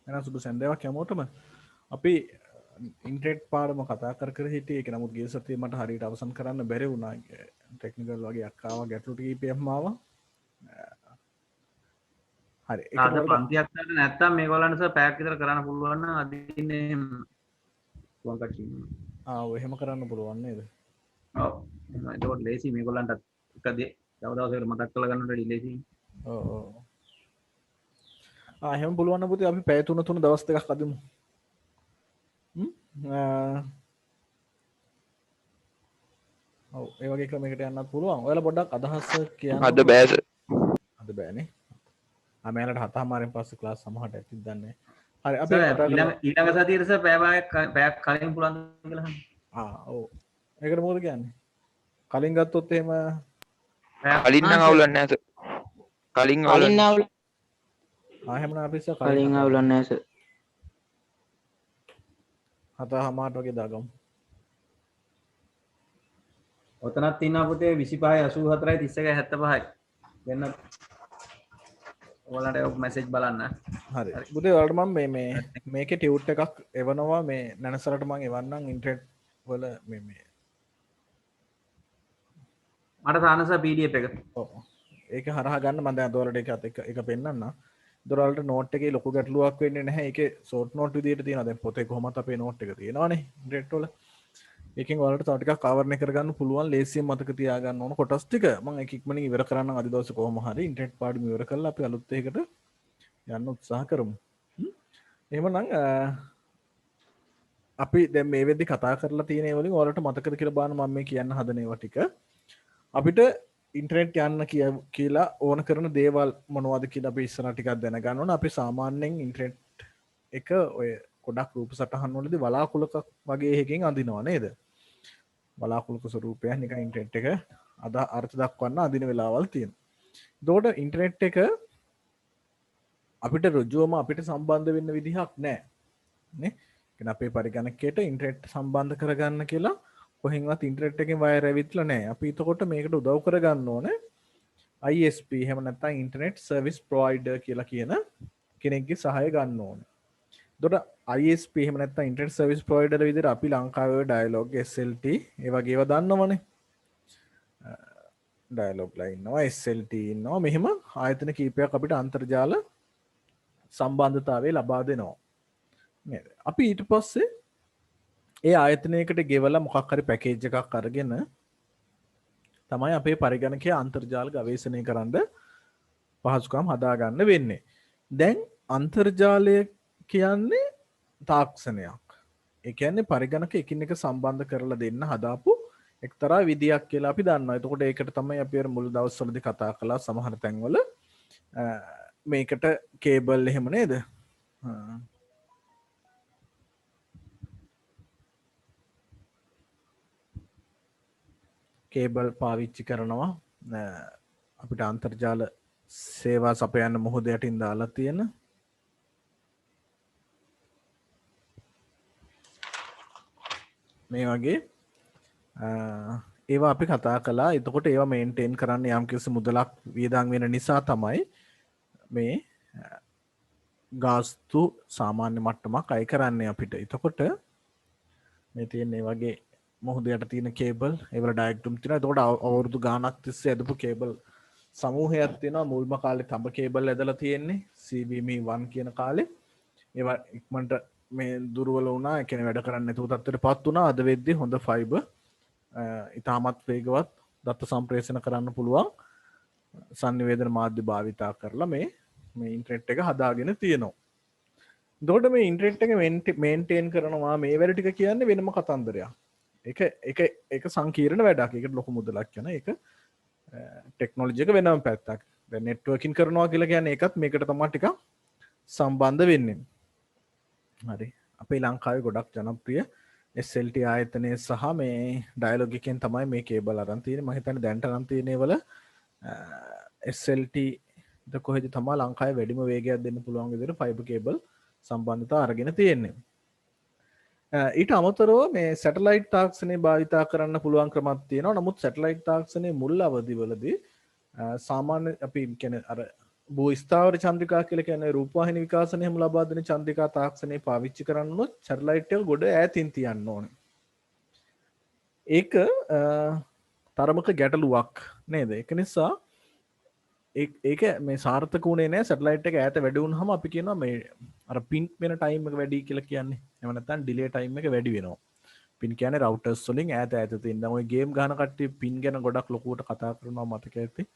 එහෙනම් සුබ සන්ධ්‍යාවක් හැමෝටම. අපි ඉන්ටර්නෙට් පාඩම කතා කර හිටියේ. ඒක නමුත් ගිය සතියේ මට හරියට අවසන් කරන්න බැරි වුණා. ටෙක්නිකල් වගේ අක්කාව ගැටලු ටිකීපියක්ම ආවා. හරි. අද පන්තියක් ගන්න නැත්තම් මේගොල්ලන්ට සර් පැයක් විතර කරන්න පුළුවන් නම් අදින්නේ එහෙම පුළුවන් කට්ටිය ඉන්නවා. ඔව් එහෙම කරන්න පුළුවන් නේද? ඔව්. ඒකෝට ලේසි මේගොල්ලන්ට එක දේ තව දවසකට මතක් කරලා ගන්නට වැඩි ලේසි. ඔව් ඔව්. එහෙම පුළුවන් නම් පුතේ අපි පැය 3 දවස් දෙකක් අදිමු. ඔව් ඒ වගේ ක්‍රමයකට යන්නත් පුළුවන්. ඔයාලා පොඩ්ඩක් අදහස් කියන්න. අද බෑ සර්. අද බෑනේ. මෑලට 7:00 පස්සේ ක්ලාස් සමහරට ඇතිත් දන්නේ. හරි අපි ඊළඟ සතියේ සර් පැයක් කලින් පුළුවන් කියලා අහන්න. ඔව්. ඒකට මොකද කියන්නේ? කලින් ගත්තොත් එහෙම කලින් නම් අවුලක් නැහැ සර්. කලින් අවුලක්. එහෙමනම් අපි කලින් අවුලක් නැහැ සර්. 7:00 වගේ දාගමු. ඔතනක් තියෙනවා පුතේ 25යි 84යි 31යි 75යි. දෙන්න ඔයාලට මැසේජ් බලන්න. හරි. පුතේ ඔයාලට මම මේකේ ටියුට් එකක් එවනවා මේ නැනසරට මම එවන්නම් ඉන්ටර්නෙට් වල මේ මට තානස PDF එක. ඔව්. ඒක හරහා ගන්න මම දැන් ඔයාලට ඒක පෙන්නන්න. දොරවලට නෝට් එකේ ලොකු ගැටලුවක් වෙන්නේ නැහැ. ඒකේ ෂෝට් නෝට් විදියට තියෙනවා. දැන් පොතේ කොහොමත් අපේ නෝට් එක තියෙනවානේ ඉන්ටර්නෙට් වල. ඒකෙන් ඔයාලට තව ටිකක් ආවරණය කරගන්න පුළුවන්. ලේසියෙන් මතක තියාගන්න ඕන කොටස් ටික. මම ඒක ඉක්මනින් ඉවර කරන්නම් අද දවසේ කොහොම හරි ඉන්ටර්නෙට් පාඩම ඉවර කරලා අපි අලුත් එකකට යන්න උත්සාහ කරමු. එහෙමනම් අපි දැන් මේ වෙද්දි කතා කරලා තියෙන ඒ වලින් ඔයාලට මතකද කියලා බලන්න මම මේ කියන්න හදන ඒවා ටික. අපිට ඉන්ටර්නෙට් යන්න කියලා ඕන කරන දේවල් මොනවද කියලා අපි ඉස්සරහ ටිකක් දැනගන්න ඕන. අපි සාමාන්‍යයෙන් ඉන්ටර්නෙට් එක ඔය ගොඩක් රූප සටහන් වලදී වලාකුළක වගේ එකකින් අඳිනවා නේද? වලාකුළක ස්වරූපයක් නිකන් ඉන්ටර්නෙට් එක අර්ථ දක්වන්න අඳින වෙලාවල් තියෙනවා. එතකොට ඉන්ටර්නෙට් එක අපිට ඍජුවම අපිට සම්බන්ධ වෙන්න විදිහක් නැහැ. නේ? කියන්නේ අපේ පරිගණකයට ඉන්ටර්නෙට් සම්බන්ධ කරගන්න කියලා කොහෙන්වත් ඉන්ටර්නෙට් එකෙන් වයර් ඇවිත්ලා නැහැ. අපි එතකොට මේකට උදව් කරගන්න ඕනේ ISP එහෙම නැත්නම් ඉන්ටර්නෙට් සර්විස් ප්‍රොවයිඩර් කියලා කියන කෙනෙක්ගේ සහාය ගන්න ඕනේ. එතකොට ISP එහෙම නැත්නම් ඉන්ටර්නෙට් සර්විස් ප්‍රොවයිඩර් විදිහට අපි ලංකාවේ ඩයලොග් SLT ඒ වගේ ඒවා දන්නවනේ. ඩයලොග් ලා ඉන්නවා SLT ඉන්නවා. මෙහෙම ආයතන කීපයක් අපිට අන්තර්ජාල සම්බන්ධතාවය ලබා දෙනවා. නේද? අපි ඊට පස්සේ ඒ ආයතනයකට ගෙවලා මොකක් හරි පැකේජ් එකක් අරගෙන තමයි අපේ පරිගණකයේ අන්තර්ජාල ගවේෂණය කරන්න පහසුකම් හදාගන්න වෙන්නේ. දැන් අන්තර්ජාලය කියන්නේ තාක්ෂණයක්. ඒ කියන්නේ පරිගණක එකින් එක සම්බන්ධ කරලා දෙන්න හදාපු එක්තරා විදියක් කියලා අපි දන්නවා. එතකොට ඒකට තමයි අපි අර මුල් දවස්වලදී කතා කළා සමහර තැන්වල මේකට කේබල් එහෙම නේද? කේබල් පාවිච්චි කරනවා අපිට අන්තර්ජාල සේවා සපයන්න මුහුද යටින් දාලා තියෙන මේ වගේ ඒවා අපි කතා කළා. එතකොට ඒවා මේන්ටේන් කරන්න යම්කිසි මුදලක් වියදම් වෙන නිසා තමයි මේ ගාස්තු සාමාන්‍ය මට්ටමක් අය කරන්නේ අපිට. එතකොට මේ තියෙන්නේ වගේ මුහුද යට තියෙන කේබල් ඒවල ඩයග්‍රෑම් තියෙනවා. එතකොට අවුරුදු ගාණක් තිස්සේ ඇදපු කේබල් සමූහයක් තියෙනවා. මුල්ම කාලේ තඹ කේබල් ඇදලා තියෙන්නේ CBME 1 කියන කාලේ. ඒවා ඉක්මනට මේ දුර්වල වුණා. ඒ කියන්නේ වැඩ කරන්නේ නැතුව තත්ත්වයටපත් වුණා. අද වෙද්දී හොඳ ෆයිබර් ඉතාමත් වේගවත් දත්ත සම්ප්‍රේෂණ කරන්න පුළුවන් සංනිවේදන මාධ්‍ය භාවිතා කරලා මේ ඉන්ටර්නෙට් එක හදාගෙන තියෙනවා. එතකොට මේ ඉන්ටර්නෙට් එක මේන්ටේන් කරනවා මේ වැඩ ටික කියන්නේ වෙනම කතන්දරයක්. ඒක සංකීර්ණ වැඩක්. ඒකට ලොකු මුදලක් යන ඒක ටෙක්නොලොජි එක වෙනම පැත්තක්. දැන් නෙට්වර්කින් කරනවා කියලා කියන්නේ ඒකත් මේකට තමයි ටිකක් සම්බන්ධ වෙන්නේ. හරි. අපේ ලංකාවේ ගොඩක් ජනප්‍රිය SLT ආයතනය සහ මේ ඩයලොග් එකෙන් තමයි මේ කේබල් අරන් තියෙන්නේ. මම හිතන්නේ දැන්ට නම් තියෙන්නේ වල SLT ද කොහෙද තමයි ලංකාවේ වැඩිම වේගයක් දෙන්න පුළුවන් විදිහට ෆයිබර් කේබල් සම්බන්ධතා අරගෙන තියෙන්නේ. ඊට අමතරව මේ සැටලයිට් තාක්ෂණය භාවිතා කරන්න පුළුවන් ක්‍රමක් තියෙනවා. නමුත් සැටලයිට් තාක්ෂණයේ මුල් අවදිවලදී සාමාන්‍ය අපි කියන්නේ අර භූස්ථාවර චන්ද්‍රිකා කියලා කියන්නේ රූපවාහිනී විකාශනය හැම ලබා දෙන චන්ද්‍රිකා තාක්ෂණය පාවිච්චි කරනොත් සැටලයිට් එක ගොඩ ඈතින් තියන්න ඕනේ. ඒක තරමක ගැටලුවක් නේද? ඒක නිසා ඒක මේ සාර්ථක වුණේ නැහැ. සැටලයිට් එක ඈත වැඩි වුණාම අපි කියනවා මේ අර පින් වෙන ටයිම් එක වැඩි කියලා කියන්නේ. එහෙම නැත්නම් ඩිලේ ටයිම් එක වැඩි වෙනවා. පින් කියන්නේ රවුටර්ස් වලින් ඈත තියෙන. දැන් ඔය ගේම් ගහන කට්ටිය පින් ගැන ගොඩක් ලොකුවට කතා කරනවා මතක ඇති.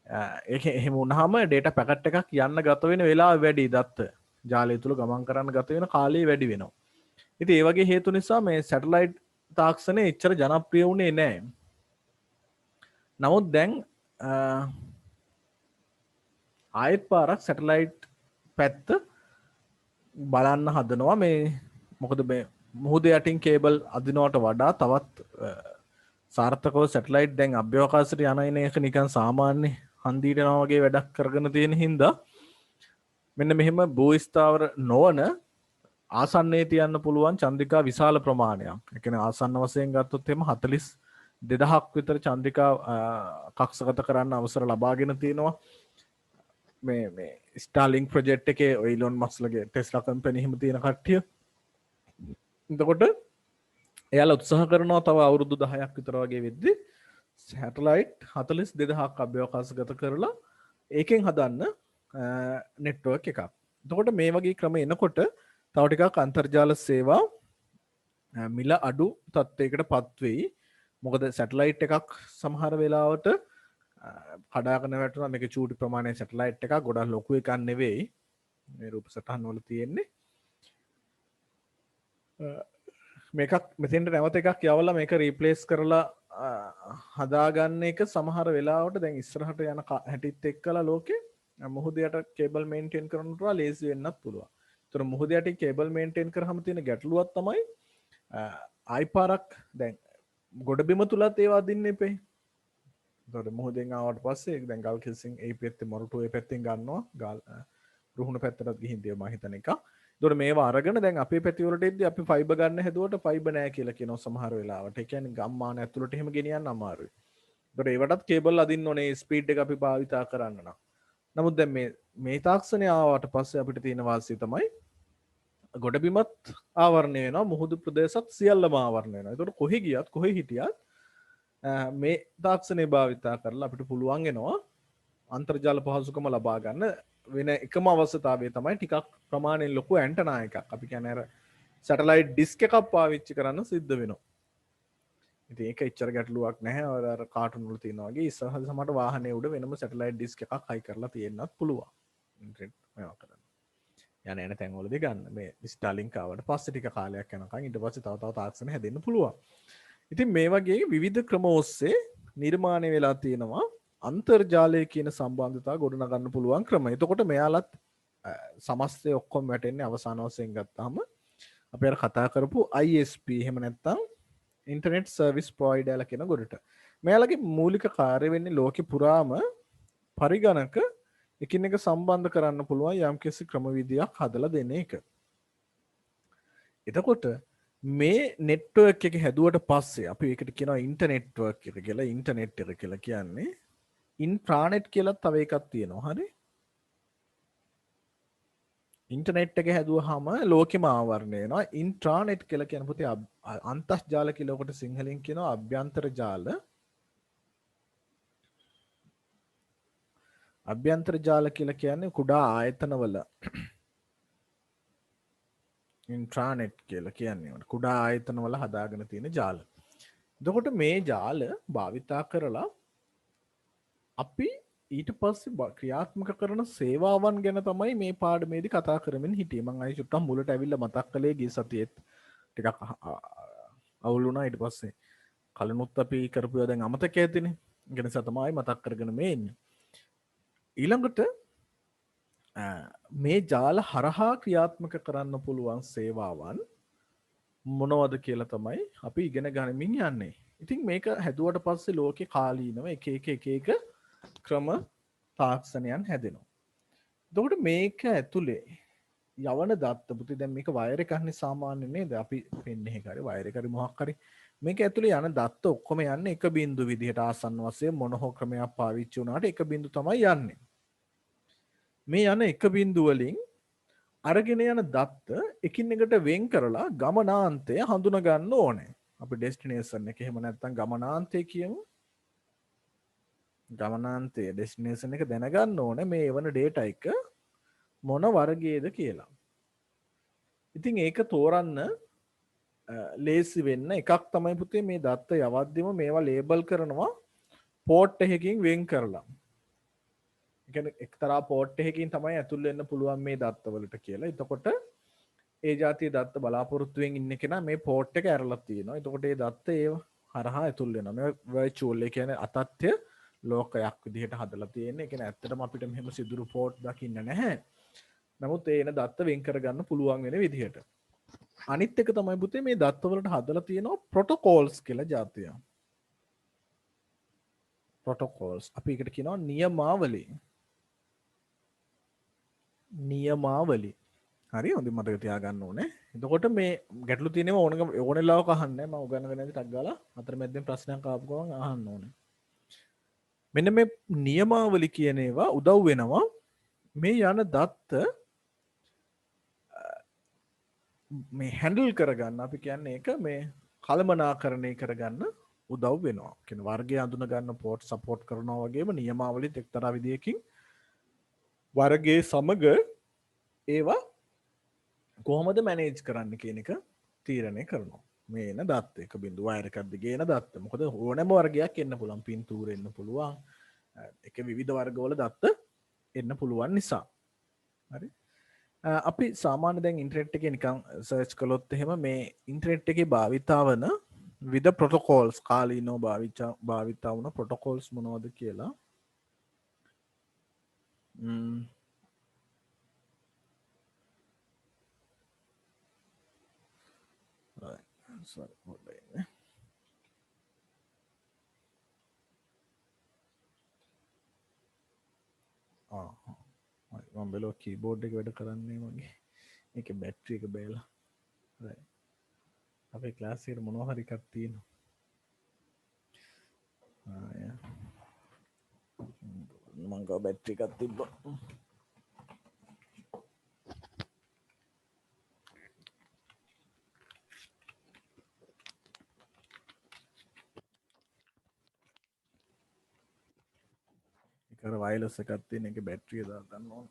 ඒක එහෙම වුණාම ඩේටා පැකට් එකක් යන්න ගත වෙන වෙලාව වැඩි දත්ත. ජාලය තුල ගමන් කරන්න ගත වෙන කාලය වැඩි වෙනවා. ඉතින් ඒ වගේ හේතු නිසා මේ සැටලයිට් තාක්ෂණය එච්චර ජනප්‍රිය වුණේ නැහැ. නමුත් දැන් ආයෙත් පාරක් සැටලයිට් පැත්ත බලන්න හදනවා. මේ මොකද මේ මුහුද යටින් කේබල් අදිනවට වඩා තවත් සාර්ථකව සැටලයිට් දැන් අභ්‍යවකාශයට යන එක නිකන් සාමාන්‍ය හන්දියට යනවා වගේ වැඩක් කරගෙන තියෙන හින්දා මෙන්න මෙහෙම භූස්ථාවර නොවන ආසන්නයේ තියන්න පුළුවන් චන්ද්‍රිකා විශාල ප්‍රමාණයක්. ඒ කියන්නේ ආසන්න වශයෙන් ගත්තොත් එහම 42000ක් විතර චන්ද්‍රිකා කක්ෂගත කරන්න අවසර ලබාගෙන තියෙනවා. මේ ස්ටාර්ලින්ක් ප්‍රොජෙක්ට් එකේ ඉලොන් මස්ක්ගේ ටෙස්ලා කම්පැනි එහෙම තියෙන කට්ටිය. එතකොට එයාලා උත්සාහ කරනවා තව අවුරුදු 10ක් විතර වගේ වෙද්දි සැටලයිට් 42000ක් අභ්‍යවකාශගත කරලා ඒකෙන් හදන්න නෙට්වර්ක් එකක්. එතකොට මේ වගේ ක්‍රම එනකොට තව ටිකක් අන්තර්ජාල සේවා මිල අඩු තත්ත්වයකට පත් වෙයි. මොකද සැටලයිට් එකක් සමහර වෙලාවට කඩාගෙන වැටුණා. මේක චූටි ප්‍රමාණයේ සැටලයිට් එකක්, ගොඩක් ලොකු එකක් නෙවෙයි. මේ රූප සටහන් වල තියෙන්නේ. මේකක් මෙතෙන්ට නැවත එකක් යවලා මේක රීප්ලේස් කරලා හදාගන්න එක සමහර වෙලාවට දැන් ඉස්සරහට යන හැටිත් එක්කලා ලෝකේ මුහුද යට කේබල් මේන්ටේන් කරනට වඩා ලේසි වෙන්නත් පුළුවන්. ඒතර මුහුද යට කේබල් මේන්ටේන් කරාම තියෙන ගැටලුවක් තමයි ආයි පාරක් දැන් ගොඩබිම තුලත් ඒවා අදින්න එපේ. ඒතකොට මුහුදෙන් ආවට පස්සේ දැන් ගල් කිසිං ඒ පැත්තේ මොරටු ඒ පැත්තෙන් ගන්නවා. ගල් රුහුණ පැත්තටත් ගිහින් තියෙන මම හිතන එක. ඒතකොට මේවා අරගෙන දැන් අපේ පැති වලට එද්දි අපි ෆයිබර් ගන්න හැදුවට ෆයිබර් නැහැ කියලා කියනවා සමහර වෙලාවට. ඒ කියන්නේ ගම්මාන ඇතුළට එහෙම ගෙනියන්න අමාරුයි. ඒතකොට ඒවටත් කේබල් අදින්න ඕනේ ස්පීඩ් එක අපි භාවිතා කරන්න නම්. නමුත් දැන් මේ තාක්ෂණය ආවට පස්සේ අපිට තියෙන වාසිය තමයි ගොඩබිමත් ආවරණය වෙනවා, මුහුදු ප්‍රදේශත් සියල්ලම ආවරණය වෙනවා. ඒතකොට කොහෙ ගියත් කොහෙ හිටියත් මේ තාක්ෂණය භාවිතා කරලා අපිට පුළුවන් වෙනවා අන්තර්ජාල පහසුකම ලබා ගන්න. වෙන එකම අවස්ථාවේ තමයි ටිකක් ප්‍රමාණයෙන් ලොකු ඇන්ටනා එකක් අපි කියන්නේ අර සැටලයිට් ඩිස්ක් එකක් පාවිච්චි කරන්න සිද්ධ වෙනවා. ඉතින් ඒක එච්චර ගැටලුවක් නැහැ. අර කාටුන් වල තියෙනවා වගේ ඉස්සරහට සමහරට වාහනේ උඩ වෙනම සැටලයිට් ඩිස්ක් එකක් හයි කරලා තියෙන්නත් පුළුවන්. ඉන්ටර්නෙට් මේවා කරන්න. යන එන තැන් වලදී ගන්න. මේ ස්ටාර්ලින්ක් ආවට පස්සේ ටික කාලයක් යනකම් ඊට පස්සේ තව තාක්ෂණ හැදෙන්න පුළුවන්. ඉතින් මේ වගේ විවිධ ක්‍රම ඔස්සේ නිර්මාණය වෙලා තියෙනවා අන්තර්ජාලය කියන සම්බන්ධතාව ගොඩනගන්න පුළුවන් ක්‍රම. එතකොට මෙයාලත් සමස්තය ඔක්කොම වැටෙන්නේ අවසාන වශයෙන් ගත්තාම අපි අර කතා කරපු ISP එහෙම නැත්නම් ඉන්ටර්නෙට් සර්විස් ප්‍රොවයිඩර්ලා කියන ගොඩට. මෙයාලගේ මූලික කාර්ය වෙන්නේ ලෝකෙ පුරාම පරිගණක එකිනෙක සම්බන්ධ කරන්න පුළුවන් යම්කිසි ක්‍රමවිදියක් හදලා දෙන එක. එතකොට මේ නෙට්වර්ක් එක හැදුවට පස්සේ අපි ඒකට කියනවා ඉන්ටර්නෙට්වර්ක් එක කියලා. ඉන්ටර්නෙට් එක කියලා කියන්නේ ඉන්ට්‍රානෙට් කියලා තව එකක් තියෙනවා. හරි? ඉන්ටර්නෙට් එක හැදුවාම ලෝකෙම ආවරණය වෙනවා. ඉන්ට්‍රානෙට් කියලා කියන පුතේ අන්තර්ජාල කියලා ඔකට සිංහලෙන් කියනවා අභ්‍යන්තර ජාල. අභ්‍යන්තර ජාල කියලා කියන්නේ කුඩා ආයතනවල ඉන්ට්‍රානෙට් කියලා කියන්නේ කුඩා ආයතනවල හදාගෙන තියෙන ජාල. එතකොට මේ ජාල භාවිතා කරලා අපි ඊට පස්සේ ක්‍රියාත්මක කරන සේවාවන් ගැන තමයි මේ පාඩමේදී කතා කරමින් හිටියේ. මම අයි චුට්ටක් මුලට ඇවිල්ලා මතක් කළේ ගිය සතියේත් ටිකක් අවුල් වුණා. ඊට පස්සේ කලිනුත් අපි කරපු ඒවා දැන් අමතක ඇතිනේ. ඒ නිසා තමයි මතක් කරගෙන මේ ඉන්නේ. ඊළඟට මේ ජාල හරහා ක්‍රියාත්මක කරන්න පුළුවන් සේවාවන් මොනවද කියලා තමයි අපි ඉගෙන ගනිමින් යන්නේ. ඉතින් මේක හැදුවට පස්සේ ලෝකේ කාලීනව එක එක ක්‍රම තාක්ෂණයන් හැදෙනවා. එතකොට මේක ඇතුලේ යවන දත්ත පුතේ දැන් මේක වයර් එකක්නේ සාමාන්‍ය නේද? අපි පෙන්නේ එකයි වයර් එකයි මොකක් හරි. මේක ඇතුලේ යන දත්ත ඔක්කොම යන්නේ එක බිඳු විදිහට ආසන්න වශයෙන් මොන හෝ ක්‍රමයක් පාවිච්චි වුණාට එක බිඳු තමයි යන්නේ. මේ යන එක බිඳුව වලින් අරගෙන යන දත්ත එකින් එකට වෙන් කරලා ගමනාන්තය හඳුනා ගන්න ඕනේ. අපි ඩෙස්ටිනේෂන් එක එහෙම නැත්නම් ගමනාන්තය කියමු. ගමනාන්තය ඩෙස්ටිනේෂන් එක දැනගන්න ඕනේ මේ එවන ඩේටා එක මොන වර්ගයේද කියලා. ඉතින් ඒක තෝරන්න ලේසි වෙන්න එකක් තමයි පුතේ මේ දත්ත යවද්දිම මේවා ලේබල් කරනවා පෝට් එකකින් වෙන් කරලා. ඒ කියන්නේ එක්තරා පෝට් එකකින් තමයි ඇතුල් වෙන්න පුළුවන් මේ දත්තවලට කියලා. එතකොට ඒ જાතිය දත්ත බලාපොරොත්තුෙන් ඉන්න කෙනා මේ පෝට් එක ඇරලා තියෙනවා. එතකොට ඒ දත්ත ඒව හරහා ඇතුල් වෙනවා. මේ වර්චුවල් ඒ කියන්නේ අතත්‍ය ලෝකයක් විදිහට හදලා තියෙන්නේ. ඒ කියන්නේ ඇත්තටම අපිට මෙහෙම සිදුරු පෝට් දකින්න නැහැ. නමුත් ඒ එන දත්ත වෙන් කරගන්න පුළුවන් වෙන විදිහට. අනිත් එක තමයි පුතේ මේ දත්තවලට හදලා තියෙනවා ප්‍රොටෝකෝල්ස් කියලා જાතිය. ප්‍රොටෝකෝල්ස් අපි ඒකට කියනවා නියමාවලි. නියමාවලි. හරි හොඳින් මතක තියාගන්න ඕනේ. එතකොට මේ ගැටලු තියෙනවා ඕන වෙලාවක අහන්නේ මම උගන්වගෙන ඉඳි ටක් ගාලා අතරමැද්දෙන් ප්‍රශ්නයක් ආපු ගමන් අහන්න ඕනේ. මෙන්න මේ නියමාවලි කියන ඒවා උදව් වෙනවා මේ යන දත්ත මේ හැන්ඩල් කරගන්න අපි කියන්නේ ඒක මේ කළමනාකරණය කරගන්න උදව් වෙනවා. කියන්නේ වර්ගය අඳුන ගන්න පෝට් සපෝට් කරනවා වගේම නියමාවලිත් එක්තරා විදියකින් වර්ගයේ සමග ඒවා කොහොමද මැනේජ් කරන්න කියන එක තීරණය කරනවා. මේ එන දත්ත එක බිඳුව වයර් එකක් දිගේ එන දත්ත. මොකද ඕනෑම වර්ගයක් එන්න පුළුවන්. පින්තූර එන්න පුළුවන්. එක විවිධ වර්ගවල දත්ත එන්න පුළුවන් නිසා. හරි. අපි සාමාන්‍ය දැන් ඉන්ටර්නෙට් එකේ නිකන් සර්ච් කළොත් එහෙම මේ ඉන්ටර්නෙට් එකේ භාවිතා වන විවිධ ප්‍රොටෝකෝල්ස් කාලීනව භාවිතා වුණ ප්‍රොටෝකෝල්ස් මොනවද කියලා මම බැලුවා කීබෝඩ් එක වැඩ කරන්නේ මගේ මේකේ බැටරි එක බෑලා right අපේ ක්ලාස් එකේ මොනවා හරි එකක් තියෙනවා මම ගාව බැටරි එකක් තිබ්බා ඒක අර වයර්ලස් එකක් තියෙන එකේ බැටරිය දාගන්න ඕන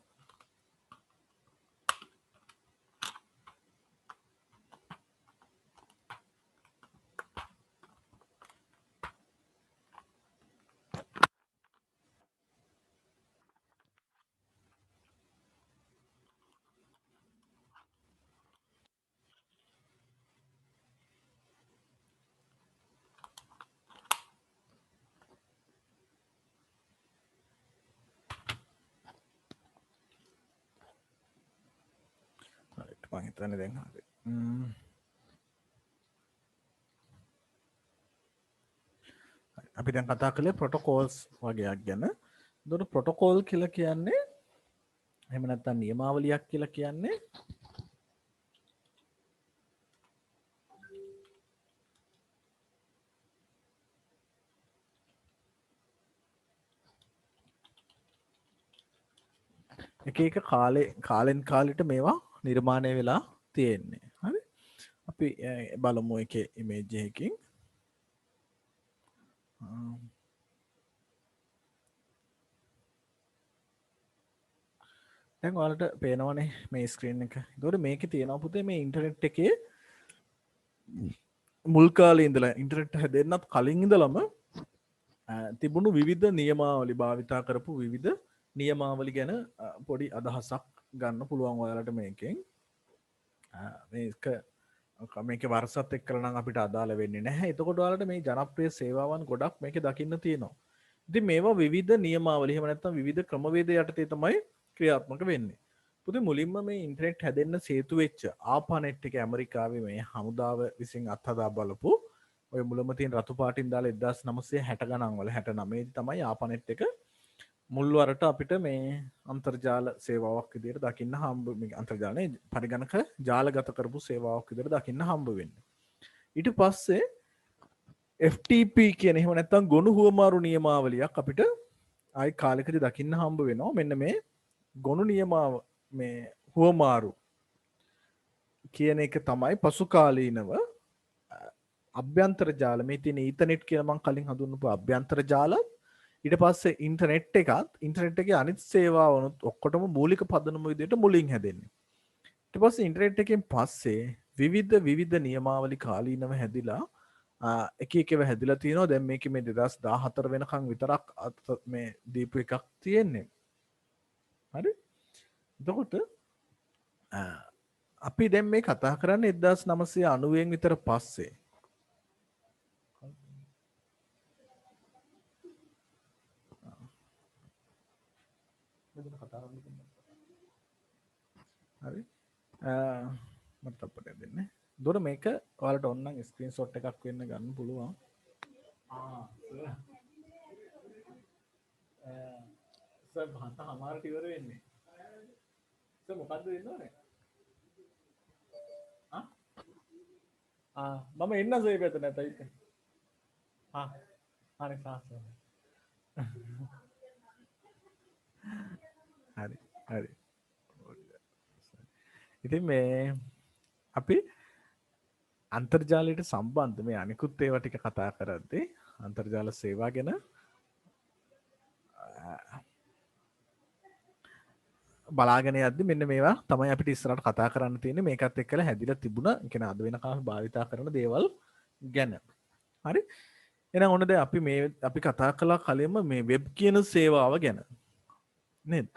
මං හිතන්නේ දැන් හරි අපි දැන් කතා කළේ ප්‍රොටෝකෝල්ස් වගේක් ගැන. එතකොට ප්‍රොටෝකෝල් කියලා කියන්නේ එහෙම නැත්නම් නියමාවලියක් කියලා කියන්නේ එක එක කාලෙන් කාලෙට මේවා නිර්මාණය වෙලා තියෙන්නේ. හරි. අපි බලමු එකේ ඉමේජ් එකකින්. දැන් ඔයාලට පේනවනේ මේ ස්ක්‍රීන් එක. ඒතකොට මේකේ තියෙනවා පුතේ මේ ඉන්ටර්නෙට් එකේ මුල් කාලේ ඉඳලා ඉන්ටර්නෙට් හැදෙන්නත් කලින් ඉඳලම තිබුණු විවිධ නියමාවලි භාවිතා කරපු විවිධ නියමාවලි ගැන පොඩි අදහසක් ගන්න පුළුවන් ඔයාලට මේකෙන්. මේක වර්ෂත් එක්කලා නම් අපිට අදාළ වෙන්නේ නැහැ. එතකොට ඔයාලට මේ ජනප්‍රිය සේවාවන් ගොඩක් මේකේ දකින්න තියෙනවා. ඉතින් මේවා විවිධ නියමාවලි එහෙම නැත්නම් විවිධ ක්‍රමවේද යටතේ තමයි ක්‍රියාත්මක වෙන්නේ. පුතේ මුලින්ම මේ ඉන්ටර්නෙට් හැදෙන්න හේතු වෙච්ච ආපානෙට් එක ඇමරිකාවේ මේ හමුදාව විසින් අත්හදා බලපු ඔය මුලම තියෙන රතු පාටින් දාලා 1960 ගණන් වල 69 දී තමයි ආපානෙට් එක මුල්වරට අපිට මේ අන්තර්ජාල සේවාවක් විදිහට දකින්න හම්බ මේ අන්තර්ජාලයේ පරිගණක ජාලගත කරපු සේවාවක් විදිහට දකින්න හම්බ වෙන්නේ. ඊට පස්සේ FTP කියන එහෙම නැත්නම් ගොනු හුවමාරු නියමාවලියක් අපිට ආයි කාලෙකදී දකින්න හම්බ වෙනවා. මෙන්න මේ ගොනු නියමාව මේ හුවමාරු කියන එක තමයි පසු කාලීනව අභ්‍යන්තර ජාල මේ තියෙන ඊතර්නෙට් කියලා මම කලින් හඳුන්වපු අභ්‍යන්තර ජාල ඊට පස්සේ ඉන්ටර්නෙට් එකත් ඉන්ටර්නෙට් එකේ අනිත් සේවාවනුත් ඔක්කොටම මූලික පදනම විදිහට මුලින් හැදෙන්නේ. ඊට පස්සේ ඉන්ටර්නෙට් එකෙන් පස්සේ විවිධ නියමාවලි කාලීනව හැදිලා එක එකව හැදිලා තියෙනවා. දැන් මේකේ මේ 2014 වෙනකන් විතරක් මේ දීපු එකක් තියෙන්නේ. හරි? එතකොට අපි දැන් මේ කතා කරන්නේ 1990 විතර පස්සේ. හරි මට අපට දෙන්නේ දොර මේක ඔයාලට ඕනනම් ස්ක්‍රීන්ෂොට් එකක් වෙන්න ගන්න පුළුවන් සර් මහත හමාරට ඉවර වෙන්නේ සර් මොකද්ද වෙන්න ඕනේ මම එන්න සර් පැත්ත නැතයි හරි සාසන හරි හරි ඉතින් මේ අපි අන්තර්ජාලයට සම්බන්ධ මේ අනිකුත් ඒවා ටික කතා කරද්දී අන්තර්ජාල සේවා ගැන බලාගෙන යද්දි මෙන්න මේවා තමයි අපිට ඉස්සරහට කතා කරන්න තියෙන්නේ මේකත් එක්කලා හැදිලා තිබුණා කියන අද වෙනකම් භාවිතා කරන දේවල් ගැන හරි එහෙනම් ඔන්න දැන් අපි කතා කළා කලින්ම මේ වෙබ් කියන සේවාව ගැන නේද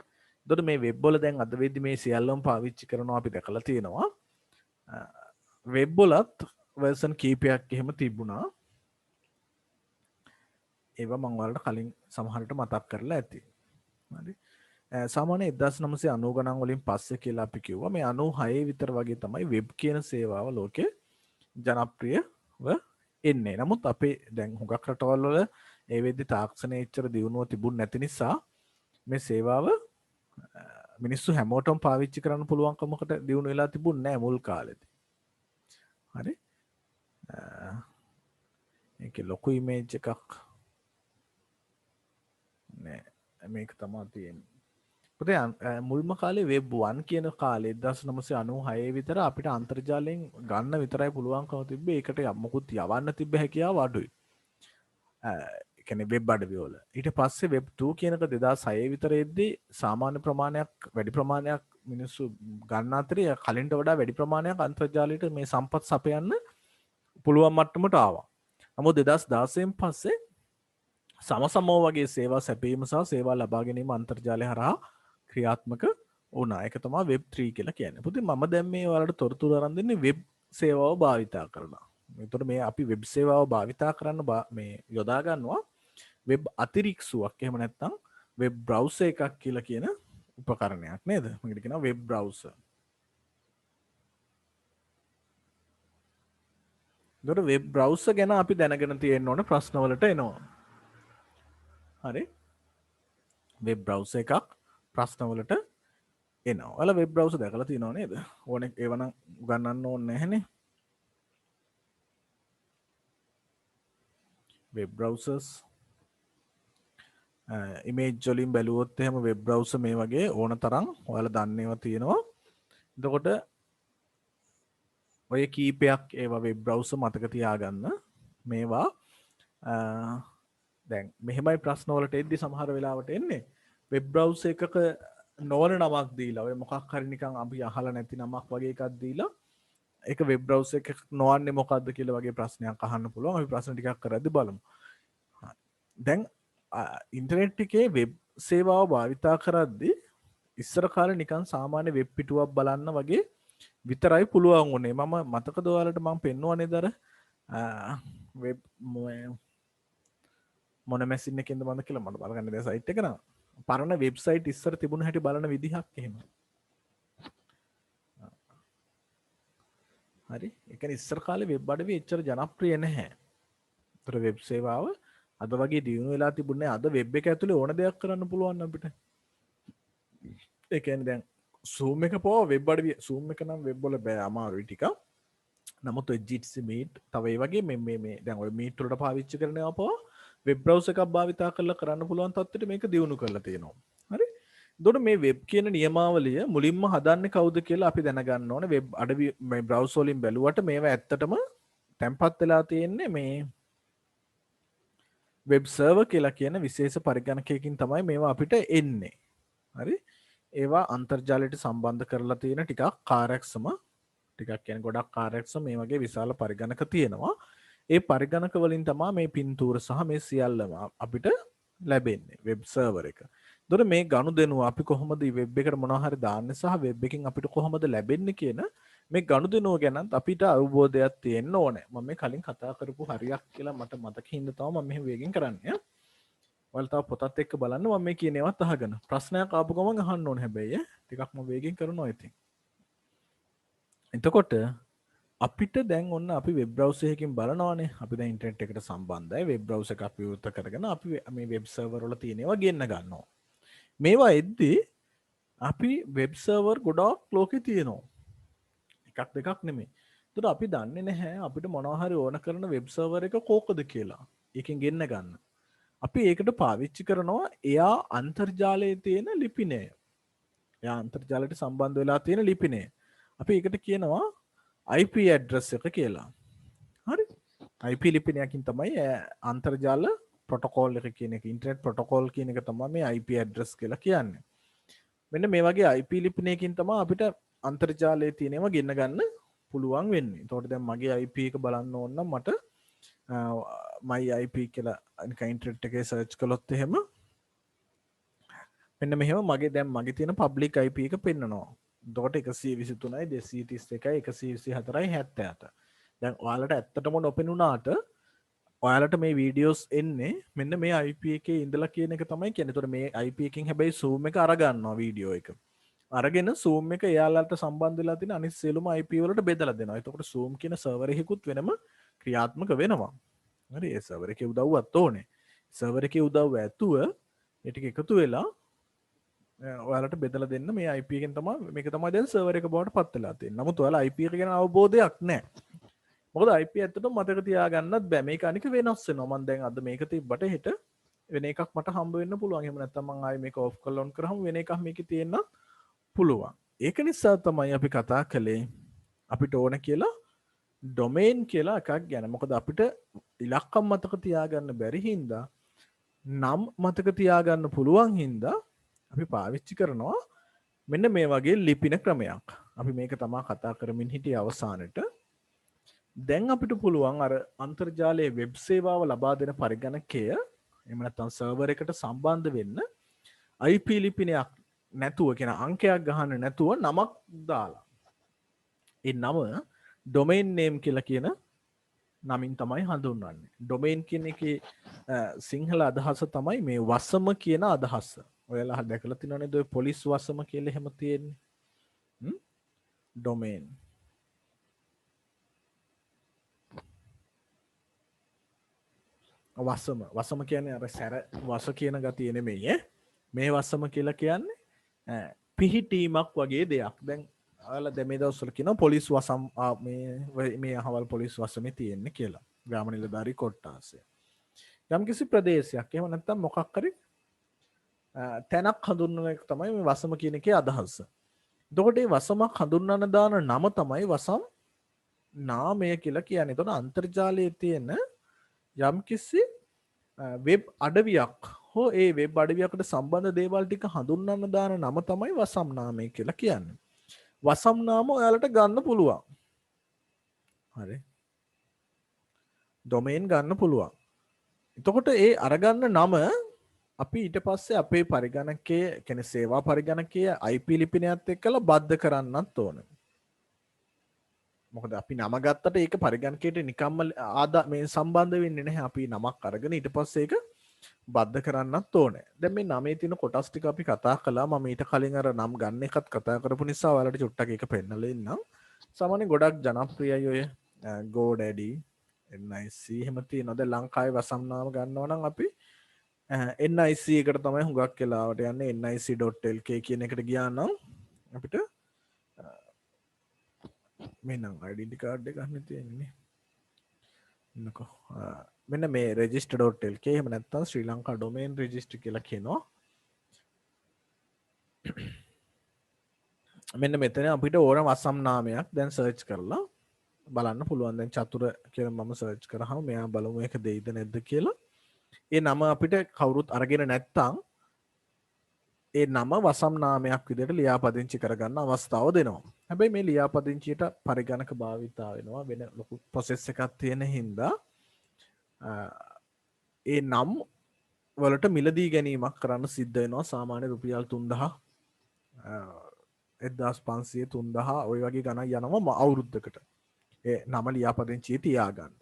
එතකොට මේ වෙබ් වල දැන් අද වෙද්දි මේ සියල්ලම පාවිච්චි කරනවා අපි දැකලා තියෙනවා වෙබ් වලත් version කීපයක් එහෙම තිබුණා ඒවා මම ඔයාලට කලින් සමහරට මතක් කරලා ඇති හරි සාමාන්‍ය 1990 ගණන් වලින් පස්සේ කියලා අපි කිව්වා මේ 96 විතර වගේ තමයි වෙබ් කියන සේවාව ලෝකේ ජනප්‍රියව එන්නේ නමුත් අපේ දැන් හුඟක් රටවල් වල ඒ වෙද්දි තාක්ෂණයේ ඉච්චර දියුණුව තිබුණ නැති නිසා මේ සේවාව මිනිස්සු හැමෝටම පාවිච්චි කරන්න පුළුවන්කමකට දියුණු වෙලා තිබුණේ නැහැ මුල් කාලෙදී. හරි? ඒකේ ලොකු ඉමේජ් එකක් නෑ මේක තමයි තියෙන්නේ. පුතේ මුල්ම කාලේ වෙබ් 1 කියන කාලේ 1996 විතර අපිට අන්තර්ජාලයෙන් ගන්න විතරයි පුළුවන්කම තිබ්බේ. ඒකට මොකුත් යවන්න තිබ්බ හැකියාව අඩුයි. කියන්නේ වෙබ් අඩවි වල. ඊට පස්සේ වෙබ් 2 කියනක 2006 විතර එද්දී සාමාන්‍ය ප්‍රමාණයක් වැඩි ප්‍රමාණයක් මිනිස්සු ගන්න අතරේ කලින්ට වඩා වැඩි ප්‍රමාණයක් අන්තර්ජාලයට මේ සම්පත් සපයන්න පුළුවන් මට්ටමට ආවා. නමුත් 2016න් පස්සේ සමසමව වගේ සේවා සැපීම සහ සේවා ලබා ගැනීම අන්තර්ජාලය හරහා ක්‍රියාත්මක වුණා. ඒක තමයි වෙබ් 3 කියලා කියන්නේ. පුතේ මම දැන් මේ ඔයාලට තොරතුරු අරන් දෙන්නේ වෙබ් සේවාව භාවිතා කරලා. එතකොට මේ අපි වෙබ් සේවාව භාවිතා කරන්න මේ යොදා ගන්නවා වෙබ් අතිරික්සුවක් එහෙම නැත්නම් වෙබ් බ්‍රවුසර් එකක් කියලා කියන උපකරණයක් නේද? මේකට කියනවා වෙබ් බ්‍රවුසර්. එතකොට වෙබ් බ්‍රවුසර් ගැන අපි දැනගෙන තියෙන්න ඕන ප්‍රශ්න වලට එනවා. හරි? වෙබ් බ්‍රවුසර් එකක් ප්‍රශ්න වලට එනවා. ඔයාලා වෙබ් බ්‍රවුසර් දැකලා තියෙනව නේද? ඕනේ ඒවනම් උගන්වන්න ඕනේ නැහැනේ. වෙබ් බ්‍රවුසර්ස් ඉමේජ් වලින් බැලුවොත් එහෙම වෙබ් බ්‍රවුසර් මේ වගේ ඕන තරම් ඔයාලා දන්නේව තියෙනවා. එතකොට ඔය කීපයක් ඒවා වෙබ් බ්‍රවුසර් මතක තියාගන්න. මේවා දැන් මෙහෙමයි ප්‍රශ්න වලට එද්දි සමහර වෙලාවට එන්නේ වෙබ් බ්‍රවුසර් එකක නොවන නමක් දීලා ඔය මොකක් හරි නිකන් අපි අහලා නැති නමක් වගේ එකක් දීලා ඒක වෙබ් බ්‍රවුසර් එක නොවන්නේ මොකද්ද කියලා වගේ ප්‍රශ්නයක් අහන්න පුළුවන්. අපි ප්‍රශ්න ටිකක් කරද්දි බලමු. දැන් ඉන්ටර්නෙට් එකේ වෙබ් සේවාව භාවිතා කරද්දී ඉස්සර කාලේ නිකන් සාමාන්‍ය වෙබ් පිටුවක් බලන්න වගේ විතරයි පුළුවන් වුණේ. මම මතකද ඔයාලට මම පෙන්නුවා නේද අර වෙබ් මොන මැෂින් එකෙන්ද මන්ද කියලා මට බලගන්න දැන් සයිට් එක නා. පරණ වෙබ්සයිට් ඉස්සර තිබුණ හැටි බලන විදිහක් එහෙම. හරි? ඒ කියන්නේ ඉස්සර කාලේ වෙබ් අඩවි එච්චර ජනප්‍රිය නැහැ. ඒතර වෙබ් සේවාව අද වගේ දියුණු වෙලා තිබුණේ අද වෙබ් එක ඇතුලේ ඕන දෙයක් කරන්න පුළුවන් අපිට. ඒ කියන්නේ දැන් Zoom එක පොව වෙබ් අඩවි Zoom එක නම් වෙබ් වල බෑ අමාරුයි ටිකක්. නමුත් ඔය Jitsi Meet තව ඒ වගේ මේ දැන් ඔය Meet වලට පාවිච්චි කරනවා පොව වෙබ් බ්‍රවුසර් එකක් භාවිතා කරලා කරන්න පුළුවන් තත්ත්වෙට මේක දියුණු කරලා තියෙනවා. හරි? දොට මේ වෙබ් කියන නියමාවලිය මුලින්ම හදන්න කවුද කියලා අපි දැනගන්න ඕන වෙබ් අඩවි මේ බ්‍රව්සෝලින් බැලුවට මේවා ඇත්තටම තැන්පත් වෙලා තියෙන්නේ මේ වෙබ් සර්වර් කියලා කියන විශේෂ පරිගණකයකින් තමයි මේවා අපිට එන්නේ. හරි? ඒවා අන්තර්ජාලයට සම්බන්ධ කරලා තියෙන ටිකක් කාර්යක්ෂම ටිකක් කියන්නේ ගොඩක් කාර්යක්ෂම මේ වගේ විශාල පරිගණක තියෙනවා. ඒ පරිගණක වලින් තමයි මේ පින්තූර සහ මේ සියල්ලම අපිට ලැබෙන්නේ වෙබ් සර්වර් එක. දොර මේ ගනුදෙනුව අපි කොහොමද වෙබ් එකට මොනවා හරි දාන්නේ සහ වෙබ් එකකින් අපිට කොහොමද ලැබෙන්නේ කියන මේ ගනුදෙනුව ගැනත් අපිට අවබෝධයක් තියෙන්න ඕනේ. මම මේ කලින් කතා කරපු හරියක් කියලා මට මතකින් ඉඳ තමයි මම මෙහෙම වේගෙන් කරන්නේ. ඔයාලා තව පොතත් එක්ක බලන්න මම මේ කියන ඒවාත් අහගෙන. ප්‍රශ්නයක් ආපු ගමන් අහන්න ඕනේ හැබැයි ටිකක් මම වේගෙන් කරනවා ඉතින්. එතකොට අපිට දැන් ඔන්න අපි වෙබ් බ්‍රවුසර් එකකින් බලනවානේ. අපි දැන් ඉන්ටර්නෙට් එකට සම්බන්ධයි. වෙබ් බ්‍රවුසර් එක අපි විවෘත කරගෙන අපි මේ වෙබ් සර්වර් වල තියෙන ඒවා ගෙන්න ගන්නවා. මේවා එද්දී අපි වෙබ් සර්වර් ගොඩක් ලෝකේ තියෙනවා. එකක් දෙකක් නෙමෙයි. ඒතර අපි දන්නේ නැහැ අපිට මොනවා හරි ඕන කරන වෙබ් සර්වර් එක කෝකද කියලා. ඒකෙන් ගෙන්න ගන්න. අපි ඒකට පාවිච්චි කරනවා එයා අන්තර්ජාලයේ තියෙන ලිපිනය. එයා අන්තර්ජාලයට සම්බන්ධ වෙලා තියෙන ලිපිනය. අපි ඒකට කියනවා IP address එක කියලා. හරි? IP ලිපිනයකින් තමයි අන්තර්ජාල ප්‍රොටෝකෝල් එක කියන එක ඉන්ටර්නෙට් ප්‍රොටෝකෝල් කියන එක තමයි මේ IP address කියලා කියන්නේ. මෙන්න මේ වගේ IP ලිපිනයකින් තමයි අපිට අන්තර්ජාලයේ තියෙනවා ගෙන්න ගන්න පුළුවන් වෙන්නේ. ඒතකොට දැන් මගේ IP එක බලන්න ඕන නම් මට my IP කියලා නිකන් ඉන්ටර්නෙට් එකේ සර්ච් කළොත් එහෙම මෙන්න මෙහෙම මගේ දැන් මගේ තියෙන public IP එක පෙන්නනවා. එතකොට 123යි 231යි 124යි 77. දැන් ඔයාලට ඇත්තටම නොපෙනුනාට ඔයාලට මේ වීඩියෝස් එන්නේ මෙන්න මේ IP එකේ ඉඳලා කියන එක තමයි කියන්නේ. එතකොට මේ IP එකෙන් හැබැයි zoom එක අරගන්නවා වීඩියෝ එක. අරගෙන zoom එක එයාලට සම්බන්ධ වෙලා තියෙන අනිත් සියලුම IP වලට බෙදලා දෙනවා. එතකොට zoom කියන සර්වර් එකකුත් වෙනම ක්‍රියාත්මක වෙනවා. හරි ඒ සර්වර් එකේ උදව්වක් ඕනේ. සර්වර් එකේ උදව්ව ඇතුව ඒ ටික එකතු වෙලා ඔයාලට බෙදලා දෙන්න මේ IP එකෙන් තමයි මේක තමයි දැන් සර්වර් එක බවට පත් වෙලා තියෙන්නේ. නමුත් ඔයාලා IP එක ගැන අවබෝධයක් නැහැ. මොකද IP ඇත්තටම මතක තියාගන්නත් බෑ. මේක අනික වෙනස් වෙනවා. මම දැන් අද මේක තිබ්බට හෙට වෙන එකක් මට හම්බ වෙන්න පුළුවන්. එහෙම නැත්නම් මම ආයේ මේක ඔෆ් කරලා ඔන් කරාම වෙන එකක් මේකේ තියෙන්න පුළුවන්. ඒක නිසා තමයි අපි කතා කළේ අපිට ඕන කියලා ඩොමේන් කියලා එකක් ගැන. මොකද අපිට ඉලක්කම් මතක තියාගන්න බැරි හින්දා නම් මතක තියාගන්න පුළුවන් හින්දා අපි පාවිච්චි කරනවා මෙන්න මේ වගේ ලිපින ක්‍රමයක්. අපි මේක තමයි කතා කරමින් හිටියේ අවසානට. දැන් අපිට පුළුවන් අර අන්තර්ජාලයේ වෙබ් සේවාව ලබා දෙන පරිගණකය එහෙම නැත්නම් සර්වර් එකට සම්බන්ධ වෙන්න IP ලිපිනයක් නැතුව කියන අංකයක් ගහන්න නැතුව නමක් දාලා ඒ නම ඩොමේන් නේම් කියලා කියන නමින් තමයි හඳුන්වන්නේ. ඩොමේන් කියන එකේ සිංහල අදහස තමයි මේ වසම කියන අදහස. ඔයාලා දැකලා තියෙනවනේ ඔය පොලිස් වසම කියලා එහෙම තියෙන්නේ. ඩොමේන් වසම කියන්නේ අර සැර වස කියන ගතිය නෙමෙයි මේ වසම කියලා කියන්නේ පිහිටීමක් වගේ දෙයක්. දැන් ඔයාලා දැන් මේ දවස්වල කියනවා පොලිස් වසම් මේ අහවල් පොලිස් වසමේ තියෙන්නේ කියලා. ග්‍රාම නිලධාරී කොට්ටාසය. යම්කිසි ප්‍රදේශයක් එහෙම නැත්නම් මොකක් හරි තැනක් හඳුන්වන එක තමයි මේ වසම කියන එකේ අදහස. එතකොට මේ වසමක් හඳුන්වන දාන නම තමයි වසම් නාමය කියලා කියන්නේ. එතකොට අන්තර්ජාලයේ තියෙන යම්කිසි වෙබ් අඩවියක් හෝ ඒ වෙබ් අඩවියකට සම්බන්ධ දේවල් ටික හඳුන්වන්න දාන නම තමයි වසම් නාමය කියලා කියන්නේ. වසම් නාම ඔයාලට ගන්න පුළුවන්. හරි. ඩොමේන් ගන්න පුළුවන්. එතකොට ඒ අරගන්න නම අපි ඊට පස්සේ අපේ පරිගණකයේ කියන්නේ සේවා පරිගණකයේ IP ලිපිනයත් එක්කලා බද්ධ කරන්නත් ඕනේ. මොකද අපි නම ගත්තට ඒක පරිගණකයට නිකම්ම මේ සම්බන්ධ වෙන්නේ නැහැ. අපි නමක් අරගෙන ඊට පස්සේ ඒක බද්ධ කරන්නත් ඕනේ. දැන් මේ නමේ තියෙන කොටස් ටික අපි කතා කළා. මම ඊට කලින් අර නම් ගන්න එකත් කතා කරපු නිසා ඔයාලට චුට්ටක් ඒක පෙන්නලා ඉන්නම්. සාමාන්‍ය ගොඩක් ජනප්‍රියයි ඔය GoDaddy NIC එහෙම තියෙනවා. දැන් ලංකාවේ වසම් නාම ගන්නවා නම් අපි NIC එකට තමයි හුඟක් වෙලාවට යන්නේ. nic.lk කියන එකට ගියා නම් අපිට මෙන්න ඩෙන්ටි කාඩ් එක ගන්න තියෙන්නේ. නකෝ මෙන්න මේ register.lk එහෙම නැත්නම් ශ්‍රී ලංකා ඩොමේන් රෙජිස්ටර් කියලා කියනවා. මෙන්න මෙතන අපිට ඕන වසම් නාමයක් දැන් සර්ච් කරලා බලන්න පුළුවන්. දැන් චතුර කියලා මම සර්ච් කරාම මෙයා බලමු ඒක දෙයිද නැද්ද කියලා. ඒ නම අපිට කවුරුත් අරගෙන නැත්තම් ඒ නම වසම් නාමයක් විදිහට ලියාපදිංචි කරගන්න අවස්ථාව දෙනවා. හැබැයි මේ ලියාපදිංචියට පරිගණක භාවිතා වෙනවා වෙන ලොකු ප්‍රොසෙස් එකක් තියෙන හින්දා ඒ නම් වලට මිලදී ගැනීමක් කරන්න සිද්ධ වෙනවා. සාමාන්‍ය රුපියල් 3000 1500 3000 ඔය වගේ ගණන් යනවා අවුරුද්දකට. ඒ නම ලියාපදිංචියේ තියාගන්න.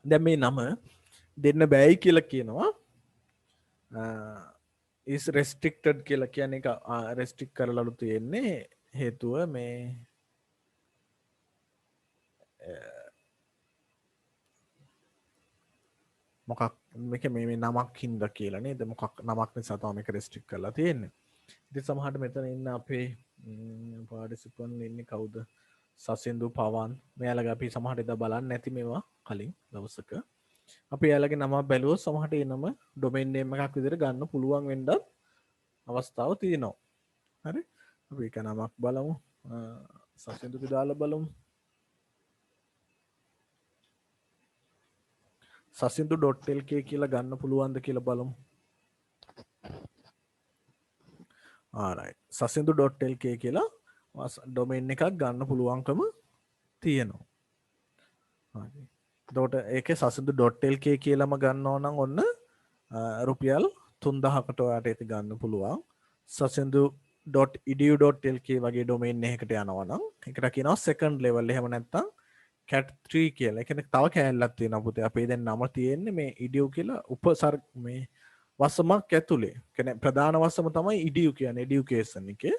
දැන් මේ නම දෙන්න බෑයි කියලා කියනවා. is restricted කියලා කියන එක restrict කරලාලු තියෙන්නේ. හේතුව මේ මොකක් මේක මේ නමක් හින්දා කියලා නේද? මොකක් නමක් නිසා තමයි මේක restrict කරලා තියෙන්නේ. ඉතින් සමහරට මෙතන ඉන්න අපේ participant ඉන්නේ කවුද? සසින්දු පවන්. මෙයාලගේ අපි සමහරට එදා බලන්න නැති මේවා කලින් දවසක. අපි එයාලගේ නම බැලුවොත් සමහරට ඒ නම domain name එකක් විදිහට ගන්න පුළුවන් වෙන්නත් අවස්ථාව තියෙනවා. හරි? අපි ඒක නමක් බලමු. සසින්දුක දාලා බලමු. sasindu.lk කියලා ගන්න පුළුවන්ද කියලා බලමු. alright. sasindu.lk කියලා domain එකක් ගන්න පුළුවන්කම තියෙනවා. හරි. එතකොට ඒකේ sasindu.lk කියලාම ගන්නවා නම් ඔන්න රුපියල් 3000කට ඔයාට ඒක ගන්න පුළුවන්. sasindu.edu.lk වගේ domain එකකට යනවා නම් ඒකට කියනවා second level. එහෙම නැත්නම් cat 3 කියලා. ඒ කියන්නේ තව කෑල්ලක් තියෙනවා පුතේ. අපේ දැන් නම තියෙන්නේ මේ edu කියලා උපසර් මේ වසමක් ඇතුලේ. කියන්නේ ප්‍රධාන වසම තමයි edu කියන්නේ education එකේ.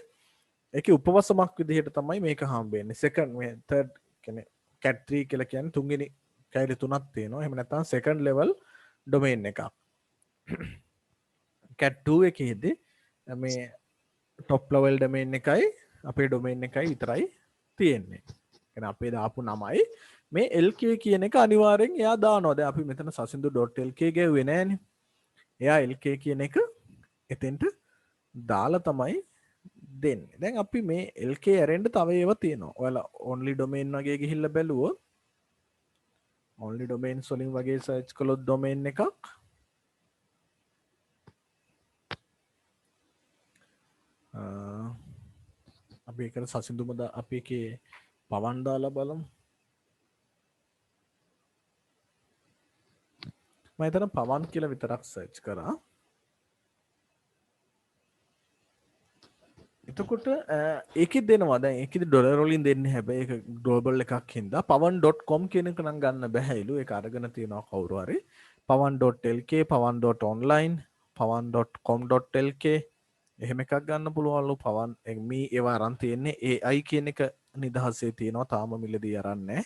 ඒකේ උපවසමක් විදිහට තමයි මේක හම්බෙන්නේ. second මේ third කියන්නේ cat 3 කියලා කියන්නේ තුන්වෙනි කැලේ තුනක් තියෙනවා. එහෙම නැත්නම් second level domain එකක්. cat 2 එකේදී මේ top level domain එකයි අපේ domain එකයි විතරයි තියෙන්නේ. කියන්නේ අපේ දාපු නමයි මේ lk කියන එක අනිවාර්යෙන් එයා දානවා. දැන් අපි මෙතන sasindu.lk ගෙව්වේ නෑනේ. එයා lk කියන එක එතෙන්ට දාලා තමයි දෙන්නේ. දැන් අපි මේ lk ඇරෙන්න තව ඒවා තියෙනවා. ඔයාලා only domain වගේ ගිහිල්ලා බැලුවොත් only domains වලින් වගේ search කළොත් domain එකක් අපි ඒකට sasindu අපි එකේ පවන් දාලා බලමු. මම හිතන පවන් කියලා විතරක් සර්ච් කරා. එතකොට ඒකෙත් දෙනවා. දැන් ඒකෙදි ඩොලර් වලින් දෙන්නේ. හැබැයි ඒක ග්ලෝබල් එකක් හින්දා pawan.com කියන එක නම් ගන්න බැහැලු. ඒක අරගෙන තියනවා කවුරු හරි. pawan.lk pawan.online pawan.com.lk එහෙම එකක් ගන්න පුළුවන්ලු. pawan මේ ඒවා අරන් තියෙන්නේ AI කියන එක නිදහසේ තියෙනවා. තාම මිලදී අරන් නැහැ.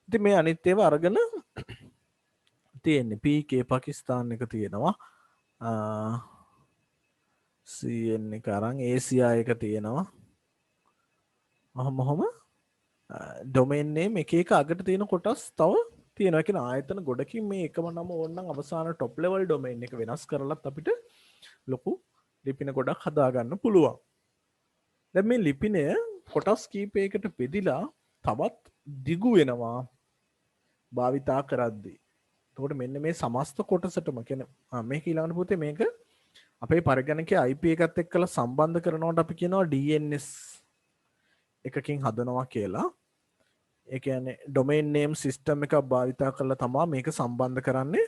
ඉතින් මේ අනිත් ඒවා අරගෙන තියෙන්නේ. PK පාකිස්තාන් එක තියෙනවා. CN එක අරන් ASIA එක තියෙනවා. ඔහොම domain name එක එක අගට තියෙන කොටස් තව තියෙනවා. ඒ කියන්නේ ආයතන ගොඩකින් මේ එකම නම ඕනනම් අවසාන top level domain එක වෙනස් කරලත් අපිට ලොකු ලිපින ගොඩක් හදාගන්න පුළුවන්. දැන් මේ ලිපිනය කොටස් කීපයකට බෙදිලා තවත් දිගු වෙනවා භාවිතා කරද්දී. එතකොට මෙන්න මේ සමස්ත කොටසටම කියන්නේ මේක ඊළඟට පුතේ මේක අපේ පරිගණකයේ IP එකත් එක්කලා සම්බන්ධ කරනකොට අපි කියනවා DNS එකකින් හදනවා කියලා. ඒ කියන්නේ domain name system එකක් භාවිතා කරලා තමයි මේක සම්බන්ධ කරන්නේ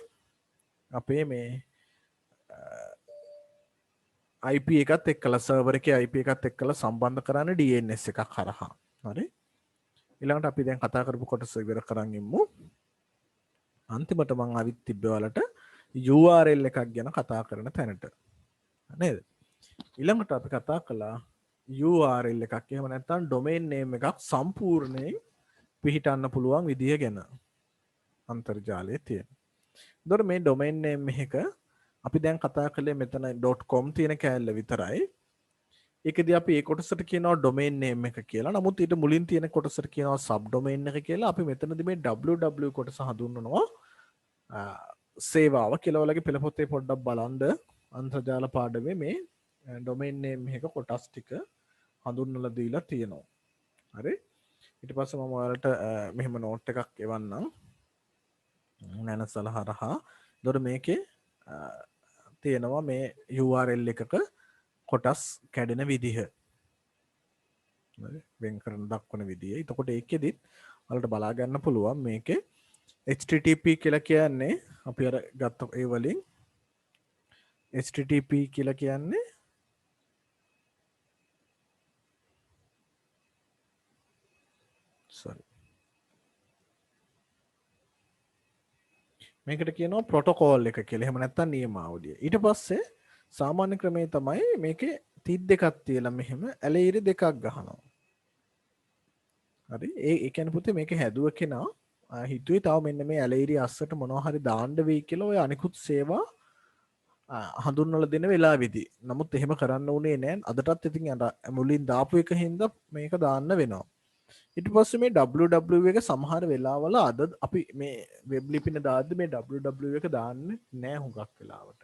අපේ මේ IP එකත් එක්කලා server එකේ IP එකත් එක්කලා සම්බන්ධ කරන්නේ DNS එකක් හරහා. හරි? ඊළඟට අපි දැන් කතා කරපු කොටස ඉවර කරන් ඉමු. අන්තිමට මම ආවිත් තිබ්බේ ඔයාලට URL එකක් ගැන කතා කරන තැනට. නේද? ඊළඟට අපි කතා කළා URL එකක් එහෙම නැත්නම් domain name එකක් සම්පූර්ණයෙන් පිහිටන්න පුළුවන් විදිය ගැන අන්තර්ජාලයේ තියෙන. ඒතකොට මේ domain name එක අපි දැන් කතා කළේ මෙතන .com තියෙන කෑල්ල විතරයි. ඒකදී අපි ඒ කොටසට කියනවා domain name එක කියලා. නමුත් ඊට මුලින් තියෙන කොටසට කියනවා subdomain එක කියලා. අපි මෙතනදී මේ www කොටස හඳුන්වනවා සේවාව කියලා. ඔයාලගේ පෙළපොතේ පොඩ්ඩක් බලන්න අන්තර්ජාල පාඩමේ මේ domain name එක කොටස් ටික හඳුන්වලා දීලා තියෙනවා. හරි. ඊට පස්සේ මම ඔයාලට මෙහෙම නෝට් එකක් එවන්නම්. නැනසල හරහා. එතකොට මේකේ තියෙනවා මේ URL එකක කොටස් කැඩෙන විදිහ. වෙන් කරන දක්වන විදිය. එතකොට ඒකෙදිත් ඔයාලට බලා ගන්න පුළුවන් මේකේ HTTP කියලා කියන්නේ අපි අර ගත්ත ඒ වලින් HTTP කියලා කියන්නේ මේකට කියනවා ප්‍රොටෝකෝල් එක කියලා. එහෙම නැත්නම් නියමාවලිය. ඊට පස්සේ සාමාන්‍ය ක්‍රමේ තමයි මේකේ තිත් දෙකක් තියලා මෙහෙම ඇලීරි දෙකක් ගහනවා. හරි. ඒ කියන්නේ පුතේ මේක හැදුව කෙනා හිතුවේ තව මෙන්න මේ ඇලීරි අස්සට මොනවා හරි දාන්න වෙයි කියලා ඔය අනිකුත් සේවා හඳුන්වලා දෙන වෙලාවෙදී. නමුත් එහෙම කරන්න උනේ නැහැ. අදටත් ඉතින් අර මුලින් දාපු එක හින්දා මේක දාන්න වෙනවා. ඊට පස්සේ මේ www එක සමහර වෙලාවල අද අපි මේ වෙබ් ලිපින දාද්දි මේ www එක දාන්නේ නැහැ හුඟක් වෙලාවට.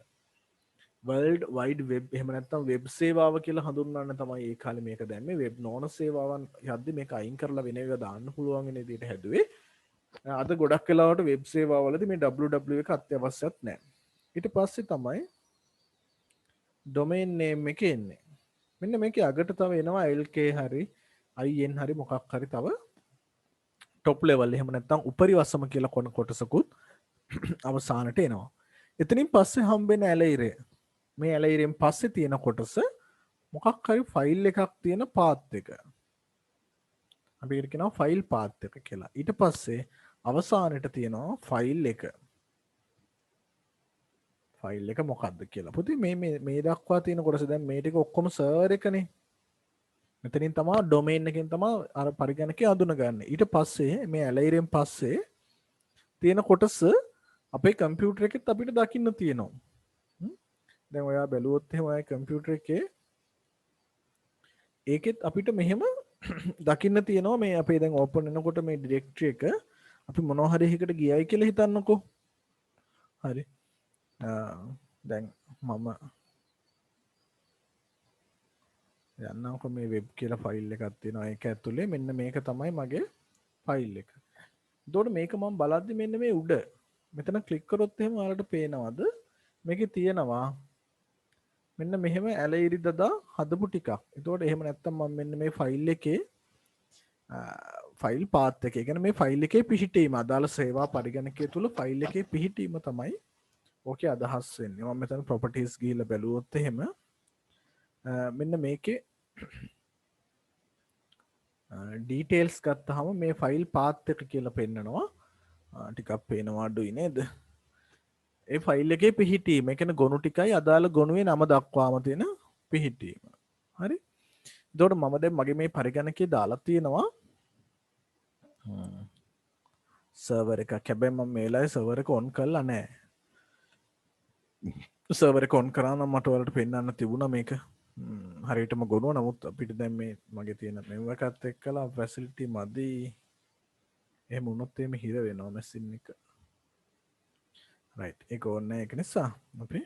World Wide Web එහෙම නැත්නම් වෙබ් සේවාව කියලා හඳුන්වන්න තමයි ඒ කාලේ මේක දැම්මේ. වෙබ් නොවන සේවාවන් යද්දි මේක අයින් කරලා වෙන එක දාන්න පුළුවන් වෙන විදිහට හැදුවේ. අද ගොඩක් වෙලාවට වෙබ් සේවාවලදී මේ www එක අත්‍යවශ්‍යත් නැහැ. ඊට පස්සේ තමයි domain name එක එන්නේ. මෙන්න මේකේ අගට තව එනවා LK හරි IN හරි මොකක් හරි තව top level එහෙම නැත්නම් උපරි වසම කියලා කොන කොටසකුත් අවසානට එනවා. එතනින් පස්සේ හම්බෙන ඇලයිරේ මේ ඇලයිරෙන් පස්සේ තියෙන කොටස මොකක් හරි ෆයිල් එකක් තියෙන පාත් එක. අපි ඒකට කියනවා ෆයිල් පාත් එක කියලා. ඊට පස්සේ අවසානට තියෙනවා ෆයිල් එක. ෆයිල් එක මොකක්ද කියලා. පුතේ මේ දක්වා තියෙන කොටස දැන් මේ ටික ඔක්කොම සර්වර් එකනේ. මෙතනින් තමයි ඩොමේන් එකෙන් තමයි අර පරිගණකය අඳුනගන්නේ. ඊට පස්සේ මේ ඇලයිරෙන් පස්සේ තියෙන කොටස අපේ කම්පියුටර් එකෙත් අපිට දකින්න තියෙනවා. දැන් ඔයා බැලුවොත් එහෙම ඔය කම්පියුටර් එකේ ඒකෙත් අපිට මෙහෙම දකින්න තියෙනවා මේ අපේ දැන් ඕපන් වෙනකොට මේ ඩිරෙක්ටරි එක අපි මොනවා හරි එකකට ගියයි කියලා හිතන්නකෝ. හරි. දැන් මම යන්නම්කො මේ වෙබ් කියලා ෆයිල් එකක් තියෙනවා. ඒක ඇතුලේ මෙන්න මේක තමයි මගේ ෆයිල් එක. එතකොට මේක මම බලද්දි මෙන්න මේ උඩ මෙතන ක්ලික් කරොත් එහෙම ඔයාලට පේනවද මේකේ තියෙනවා මෙන්න මෙහෙම ඇලයිරි දදා හදපු ටිකක්. එතකොට එහෙම නැත්තම් මම මෙන්න මේ ෆයිල් එකේ ෆයිල් පාත් එක. ඒ කියන්නේ මේ ෆයිල් එකේ පිහිටීම අදාළ සේවා පරිගණකය තුල ෆයිල් එකේ පිහිටීම තමයි ඕකේ අදහස් වෙන්නේ. මම මෙතන ප්‍රොපර්ටිස් ගිහිල්ලා බැලුවොත් එහෙම මෙන්න මේකේ ඩීටේල්ස් ගත්තාම මේ ෆයිල් පාත් එක කියලා පෙන්නනවා. ටිකක් පේනවා අඩුයි නේද? ඒ ෆයිල් එකේ පිහිටීම. ඒ කියන්නේ ගොනු ටිකයි අදාළ ගොනුවේ නම දක්වාම තියෙන පිහිටීම. හරි? එතකොට මම දැන් මගේ මේ පරිගණකයේ දාලා තියෙනවා සර්වර් එකක්. හැබැයි මම මේ වෙලාවේ සර්වර් එක ඔන් කරලා නැහැ. සර්වර් එක ඔන් කරා නම් මට ඔයාලට පෙන්වන්න තිබුණා මේක. හරියටම ගොනුව. නමුත් අපිට දැන් මේ මගේ තියෙන මෙව එකත් එක්කලා ෆැසිලිටි මදි. එහෙම වුණොත් එහෙම හිර වෙනවා මැෂින් එක. රයිට්. ඒක ඕනේ ඒක නිසා අපි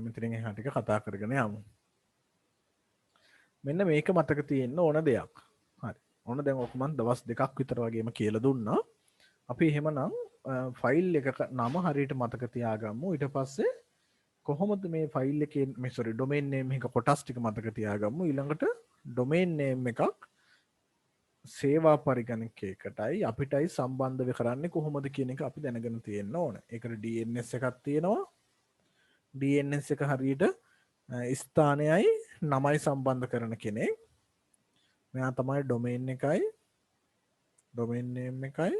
මෙතනින් එහාට එක කතා කරගෙන යමු. මෙන්න මේක මතක තියෙන්න ඕන දෙයක්. හරි. ඕන දැන් ඔක මම දවස් දෙකක් විතර වගේම කියලා දුන්නා. අපි එහෙමනම් ෆයිල් එකක නම හරියට මතක තියාගමු. ඊට පස්සේ කොහොමද මේ ෆයිල් එකේ මේ සෝරි ඩොමේන් නේම් එක කොටස් ටික මතක තියාගමු. ඊළඟට ඩොමේන් නේම් එකක් සේවා පරිගණකයකටයි අපිටයි සම්බන්ධ කරන්නේ කොහොමද කියන එක අපි දැනගෙන තියෙන්න ඕන. ඒකට DNS එකක් තියෙනවා. DNS එක හරියට ස්ථානයයි නමයි සම්බන්ධ කරන කෙනෙක්. මෙයා තමයි ඩොමේන් එකයි ඩොමේන් නේම් එකයි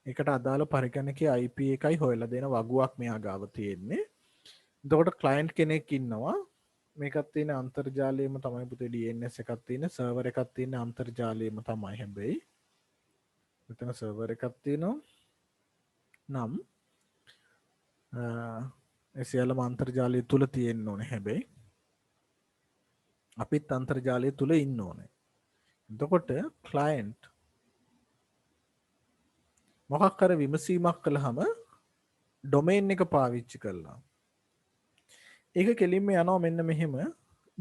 ඒකට අදාළ පරිගණකයේ IP එකයි හොයලා දෙන වගුවක් මෙයා ගාව තියෙන්නේ. එතකොට ක්ලයන්ට් කෙනෙක් ඉන්නවා. මේකත් තියෙන අන්තර්ජාලයේම තමයි පුතේ DNS එකක් තියෙන සර්වර් එකක් තියෙන අන්තර්ජාලයේම තමයි හැබැයි. මෙතන සර්වර් එකක් තියෙනවා. නම් ඒ සියල්ලම අන්තර්ජාලය තුල තියෙන්න ඕනේ හැබැයි. අපිත් අන්තර්ජාලය තුල ඉන්න ඕනේ. එතකොට ක්ලයන්ට් මොකක් කර විමසීමක් කළාම ඩොමේන් එක පාවිච්චි කළා. ඒක කෙලින්ම යනවා මෙන්න මෙහෙම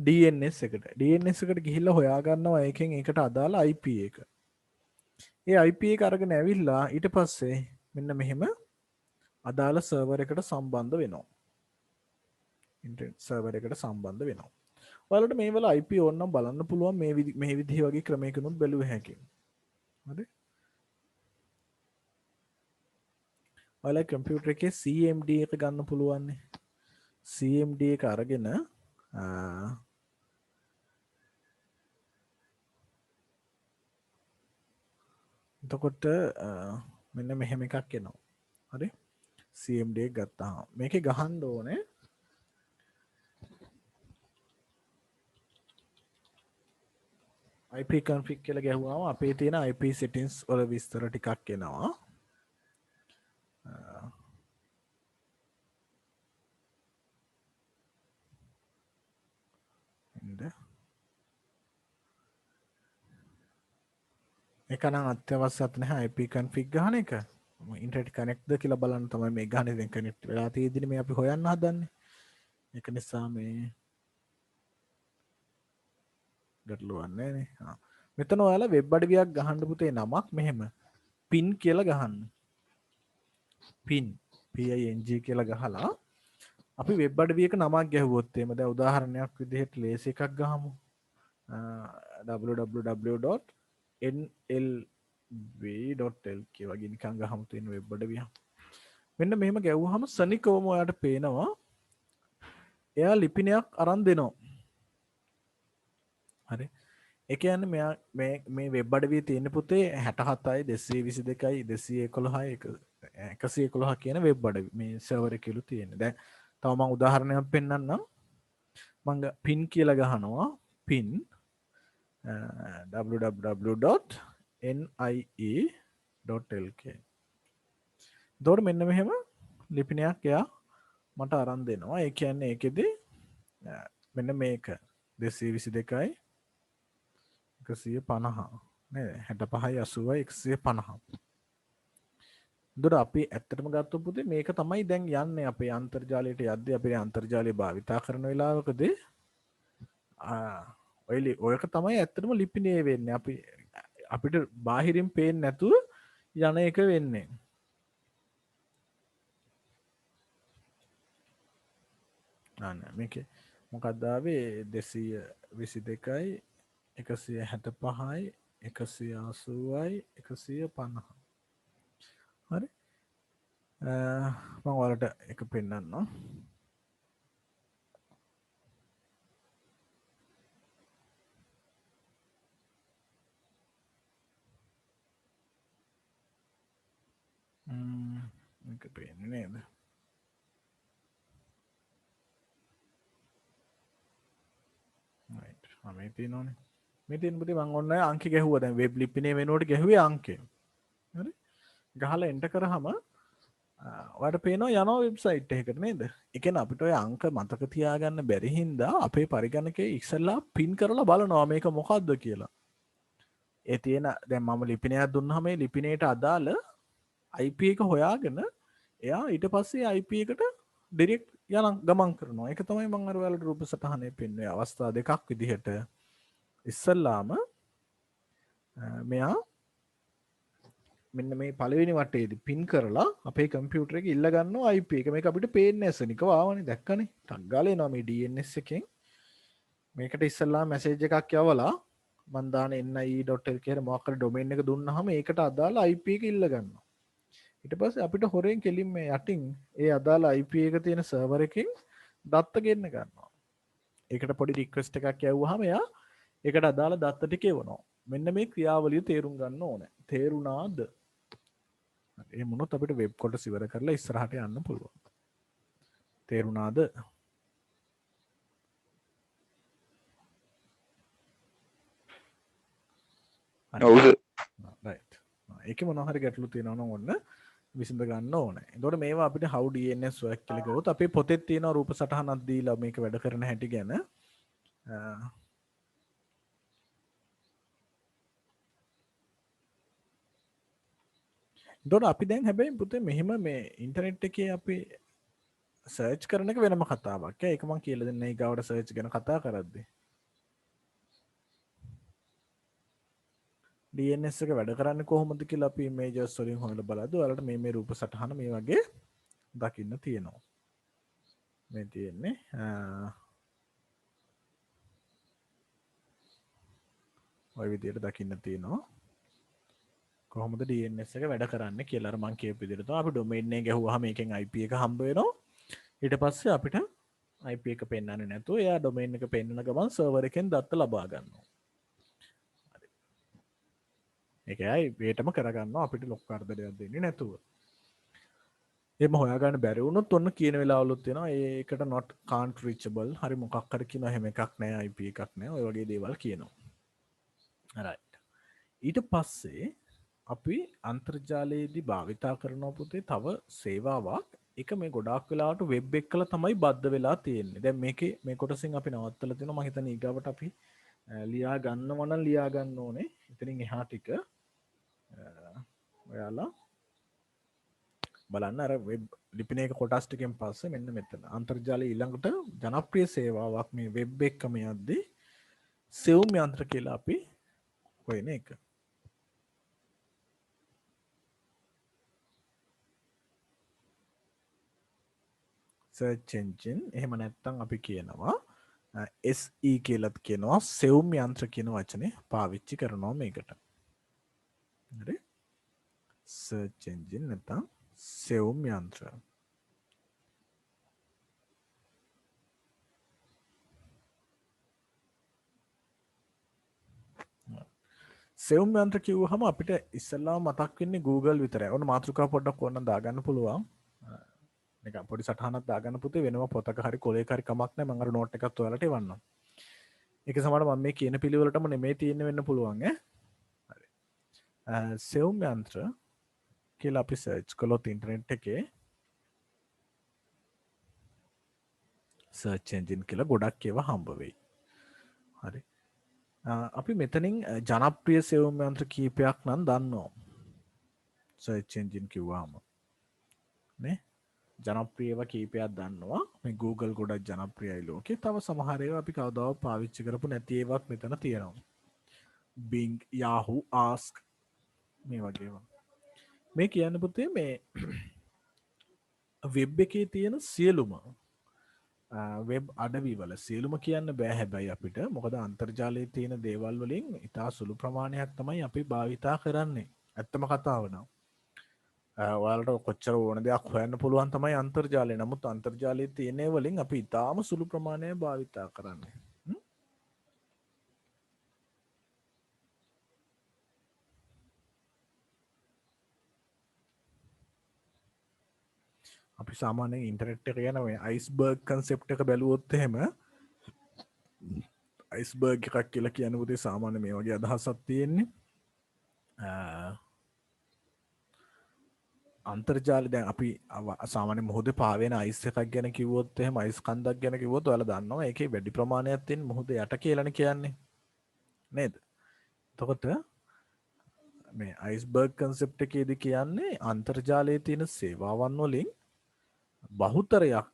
DNS එකට. DNS එකට ගිහිල්ලා හොයා ගන්නවා එකෙන් එකට අදාළ IP එක. ඒ IP එක අරගෙන ඇවිල්ලා ඊට පස්සේ මෙන්න මෙහෙම අදාළ සර්වර් එකට සම්බන්ධ වෙනවා. ඉන්ටර්නෙට් සර්වර් එකට සම්බන්ධ වෙනවා. ඔයාලට මේ වල IP ඕනනම් බලන්න පුළුවන් මේ විදිහ වගේ ක්‍රමයකිනුත් බැලුව හැකියි. හරි? ඔයාලා කම්පියුටර් එකේ CMD එක ගන්න පුළුවන් නේ. CMD එක අරගෙන එතකොට මෙන්න මෙහෙම එකක් එනවා. හරි? CMD එක ගත්තාම මේකේ ගහන්න ඕනේ IP config කියලා ගැහුවාම අපේ තියෙන IP settings වල විස්තර ටිකක් එනවා. ඒක නම් අත්‍යවශ්‍යත් නැහැ IP config ගහන එක. ඉන්ටර්නෙට් කනෙක්ට් ද කියලා බලන්න තමයි මේ ගහන්නේ. දැන් කනෙක්ට් වෙලා තියෙද්දිනේ මේ අපි හොයන්න හදන්නේ. ඒක නිසා මේ ගැටලුවක් නැහැ නේ. මෙතන ඔයාලා වෙබ් අඩවියක් ගහන්න පුතේ නමක් මෙහෙම pin කියලා ගහන්න. pin PING කියලා ගහලා අපි වෙබ් අඩවියක නමක් ගැහුවොත් එහෙම දැන් උදාහරණයක් විදිහට ලේසි එකක් ගහමු. www.nlb.lk වගේ නිකන් ගහමු තියෙන වෙබ් අඩවිය. මෙන්න මෙහෙම ගැහුවාම සනිකවම ඔයාලට පේනවා එයා ලිපිනයක් අරන් දෙනවා. හරි. ඒ කියන්නේ මෙයා මේ වෙබ් අඩවියේ තියෙන පුතේ 67යි 222යි 211යි 111 කියන වෙබ් අඩවි මේ සර්වර් එකේ තියෙන්නේ. දැන් තව මම උදාහරණයක් පෙන්නන්නම්. මම pin කියලා ගහනවා pin www.nie.lk. එතකොට මෙන්න මෙහෙම ලිපිනයක් එයා මට අරන් දෙනවා. ඒ කියන්නේ ඒකෙදි මෙන්න මේක 222යි 150 නේද 65යි 80යි 150. එතකොට අපි ඇත්තටම ගත්තොත් පුතේ මේක තමයි දැන් යන්නේ අපේ අන්තර්ජාලයට යද්දී අපේ අන්තර්ජාලය භාවිතා කරන වෙලාවකදී ඔයක තමයි ඇත්තටම ලිපිනේ වෙන්නේ. අපිට බාහිරින් පේන්නේ නැතුව යන එක වෙන්නේ. අන්න මේකේ මොකක්ද ආවේ 222යි 165යි 180යි 150. හරි මම ඔයාලට එක පෙන්නන්නම්. මේක පේන්නේ නේද? right මේ තියෙනවනේ. මේ තියෙන පුතේ මම ඔන්න අංක ගැහුවා. දැන් වෙබ් ලිපිනේ වෙනුවට ගැහුවේ අංකය. හරි ගහලා එන්ටර් කරාම ඔයාලට පේනවා යනවා වෙබ්සයිට් එකකට නේද? ඒ කියන්නේ අපිට ඔය අංක මතක තියාගන්න බැරි හින්දා අපේ පරිගණකයේ ඉස්සෙල්ලා පින් කරලා බලනවා මේක මොකද්ද කියලා. ඒ තියෙන දැන් මම ලිපිනයක් දුන්නාම මේ ලිපිනයට අදාළ IP එක හොයාගෙන එයා ඊට පස්සේ IP එකට ඩිරෙක්ට් යන ගමන් කරනවා. ඒක තමයි මම අර ඔයාලට රූප සටහනේ පෙන්වන්නේ. අවස්ථා දෙකක් විදිහට ඉස්සල්ලාම මෙයා මෙන්න මේ පළවෙනි වටේදී පින් කරලා අපේ කම්පියුටර් එකේ ඉල්ල ගන්නවා IP එක. මේක අපිට පේන්නේ නැහැ සනිකව ආවනේ දැක්කනේ. ටක් ගාලා එනවා මේ DNS එකෙන්. මේකට ඉස්සල්ලා මැසේජ් එකක් යවලා මම දාන nie.lk කියලා මොකක් හරි ඩොමේන් එක දුන්නාම ඒකට අදාළ IP එක ඉල්ල ගන්නවා. ඊට පස්සේ අපිට හොරෙන් කෙලින්ම යටින් ඒ අදාළ IP එක තියෙන සර්වර් එකකින් දත්ත ගෙන්න ගන්නවා. ඒකට පොඩි රික්වෙස්ට් එකක් යවුවාම එයා ඒකට අදාළ දත්ත ටික එවනවා. මෙන්න මේ ක්‍රියාවලිය තේරුම් ගන්න ඕනේ. තේරුණාද? ඒ මොනොත් අපිට වෙබ් කොටස ඉවර කරලා ඉස්සරහට යන්න පුළුවන්. තේරුණාද? ඔව් right. ඒකේ මොනවා හරි ගැටලු තියෙනවා නම් ඔන්න විසඳ ගන්න ඕනේ. එතකොට මේවා අපිට how DNS work කියලා ගියොත් අපේ පොතේ තියෙන රූප සටහනක් දීලා මේක වැඩ කරන හැටි ගැන එතකොට අපි දැන් හැබැයි පුතේ මෙහෙම මේ ඉන්ටර්නෙට් එකේ අපි සර්ච් කරන එක වෙනම කතාවක්. ඒක මම කියලා දෙන්න ඊගාවට සර්ච් ගැන කතා කරද්දී. DNS එක වැඩ කරන්නේ කොහොමද කියලා අපි images වලින් හොයලා බලද්දී ඔයාලට මේ රූප සටහන මේ වගේ දකින්න තියෙනවා. මේ තියෙන්නේ ඔය විදිහට දකින්න තියෙනවා. කොහොමද DNS එක වැඩ කරන්නේ කියලා අර මම කියපු විදිහට තමයි අපි domain එක ගැහුවාම මේකෙන් IP එක හම්බ වෙනවා. ඊට පස්සේ අපිට IP එක පෙන්වන්නේ නැතුව එයා domain එක පෙන්වන ගමන් server එකෙන් දත්ත ලබා ගන්නවා. ඒකයි වේටම කරගන්නවා අපිට ලොක් කරදරයක් දෙන්නේ නැතුව. එහෙම හොයාගන්න බැරි වුණොත් ඔන්න කියන වෙලාවලුත් වෙනවා ඒකට not can't reachable හරි මොකක් හරි කියනවා එහෙම එකක් නැහැ IP එකක් නැහැ ඔය වගේ දේවල් කියනවා. right. ඊට පස්සේ අපි අන්තර්ජාලයේදී භාවිතා කරනවා පුතේ තව සේවාවක් ඒක මේ ගොඩාක් වෙලාවට වෙබ් එකල තමයි බද්ධ වෙලා තියෙන්නේ. දැන් මේකේ මේ කොටසින් අපි නවත්තලා තිනවා මම හිතන්නේ ඊගාවට අපි ලියා ගන්නවා නම් ලියා ගන්න ඕනේ. එතනින් එහා ටික ඔයාලා බලන්න අර වෙබ් ලිපින එක කොටස් ටිකෙන් පස්සේ මෙන්න මෙතන අන්තර්ජාලයේ ඊළඟට ජනප්‍රිය සේවාවක් මේ වෙබ් එකම යද්දී සෙවුම් යන්ත්‍ර කියලා අපි හොයන එක. search engine එහෙම නැත්නම් අපි කියනවා SE කියලාත් කියනවා සෙවුම් යන්ත්‍ර කියන වචනේ පාවිච්චි කරනවා මේකට. හරි? search engine නැත්නම් සෙවුම් යන්ත්‍ර. සෙවුම් යන්ත්‍ර කිව්වහම අපිට ඉස්සෙල්ලාම මතක් වෙන්නේ Google විතරයි. ඔන්න මාතෘකාව පොඩ්ඩක් ඕනනම් දාගන්න පුළුවන්. නිකන් පොඩි සටහනක් දාගන්න පුතේ වෙනම පොතක හරි කොලයක හරි කමක් නැහැ. මම අර නෝට් එකත් ඔයාලට එවන්නම්. ඒක සමහර මම මේ කියන පිළිවෙලටම නෙමෙයි තියෙන්න වෙන්න පුළුවන් ඈ. හරි. සෙවුම් යන්ත්‍ර කියලා අපි සර්ච් කළොත් ඉන්ටර්නෙට් එකේ සර්ච් එන්ජින් කියලා ගොඩක් ඒවා හම්බ වෙයි. හරි. අපි මෙතනින් ජනප්‍රිය සෙවුම් යන්ත්‍ර කීපයක් නම් දන්නවා. සර්ච් එන්ජින් කිව්වම නේ ජනප්‍රියව කීපයක් දන්නවා. මේ Google ගොඩක් ජනප්‍රියයි ලෝකේ. තව සමහර ඒවා අපි කවදාවත් පාවිච්චි කරපු නැති ඒවාත් මෙතන තියෙනවා. Bing, Yahoo, Ask මේ වගේ ඒවා. මේ කියන්නේ පුතේ මේ වෙබ් එකේ තියෙන සියලුම වෙබ් අඩවිවල සියලුම කියන්න බෑ හැබැයි අපිට මොකද අන්තර්ජාලයේ තියෙන දේවල් වලින් ඉතා සුළු ප්‍රමාණයක් තමයි අපි භාවිතා කරන්නේ. ඇත්තම කතාව නම් ඔයාලට කොච්චර ඕන දෙයක් හොයන්න පුළුවන් තමයි අන්තර්ජාලය. නමුත් අන්තර්ජාලයේ තියෙන වලින් අපි ඉතාම සුළු ප්‍රමාණයක් භාවිතා කරන්නේ. අපි සාමාන්‍යයෙන් ඉන්ටර්නෙට් එක ගැන මේ අයිස්බර්ග් කන්සෙප්ට් එක බැලුවොත් එහෙම අයිස්බර්ග් එකක් කියලා කියන්නේ උදේ සාමාන්‍ය මේ වගේ අදහසක් තියෙන්නේ. අන්තර්ජාලය දැන් අපි සාමාන්‍ය මොහොතේ පාවෙන අයිස් එකක් ගැන කිව්වොත් එහෙම අයිස් කන්දක් ගැන කිව්වොත් ඔයාලා දන්නවා ඒකේ වැඩි ප්‍රමාණයක් තියෙන මොහොත යට කියලානේ කියන්නේ. නේද? එතකොට මේ අයිස්බර්ග් කන්සෙප්ට් එකේදී කියන්නේ අන්තර්ජාලයේ තියෙන සේවාවන් වලින් බහුතරයක්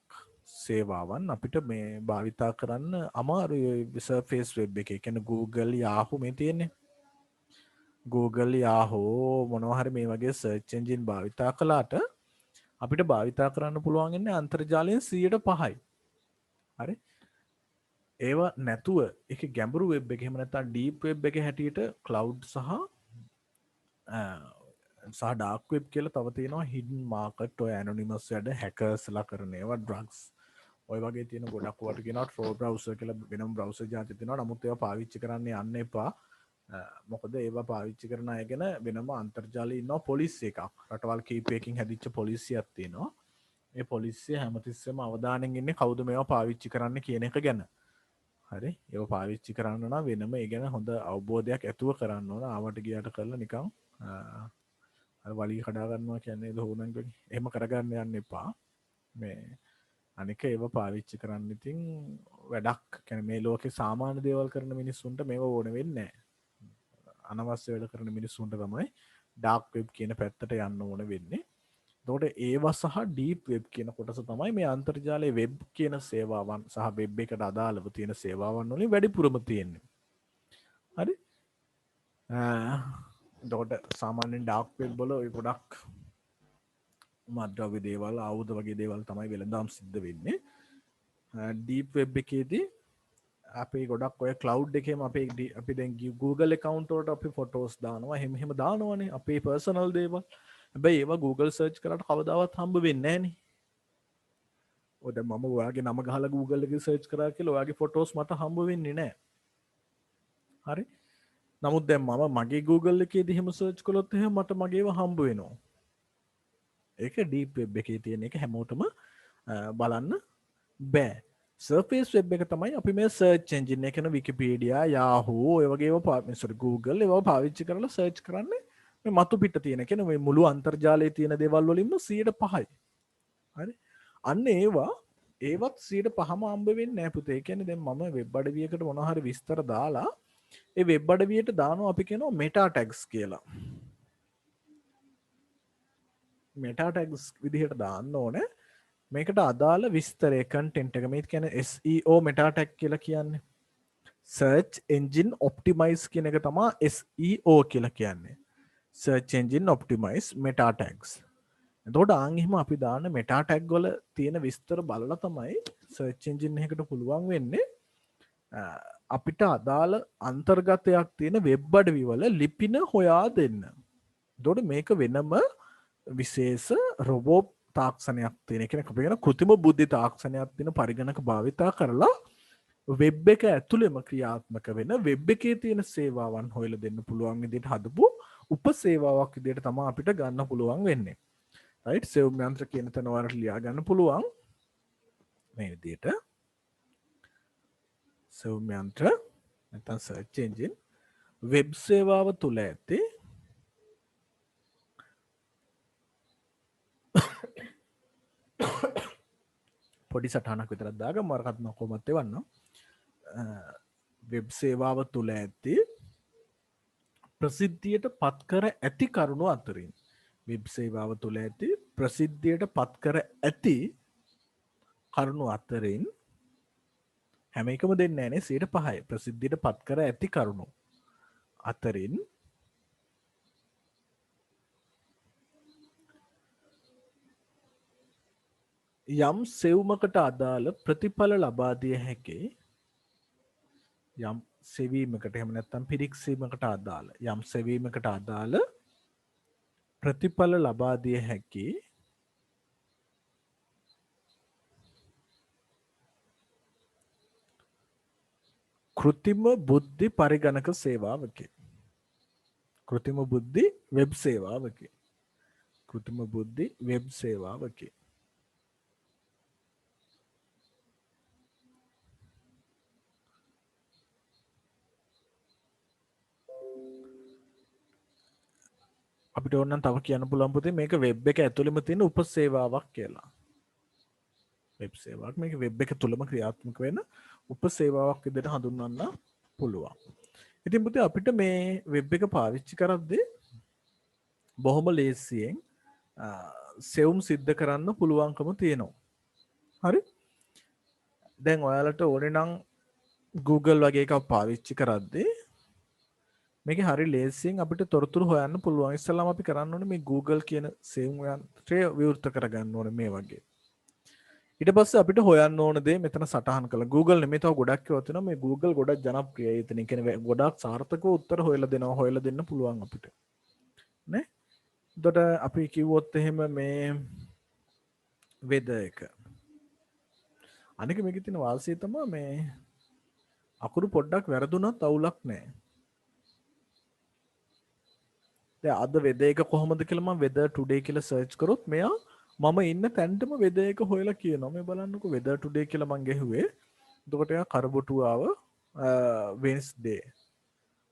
සේවාවන් අපිට මේ භාවිතා කරන්න අමාරුයි සර්ෆේස් වෙබ් එකේ. කියන්නේ Google, Yahoo මේ තියෙන්නේ. Google, Yahoo මොනවා හරි මේ වගේ සර්ච් එන්ජින් භාවිතා කළාට අපිට භාවිතා කරන්න පුළුවන් ඉන්නේ අන්තර්ජාලයෙන් 100%යි. හරි? ඒව නැතුව ඒක ගැඹුරු වෙබ් එක එහෙම නැත්නම් ඩීප් වෙබ් එක හැටියට ක්ලවුඩ් සහ ඩාර්ක් වෙබ් කියලා තව තියෙනවා හිඩන් මාකට් ඔය ඇනොනිමස් වැඩ හැකර්ස්ලා කරන ඒවා ඩ්‍රග්ස් ඔය වගේ තියෙන ගොඩක් වට කියනවා ට්‍රෝ බ්‍රවුසර් කියලා වෙනම බ්‍රවුසර් જાති තියෙනවා නමුත් ඒවා පාවිච්චි කරන්න යන්න එපා මොකද ඒවා පාවිච්චි කරන අය ගැන වෙනම අන්තර්ජාලයේ ඉන්නවා පොලිසිය එකක් රටවල් කීපයකින් හැදිච්ච පොලිසියක් තියෙනවා ඒ පොලිසිය හැමතිස්සෙම අවධානයෙන් ඉන්නේ කවුද මේවා පාවිච්චි කරන්න කියන එක ගැන හරි ඒවා පාවිච්චි කරන්න නම් වෙනම ඒ ගැන හොඳ අවබෝධයක් ඇතුව කරන්න ඕන ආවට ගියාට කරලා නිකන් වලි කඩා ගන්නවා කියන්නේ දෝනන් වගේ එහෙම කරගන්න යන්න එපා මේ අනික ඒව පාවිච්චි කරන්න ඉතින් වැඩක් කියන්නේ මේ ලෝකේ සාමාන්‍ය දේවල් කරන මිනිස්සුන්ට මේව ඕන වෙන්නේ නැහැ අනවශ්‍ය වැඩ කරන මිනිස්සුන්ට තමයි ඩාර්ක් වෙබ් කියන පැත්තට යන්න ඕන වෙන්නේ එතකොට ඒවා සහ ඩීප් වෙබ් කියන කොටස තමයි මේ අන්තර්ජාලයේ වෙබ් කියන සේවාවන් සහ වෙබ් එකට අදාළව තියෙන සේවාවන් වලින් වැඩිපුරම තියෙන්නේ. හරි? එතකොට සාමාන්‍යයෙන් ඩාර්ක් වෙබ් වල ඔය ගොඩක් මද්ද්‍රව්‍ය දේවල් ආයුධ වගේ දේවල් තමයි වෙළඳාම් සිද්ධ වෙන්නේ. ඩීප් වෙබ් එකේදී අපේ ගොඩක් ඔය ක්ලවුඩ් එකේම අපි දැන් Google account වලට අපි ෆොටෝස් දානවා එහෙම දානවනේ අපේ පර්සනල් දේවල්. හැබැයි ඒවා Google search කරාට කවදාවත් හම්බ වෙන්නේ නැහනේ. ඔය දැන් මම ඔයාගේ නම ගහලා Google එකේ search කරා කියලා ඔයාගේ ෆොටෝස් මට හම්බ වෙන්නේ නැහැ. හරි? නමුත් දැන් මම මගේ Google එකේදී එහෙම search කළොත් එහෙම මට මගේව හම්බ වෙනවා. ඒක ඩීප් වෙබ් එකේ තියෙන එක හැමෝටම බලන්න බෑ. සර්ෆේස් වෙබ් එක තමයි අපි මේ සර්ච් එන්ජින් එක කියන විකිපීඩියා යාහූ ඔය වගේ ඒවා Google ඒවා පාවිච්චි කරලා සර්ච් කරන්නේ මේ මතු පිට තියෙන කියන්නේ මේ මුළු අන්තර්ජාලයේ තියෙන දේවල් වලින්ම 105යි. හරි? අන්න ඒවත් 105ම හම්බ වෙන්නේ නැහැ පුතේ. ඒ කියන්නේ දැන් මම වෙබ් අඩවියකට මොනවා හරි විස්තර දාලා ඒ වෙබ් අඩවියට දානවා අපි කියනවා මෙටා ටැග්ස් කියලා. මෙටා ටැග්ස් විදිහට දාන්න ඕනේ. මේකට අදාළ විස්තරය කන්ටෙන්ට් එක මේ කියන්නේ SEO මෙටා ටැග් කියලා කියන්නේ. search engine optimize කියන එක තමයි SEO කියලා කියන්නේ. search engine optimize meta tags. එතකොට ආන් එහෙම අපි දාන meta tag වල තියෙන විස්තර බලලා තමයි search engine එකකට පුළුවන් වෙන්නේ අපිට අදාළ අන්තර්ගතයක් තියෙන වෙබ් අඩවි වල ලිපින හොයා දෙන්න. එතකොට මේක වෙනම විශේෂ රොබෝ තාක්ෂණයක් තියෙන කෙනෙක් අපි කියන කෘත්‍රිම බුද්ධි තාක්ෂණයක් තියෙන පරිගණක භාවිතා කරලා වෙබ් එක ඇතුළෙම ක්‍රියාත්මක වෙන වෙබ් එකේ තියෙන සේවාවන් හොයලා දෙන්න පුළුවන් විදිහට හදපු උපසේවාවක් විදිහට තමයි අපිට ගන්න පුළුවන් වෙන්නේ. right සෙවුම් යන්ත්‍ර කියන තැන ඔයාලට ලියා ගන්න පුළුවන් මේ විදිහට සෙවුම් යන්ත්‍ර නැත්නම් search engine වෙබ් සේවාව තුල ඇති පොඩි සටහනක් විතරක් දාගමු අරකට මම කොහොමද එවන්නම් වෙබ් සේවාව තුල ඇති ප්‍රසිද්ධියට පත් කර ඇති කරුණු අතරින් වෙබ් සේවාව තුල ඇති ප්‍රසිද්ධියට පත් කර ඇති කරුණු අතරින් හැම එකම දෙන්නේ නැහැ නේ 5යි ප්‍රසිද්ධියට පත් කර ඇති කරුණු අතරින් යම් සෙවුමකට අදාළ ප්‍රතිඵල ලබා දිය හැකි යම් සෙවීමකට එහෙම නැත්නම් පිරික්සීමකට අදාළ යම් සෙවීමකට අදාළ ප්‍රතිඵල ලබා දිය හැකි කෘත්‍රිම බුද්ධි පරිගණක සේවාවකි. කෘත්‍රිම බුද්ධි වෙබ් සේවාවකි. කෘත්‍රිම බුද්ධි වෙබ් සේවාවකි. අපිට ඕනනම් තව කියන්න පුළුවන් පුතේ මේක වෙබ් එක ඇතුළෙම තියෙන උපසේවාවක් කියලා. වෙබ් සේවාවක් මේක වෙබ් එක තුලම ක්‍රියාත්මක වෙන උපසේවාවක් විදිහට හඳුන්වන්න පුළුවන්. ඉතින් පුතේ අපිට මේ වෙබ් එක පාවිච්චි කරද්දී බොහොම ලේසියෙන් සෙවුම් සිද්ධ කරන්න පුළුවන්කම තියෙනවා. හරි? දැන් ඔයාලට ඕනේ නම් Google වගේ එකක් පාවිච්චි කරද්දී මේක හරි ලේසියෙන් අපිට තොරතුරු හොයන්න පුළුවන්. ඉස්සෙල්ලාම අපි කරන්න ඕනේ මේ Google කියන සෙවුම් යන්ත්‍රය විවෘත කරගන්න ඕනේ මේ වගේ. ඊට පස්සේ අපිට හොයන්න ඕන දේ මෙතන සටහන් කළා. Google නෙමෙයි තව ගොඩක් ඒවා තියෙනවා. මේ Google ගොඩක් ජනප්‍රියයි. එතන කියන්නේ ගොඩක් සාර්ථකව උත්තර හොයලා දෙනවා. හොයලා දෙන්න පුළුවන් අපිට. නේ? එතකොට අපි කිව්වොත් එහෙම මේ weather එක. අනික මේකේ තියෙන වාසිය තමයි මේ අකුරු පොඩ්ඩක් වැරදුනත් අවුලක් නැහැ. දැන් අද weather එක කොහොමද කියලා මම weather today කියලා search කරොත් මෙයා මම ඉන්න තැනටම weather එක හොයලා කියනවා. මේ බලන්නකෝ weather today කියලා මං ගැහුවේ. එතකොට එයා කරබොටුවාව Wednesday.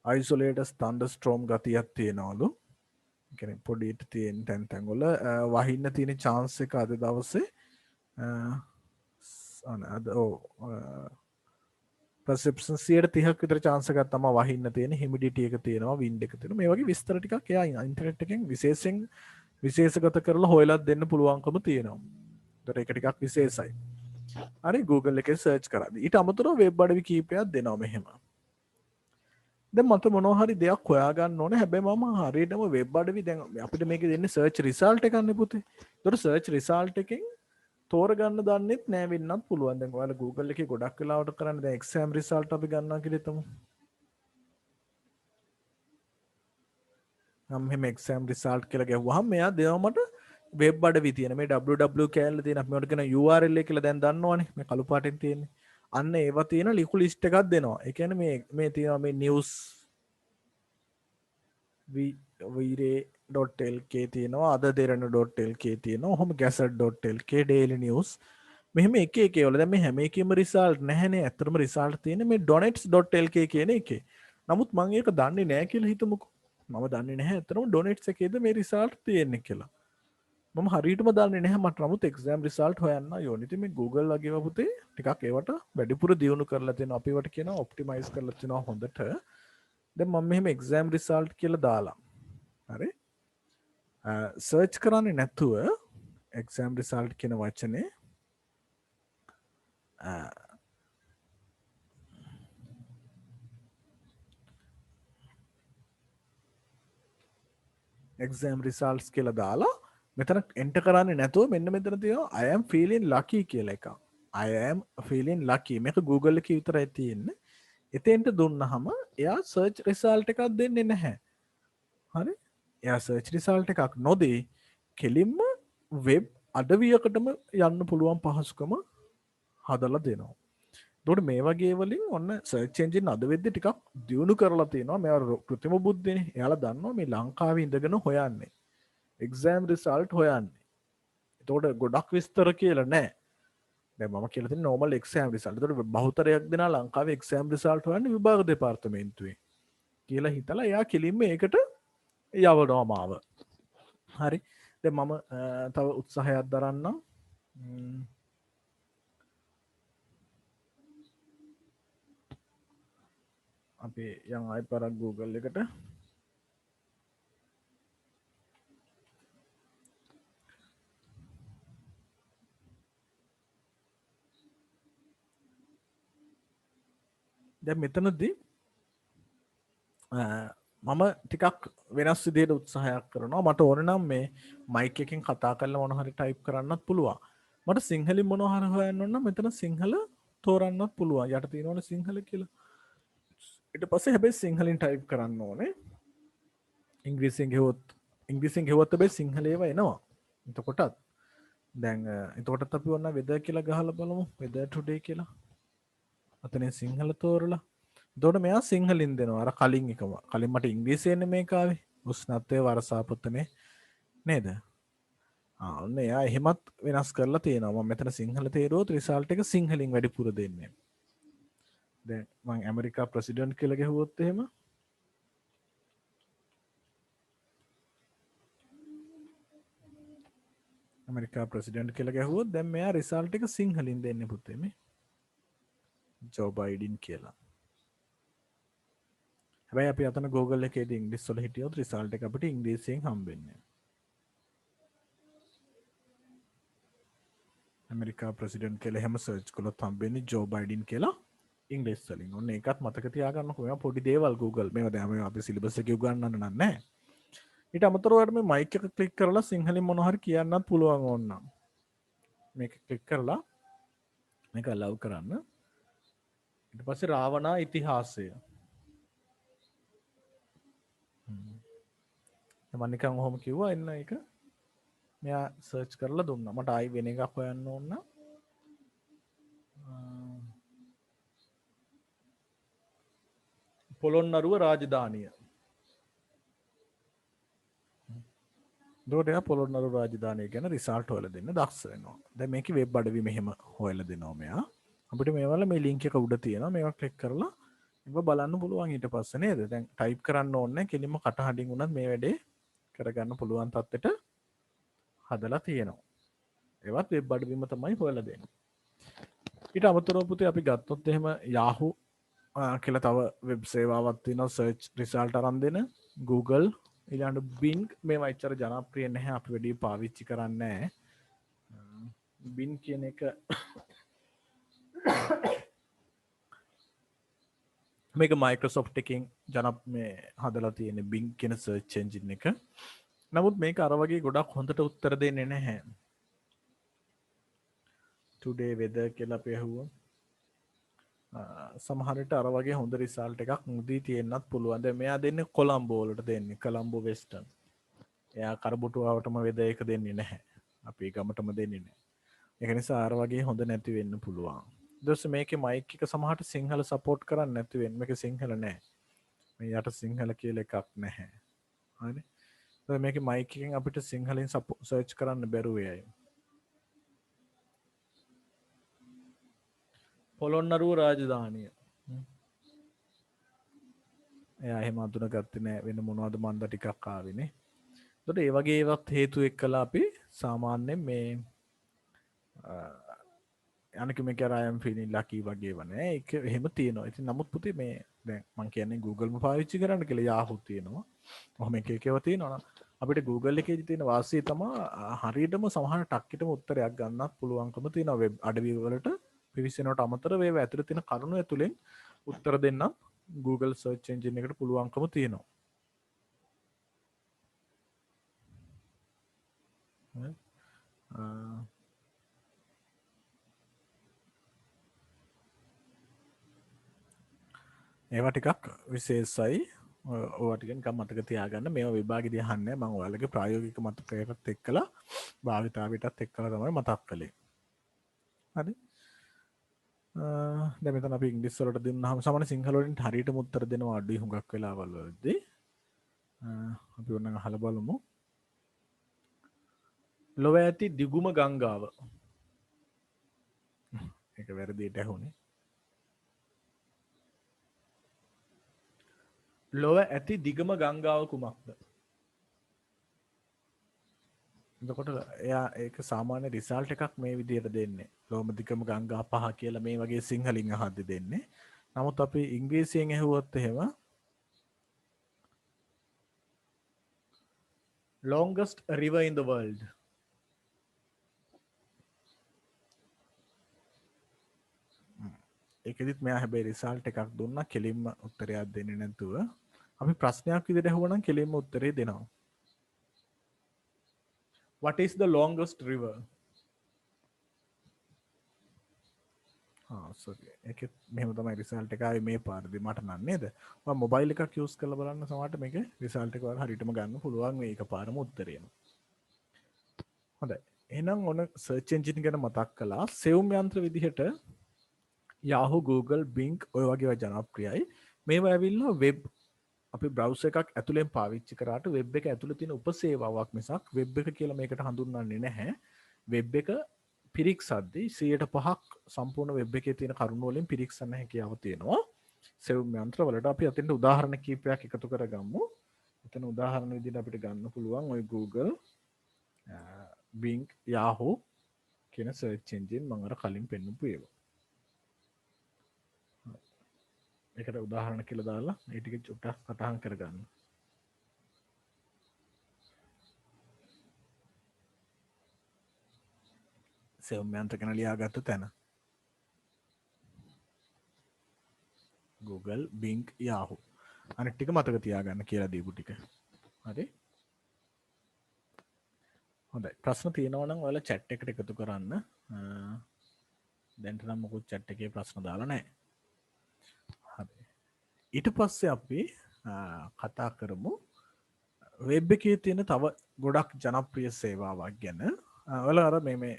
isolated thunderstorm ගතියක් තියෙනවලු. ඒ කියන්නේ පොඩිට තියෙන තැන් වල වහින්න තියෙන chance එක අද දවසේ perception 30ක් විතර chance එකක් තමයි වහින්න තියෙන humidity එක තියෙනවා wind එක තියෙනවා මේ වගේ විස්තර ටිකක් එයා ඉන්ටර්නෙට් එකෙන් විශේෂයෙන් විශේෂගත කරලා හොයලත් දෙන්න පුළුවන්කම තියෙනවා. ඒතර ඒක ටිකක් විශේෂයි. හරි Google එකේ සර්ච් කරද්දී ඊට අමතරව වෙබ් අඩවි කීපයක් දෙනවා මෙහෙම. දැන් මට මොනවා හරි දෙයක් හොයාගන්න ඕනේ. හැබැයි මම හරියටම වෙබ් අඩවි දැන් අපිට මේකේ දෙන්නේ සර්ච් රිසල්ට් එකක් නේ පුතේ. ඒතර සර්ච් රිසල්ට් එකෙන් තෝරගන්න දන්නෙත් නෑ වෙන්නත් පුළුවන්. දැන් ඔයාලා Google එකේ ගොඩක් වෙලාවට කරන්නේ දැන් එක්සෑම් රිසල්ට් අපි ගන්නවා කියලා හිතමු. නම් මෙහෙම එක්සෑම් රිසල්ට් කියලා ගැහුවාම මෙයා දෙනවා මට වෙබ් අඩවි තියෙන මේ www කැලේ තියෙන අපි මේකට කියන URL එක කියලා දැන් දන්නවනේ මේ කළු පාටෙන් තියෙන්නේ. අන්න ඒවා තියෙන ලිකු ලිස්ට් එකක් දෙනවා. ඒ කියන්නේ මේ තියෙනවා මේ news vire.lk තියෙනවා adaderana.lk තියෙනවා ඔහොම gasset.lk daily news මෙහෙම එක එක ඒවල දැන් මේ හැම එකෙම රිසල්ට් නැහැනේ. ඇත්තටම රිසල්ට් තියෙන්නේ මේ donets.lk කියන එකේ. නමුත් මම ඒක දන්නේ නැහැ කියලා හිතමුකෝ. මම දන්නේ නැහැ ඇත්තටම donets එකේද මේ රිසල්ට් තියෙන්නේ කියලා. මම හරියටම දන්නේ නැහැ මට නමුත් එක්සෑම් රිසල්ට් හොයන්න ඕනේ. ඉතින් මේ Google වගේ වපුතේ ටිකක් ඒවට වැඩිපුර දියුණු කරලා තියෙනවා. අපි ඒවට කියනවා ඔප්ටිමයිස් කරලා තියෙනවා හොඳට. දැන් මම මෙහෙම එක්සෑම් රිසල්ට් කියලා දාලා. හරි? සර්ච් කරන්නේ නැතුව එක්සෑම් රිසල්ට් කියන වචනේ එක්සෑම් රිසල්ට්ස් කියලා දාලා මෙතන එන්ටර් කරන්නේ නැතුව මෙන්න මෙතන තියෙනවා I am feeling lucky කියලා එකක්. I am feeling lucky මේක Google එකේ විතරයි තියෙන්නේ. එතෙන්ට දුන්නහම එයා search result එකක් දෙන්නේ නැහැ. හරි? එයා search result එකක් නොදී කෙලින්ම web අඩවියකටම යන්න පුළුවන් පහසුකම හදලා දෙනවා. එතකොට මේ වගේ වලින් ඔන්න search engine අද වෙද්දි ටිකක් දියුණු කරලා තියෙනවා. මේවා කෘත්‍රිම බුද්ධිනේ. එයාලා දන්නවා මේ ලංකාවේ ඉඳගෙන හොයන්නේ. එක්සෑම් රිසල්ට් හොයන්නේ. එතකොට ගොඩක් විස්තර කියලා නෑ. දැන් මම කියලා තියෙන normal exam result. එතකොට බහුතරයක් දෙනා ලංකාවේ exam result හොයන්නේ විභාග දෙපාර්තමේන්තුවේ. කියලා හිතලා එයා කෙලින්ම ඒකට යවනවා මාව. හරි. දැන් මම තව උත්සාහයක් දරන්නම්. අපි යන් ආයි පාරක් Google එකට දැන් මෙතනදී මම ටිකක් වෙනස් විදිහට උත්සාහයක් කරනවා. මට ඕන නම් මේ මයික් එකෙන් කතා කරලා මොන හරි ටයිප් කරන්නත් පුළුවන්. මට සිංහලෙන් මොන හරි හොයන්න ඕන නම් මෙතන සිංහල තෝරන්නත් පුළුවන්. යට තියෙනවනේ සිංහල කියලා. ඊට පස්සේ හැබැයි සිංහලෙන් ටයිප් කරන්න ඕනේ. ඉංග්‍රීසියෙන් ගෙවුවොත් හැබැයි සිංහල ඒවා එනවා. එතකොටත් දැන් එතකොටත් අපි ඔන්න වෙදර් කියලා ගහලා බලමු. වෙදර් ටුඩේ කියලා. අතනේ සිංහල තෝරලා එතකොට මෙයා සිංහලින් දෙනවා අර කලින් එකම. කලින් මට ඉංග්‍රීසියෙන් මේක ආවේ. උෂ්ණත්වය වර්ෂාපතනේ නේද? ඔන්න එයා එහෙමත් වෙනස් කරලා තියෙනවා. මම මෙතන සිංහල තේරුවොත් රිසල්ට් එක සිංහලින් වැඩිපුර දෙන්නේ. දැන් මම ඇමරිකා ප්‍රෙසිඩන්ට් කියලා ගහුවොත් එහෙම ඇමරිකා ප්‍රෙසිඩන්ට් කියලා ගැහුවොත් දැන් මෙයා රිසල්ට් එක සිංහලින් දෙන්නේ පුතේ මේ. ජෝ බයිඩන් කියලා. හැබැයි අපි අතන Google එකේදී ඉංග්‍රීසි වල හිටියොත් රිසල්ට් එක අපිට ඉංග්‍රීසියෙන් හම්බෙන්නේ. ඇමරිකා ප්‍රෙසිඩන්ට් කියලා හැම සර්ච් කළොත් හම්බෙන්නේ ජෝ බයිඩන් කියලා ඉංග්‍රීසි වලින්. ඔන්න ඒකත් මතක තියාගන්නකෝ. මේවා පොඩි දේවල් Google. මේවා දැන් මේවා අපි සිලබස් එකේ උගන්වන්න නැහැ. ඊට අමතරව ඔයාලට මේ මයික් එක ක්ලික් කරලා සිංහලෙන් මොනවා හරි කියන්නත් පුළුවන් ඕනනම්. මේක ක්ලික් කරලා මේක allow කරන්න. ඊට පස්සේ රාවණා ඉතිහාසය. මම නිකන් ඔහොම කිව්වා එන්න ඒක. මෙයා සර්ච් කරලා දුන්නා. මට ආයි වෙන එකක් හොයන්න ඕන නම් පොළොන්නරුව රාජධානිය. දොඩ පොළොන්නරුව රාජධානිය ගැන රිසල්ට් හොයලා දෙන්න දක්ෂ වෙනවා. දැන් මේකේ වෙබ් අඩවි මෙහෙම හොයලා දෙනවා මෙයා. අපිට මේවල මේ ලින්ක් එක උඩ තියෙනවා. මේවා ක්ලික් කරලා ඒක බලන්න පුළුවන් ඊට පස්සේ නේද? දැන් ටයිප් කරන්න ඕනේ නැහැ. කෙලින්ම කටහඬින් උනත් මේ වැඩේ කරගන්න පුළුවන් තත්ත්වෙට හදලා තියෙනවා. ඒවත් වෙබ් අඩවිම තමයි හොයලා දෙන්නේ. ඊට අමතරව පුතේ අපි ගත්තොත් එහෙම Yahoo කියලා තව වෙබ් සේවාවක් තියෙනවා සර්ච් රිසල්ට් අරන් දෙන Google ඊළඟට Bing මේවා එච්චර ජනප්‍රිය නැහැ අපි වැඩි පාවිච්චි කරන්නේ නැහැ. Bing කියන එක මේක Microsoft එකෙන් මේ හදලා තියෙන Bing කියන search engine එක. නමුත් මේක අර වගේ ගොඩක් හොඳට උත්තර දෙන්නේ නැහැ. today weather කියලා අපි අහුවා. සමහරට අර වගේ හොඳ රිසල්ට් එකක් මුදී තියෙන්නත් පුළුවන්. දැන් මෙයා දෙන්නේ කොලම්බෝ වලට දෙන්නේ. කොලම්බෝ වෙස්ටර්න්. එයා කරබුටුවාවටම weather එක දෙන්නේ නැහැ. අපි ගමටම දෙන්නේ නැහැ. ඒක නිසා අර වගේ හොඳ නැති වෙන්න පුළුවන්. ඊට පස්සේ මේකේ මයික් එක සමහරට සිංහල සපෝට් කරන්නේ නැති වෙන්නේ. මේක සිංහල නැහැ. මේ යට සිංහල කියලා එකක් නැහැ. හරිනේ. ඒ මේකේ මයික් එකෙන් අපිට සිංහලෙන් සර්ච් කරන්න බැරුව යයි. පොළොන්නරුව රාජධානිය. එයා එහෙම අඳුනගත්තේ නෑ වෙන මොනවද මන්ද ටිකක් ආවේනේ. ඒකට ඒ වගේ ඒවත් හේතු එක්කලා අපි සාමාන්‍යයෙන් මේ අනික මේක I am feeling lucky වගේ වනේ. ඒක එහෙම තියෙනවා. ඉතින් නමුත් පුතේ මේ දැන් මම කියන්නේ Google ම පාවිච්චි කරන්න කියලා Yahoo තියෙනවා. ඔහොම එක එකව තියෙනවා. අපිට Google එකේදී තියෙන වාසිය තමයි හරියටම සමහර ටක්කිටම උත්තරයක් ගන්නත් පුළුවන්කම තියෙනවා වෙබ් අඩවි වලට පිවිසෙනවට අමතරව ඒව ඇතුළේ තියෙන කරුණු ඇතුලෙන් උත්තර දෙන්න Google search engine එකට පුළුවන්කම තියෙනවා. ඒවා ටිකක් විශේෂයි. ඔයාලා ටිකෙන් කම් මතක තියාගන්න. මේවා විභාගෙදී අහන්නේ මම ඔයාලගේ ප්‍රායෝගික මතකයටත් එක්කලා භාවිතාවයටත් එක්කලා තමයි මතක් කළේ. හරි. දැන් මෙතන අපි ඉංග්‍රීසි වලට දුන්නාම සමහර සිංහල වලින් හරියටම උත්තර දෙනවා අඩුයි හුඟක් වෙලාවල් වලදී. අපි ඕනනම් අහලා බලමු. ලොව ඇති දිගුම ගංගාව. ඒක වැරදියට ඇහුනේ. ලොව ඇති දිගම ගංගාව කුමක්ද? එතකොට එයා ඒක සාමාන්‍ය රිසල්ට් එකක් මේ විදිහට දෙන්නේ. ලොවම දිගම ගංගා 5 කියලා මේ වගේ සිංහලින් අහද්දි දෙන්නේ. නමුත් අපි ඉංග්‍රීසියෙන් ඇහුවොත් එහෙම longest river in the world. ඒකෙදිත් මෙයා හැබැයි රිසල්ට් එකක් දුන්නා කෙලින්ම උත්තරයක් දෙන්නේ නැතුව. අපි ප්‍රශ්නයක් විදිහට අහුවනම් කෙලින්ම උත්තරේ දෙනවා. What is the longest river? sorry. ඒකෙත් මෙහෙම තමයි රිසල්ට් එක ආවේ මේ පාරදී මට නම් නේද? මම මොබයිල් එකක් යූස් කරලා බලන්න සමහරට මේකේ රිසල්ට් එක ඔයාලා හරියටම ගන්න පුළුවන් මේ එකපාරම උත්තරේම. හොඳයි. එහෙනම් ඔන්න සර්ච් එන්ජින් ගැන මතක් කළා. සෙවුම් යන්ත්‍ර විදිහට Yahoo, Google, Bing ඔය වගේ ජනප්‍රියයි. මේවා ඇවිල්ලා වෙබ් අපි බ්‍රවුසර් එකක් ඇතුලෙන් පාවිච්චි කරාට වෙබ් එක ඇතුලේ තියෙන උපසේවාවක් මිසක් වෙබ් එක කියලා මේකට හඳුන්වන්නේ නැහැ. වෙබ් එක පිරික්සද්දී 100%ක් සම්පූර්ණ වෙබ් එකේ තියෙන කරුණු වලින් පිරික්සන්න හැකියාව තියෙනවා. සෙවුම් යන්ත්‍ර වලට අපි අතෙන්ට උදාහරණ කීපයක් එකතු කරගමු. එතන උදාහරණ විදිහට අපිට ගන්න පුළුවන් ওই Google, Bing, Yahoo කියන search engine මම අර කලින් පෙන්නපු ඒවා. ඒකට උදාහරණ කියලා දාලා ඒ ටික චුට්ටක් සටහන් කරගන්න. සෙවුම් යන්ත්‍ර ගැන ලියාගත්තු තැන. Google, Bing, Yahoo. අනිත් ටික මතක තියාගන්න කියලා දීපු ටික. හරි? හොඳයි. ප්‍රශ්න තියෙනවා නම් ඔයාලා chat එකට එකතු කරන්න. දැන්ට නම් මොකුත් chat එකේ ප්‍රශ්න දාලා නැහැ. හරි. ඊට පස්සේ අපි කතා කරමු වෙබ් එකේ තියෙන තව ගොඩක් ජනප්‍රිය සේවාවක් ගැන. ඔයාලා අර මේ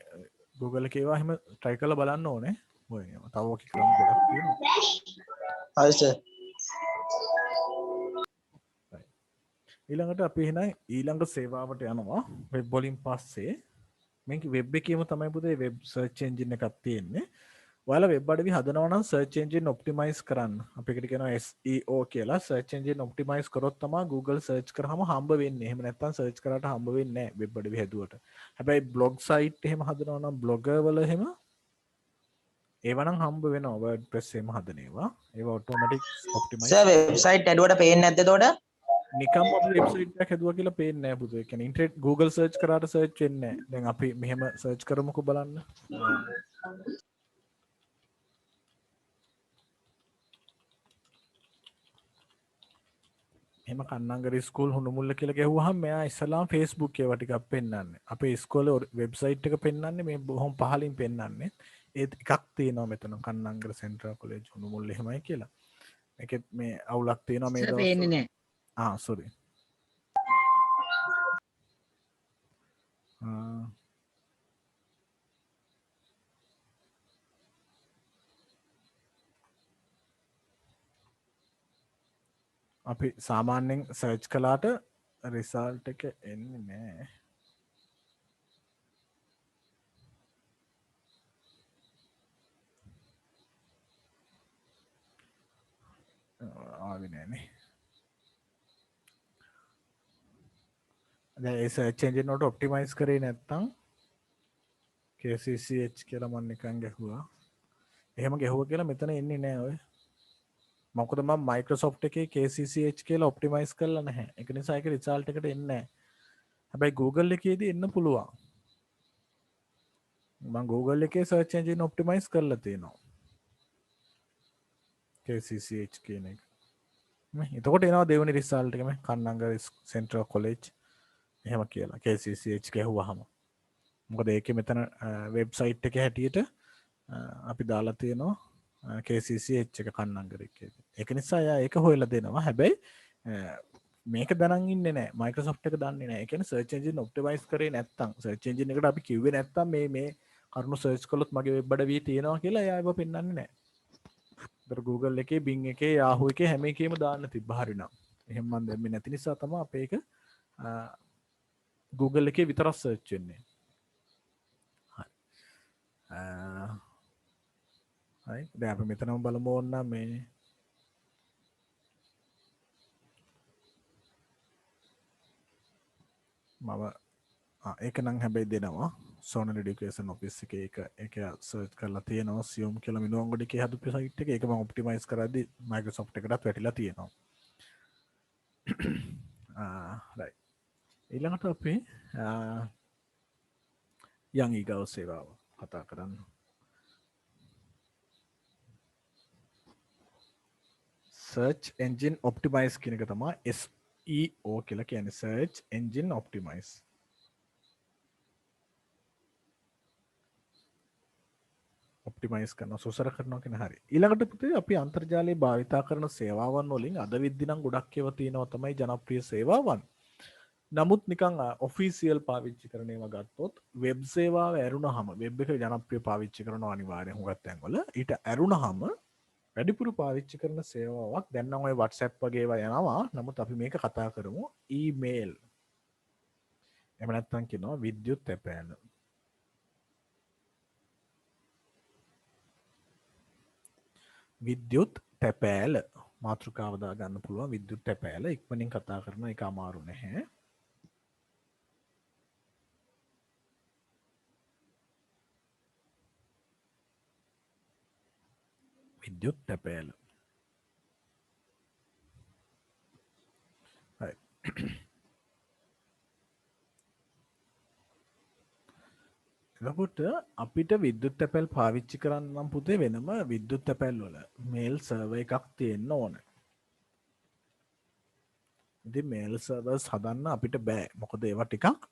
Google එකේ ඒවා එහෙම try කරලා බලන්න ඕනේ. ඔය තව ඔක ක්‍රම ගොඩක් තියෙනවා. හරි සර්. ඊළඟට අපි එහෙනම් ඊළඟ සේවාවට යනවා. වෙබ් වලින් පස්සේ මේක වෙබ් එකේම තමයි පුතේ වෙබ් සර්ච් එන්ජින් එකක් තියෙන්නේ. ඔයාලා වෙබ් අඩවි හදනවා නම් සර්ච් එන්ජින් ඔප්ටිමයිස් කරන්න. අපි එකට කියනවා SEO කියලා. සර්ච් එන්ජින් ඔප්ටිමයිස් කරොත් තමයි Google සර්ච් කරාම හම්බ වෙන්නේ. එහෙම නැත්නම් සර්ච් කරාට හම්බ වෙන්නේ නැහැ වෙබ් අඩවි හැදුවට. හැබැයි බ්ලොග් සයිට් එහෙම හදනවා නම් බ්ලොගර් වල එහෙම ඒවා නම් හම්බ වෙනවා WordPress එහෙම හදන ඒවා. ඒවා ඔටෝමැටික් ඔප්ටිමයිස්. සර් වෙබ්සයිට් ඇඩුවට පේන්නේ නැද්ද එතකොට? නිකම් අපි වෙබ්සයිට් එකක් හැදුවා කියලා පේන්නේ නැහැ පුතේ. ඒ කියන්නේ ඉන්ටර්නෙට් Google search කරාට search වෙන්නේ නැහැ. දැන් අපි මෙහෙම search කරමුකෝ බලන්න. එහෙම කන්නංගර ස්කූල් හුණුමුල්ල කියලා ගැහුවාම මෙයා ඉස්සලාම Facebook ඒවා ටිකක් පෙන්වන්නේ. අපේ ඉස්කෝලේ වෙබ්සයිට් එක පෙන්වන්නේ මේ බොහොම පහලින් පෙන්වන්නේ. ඒත් එකක් තියෙනවා මෙතන කන්නංගර සෙන්ට්‍රල් කොලෙජ් හුණුමුල්ල එහෙමයි කියලා. මේකෙත් මේ අවුලක් තියෙනවා මේ දවස්වල. පේන්නේ නැහැ. sorry. අපි සාමාන්‍යයෙන් සර්ච් කළාට රිසල්ට් එක එන්නේ නැහැ. ආවේ නෑනේ. දැන් ඒ සර්ච් එන්ජින් වලට ඔප්ටිමයිස් කරේ නැත්නම් KCCH කියලා මම නිකන් ගැහුවා. එහෙම ගැහුවා කියලා මෙතන එන්නේ නෑ ඔය. මොකද මම Microsoft එකේ KCCH කියලා ඔප්ටිමයිස් කරලා නැහැ. ඒක නිසා ඒක රිසල්ට් එකට එන්නේ නැහැ. හැබැයි Google එකේදී එන්න පුළුවන්. මම Google එකේ search engine optimize කරලා තියෙනවා. KCCH කියන එක. එතකොට එනවා දෙවෙනි රිසල්ට් එක මේ කන්නංගර සෙන්ට්‍රල් කොලෙජ් එහෙම කියලා KCCH ගැහුවාම. මොකද ඒකේ මෙතන වෙබ්සයිට් එකේ හැටියට අපි දාලා තියෙනවා KCCH එක කන්නංගර එකේ. ඒක නිසා එයා ඒක හොයලා දෙනවා. හැබැයි මේක දැනන් ඉන්නේ නැහැ. Microsoft එක දන්නේ නැහැ. ඒ කියන්නේ search engine optimize කරේ නැත්තම් search engine එකට අපි කිව්වේ නැත්තම් මේ කරුණු search කළොත් මගේ වෙබ් අඩවියේ තියෙනවා කියලා එයා ඒව පෙන්වන්නේ නැහැ. ඒතර Google එකේ Bing එකේ Yahoo එකේ හැම එකේම දාන්න තිබ්බා හරිනම්. එහෙම මම දැම්මේ නැති නිසා තමයි අපේ එක Google එකේ විතරක් search වෙන්නේ. හරි. හරි. දැන් අපි මෙතනම බලමු ඕන්න මේ මම ඒක නම් හැබැයි දෙනවා සෝනල් එඩියුකේෂන් ඔෆිස් එකේ ඒක සර්ච් කරලා තියෙනවා සියුම් කියලා මිනුවන්ගොඩ එකේ හදපු සයිට් එක. ඒක මම ඔප්ටිමයිස් කරද්දී Microsoft එකටත් වැටිලා තියෙනවා. right. ඊළඟට අපි යන් ඊගව සේවාව කතා කරන්න. search engine optimize කියන එක තමයි SEO කියලා කියන්නේ search engine optimize. ඔප්ටිමයිස් කරනවා සුසර කරනවා කියන හරි. ඊළඟට පුතේ අපි අන්තර්ජාලයේ භාවිතා කරන සේවාවන් වලින් අද විද්දි නම් ගොඩක් ඒවා තියෙනවා තමයි ජනප්‍රිය සේවාවන්. නමුත් නිකන් ඔෆිසියල් පාවිච්චි කරන ඒවා ගත්තොත් වෙබ් සේවාව ඇරුණාම වෙබ් එක ජනප්‍රිය පාවිච්චි කරනවා අනිවාර්යෙන් හුඟක් තැන්වල. ඊට ඇරුණාම වැඩිපුර පාවිච්චි කරන සේවාවක් දැන් නම් ඔය WhatsApp වගේ ඒවා යනවා. නමුත් අපි මේක කතා කරමු ඊමේල්. එහෙම නැත්නම් කියනවා විද්‍යුත් තැපෑල. විද්‍යුත් තැපෑල මාතෘකාව දා ගන්න පුළුවන්. විද්‍යුත් තැපෑල ඉක්මනින් කතා කරන එක අමාරු නැහැ. විද්‍යුත් තැපෑල. හරි. එතකොට අපිට විද්‍යුත් තැපැල් පාවිච්චි කරන්න නම් පුතේ වෙනම විද්‍යුත් තැපැල් වල මේල් සර්වර් එකක් තියෙන්න ඕන. ඉතින් මේල් සර්වර්ස් හදන්න අපිට බෑ. මොකද ඒවා ටිකක්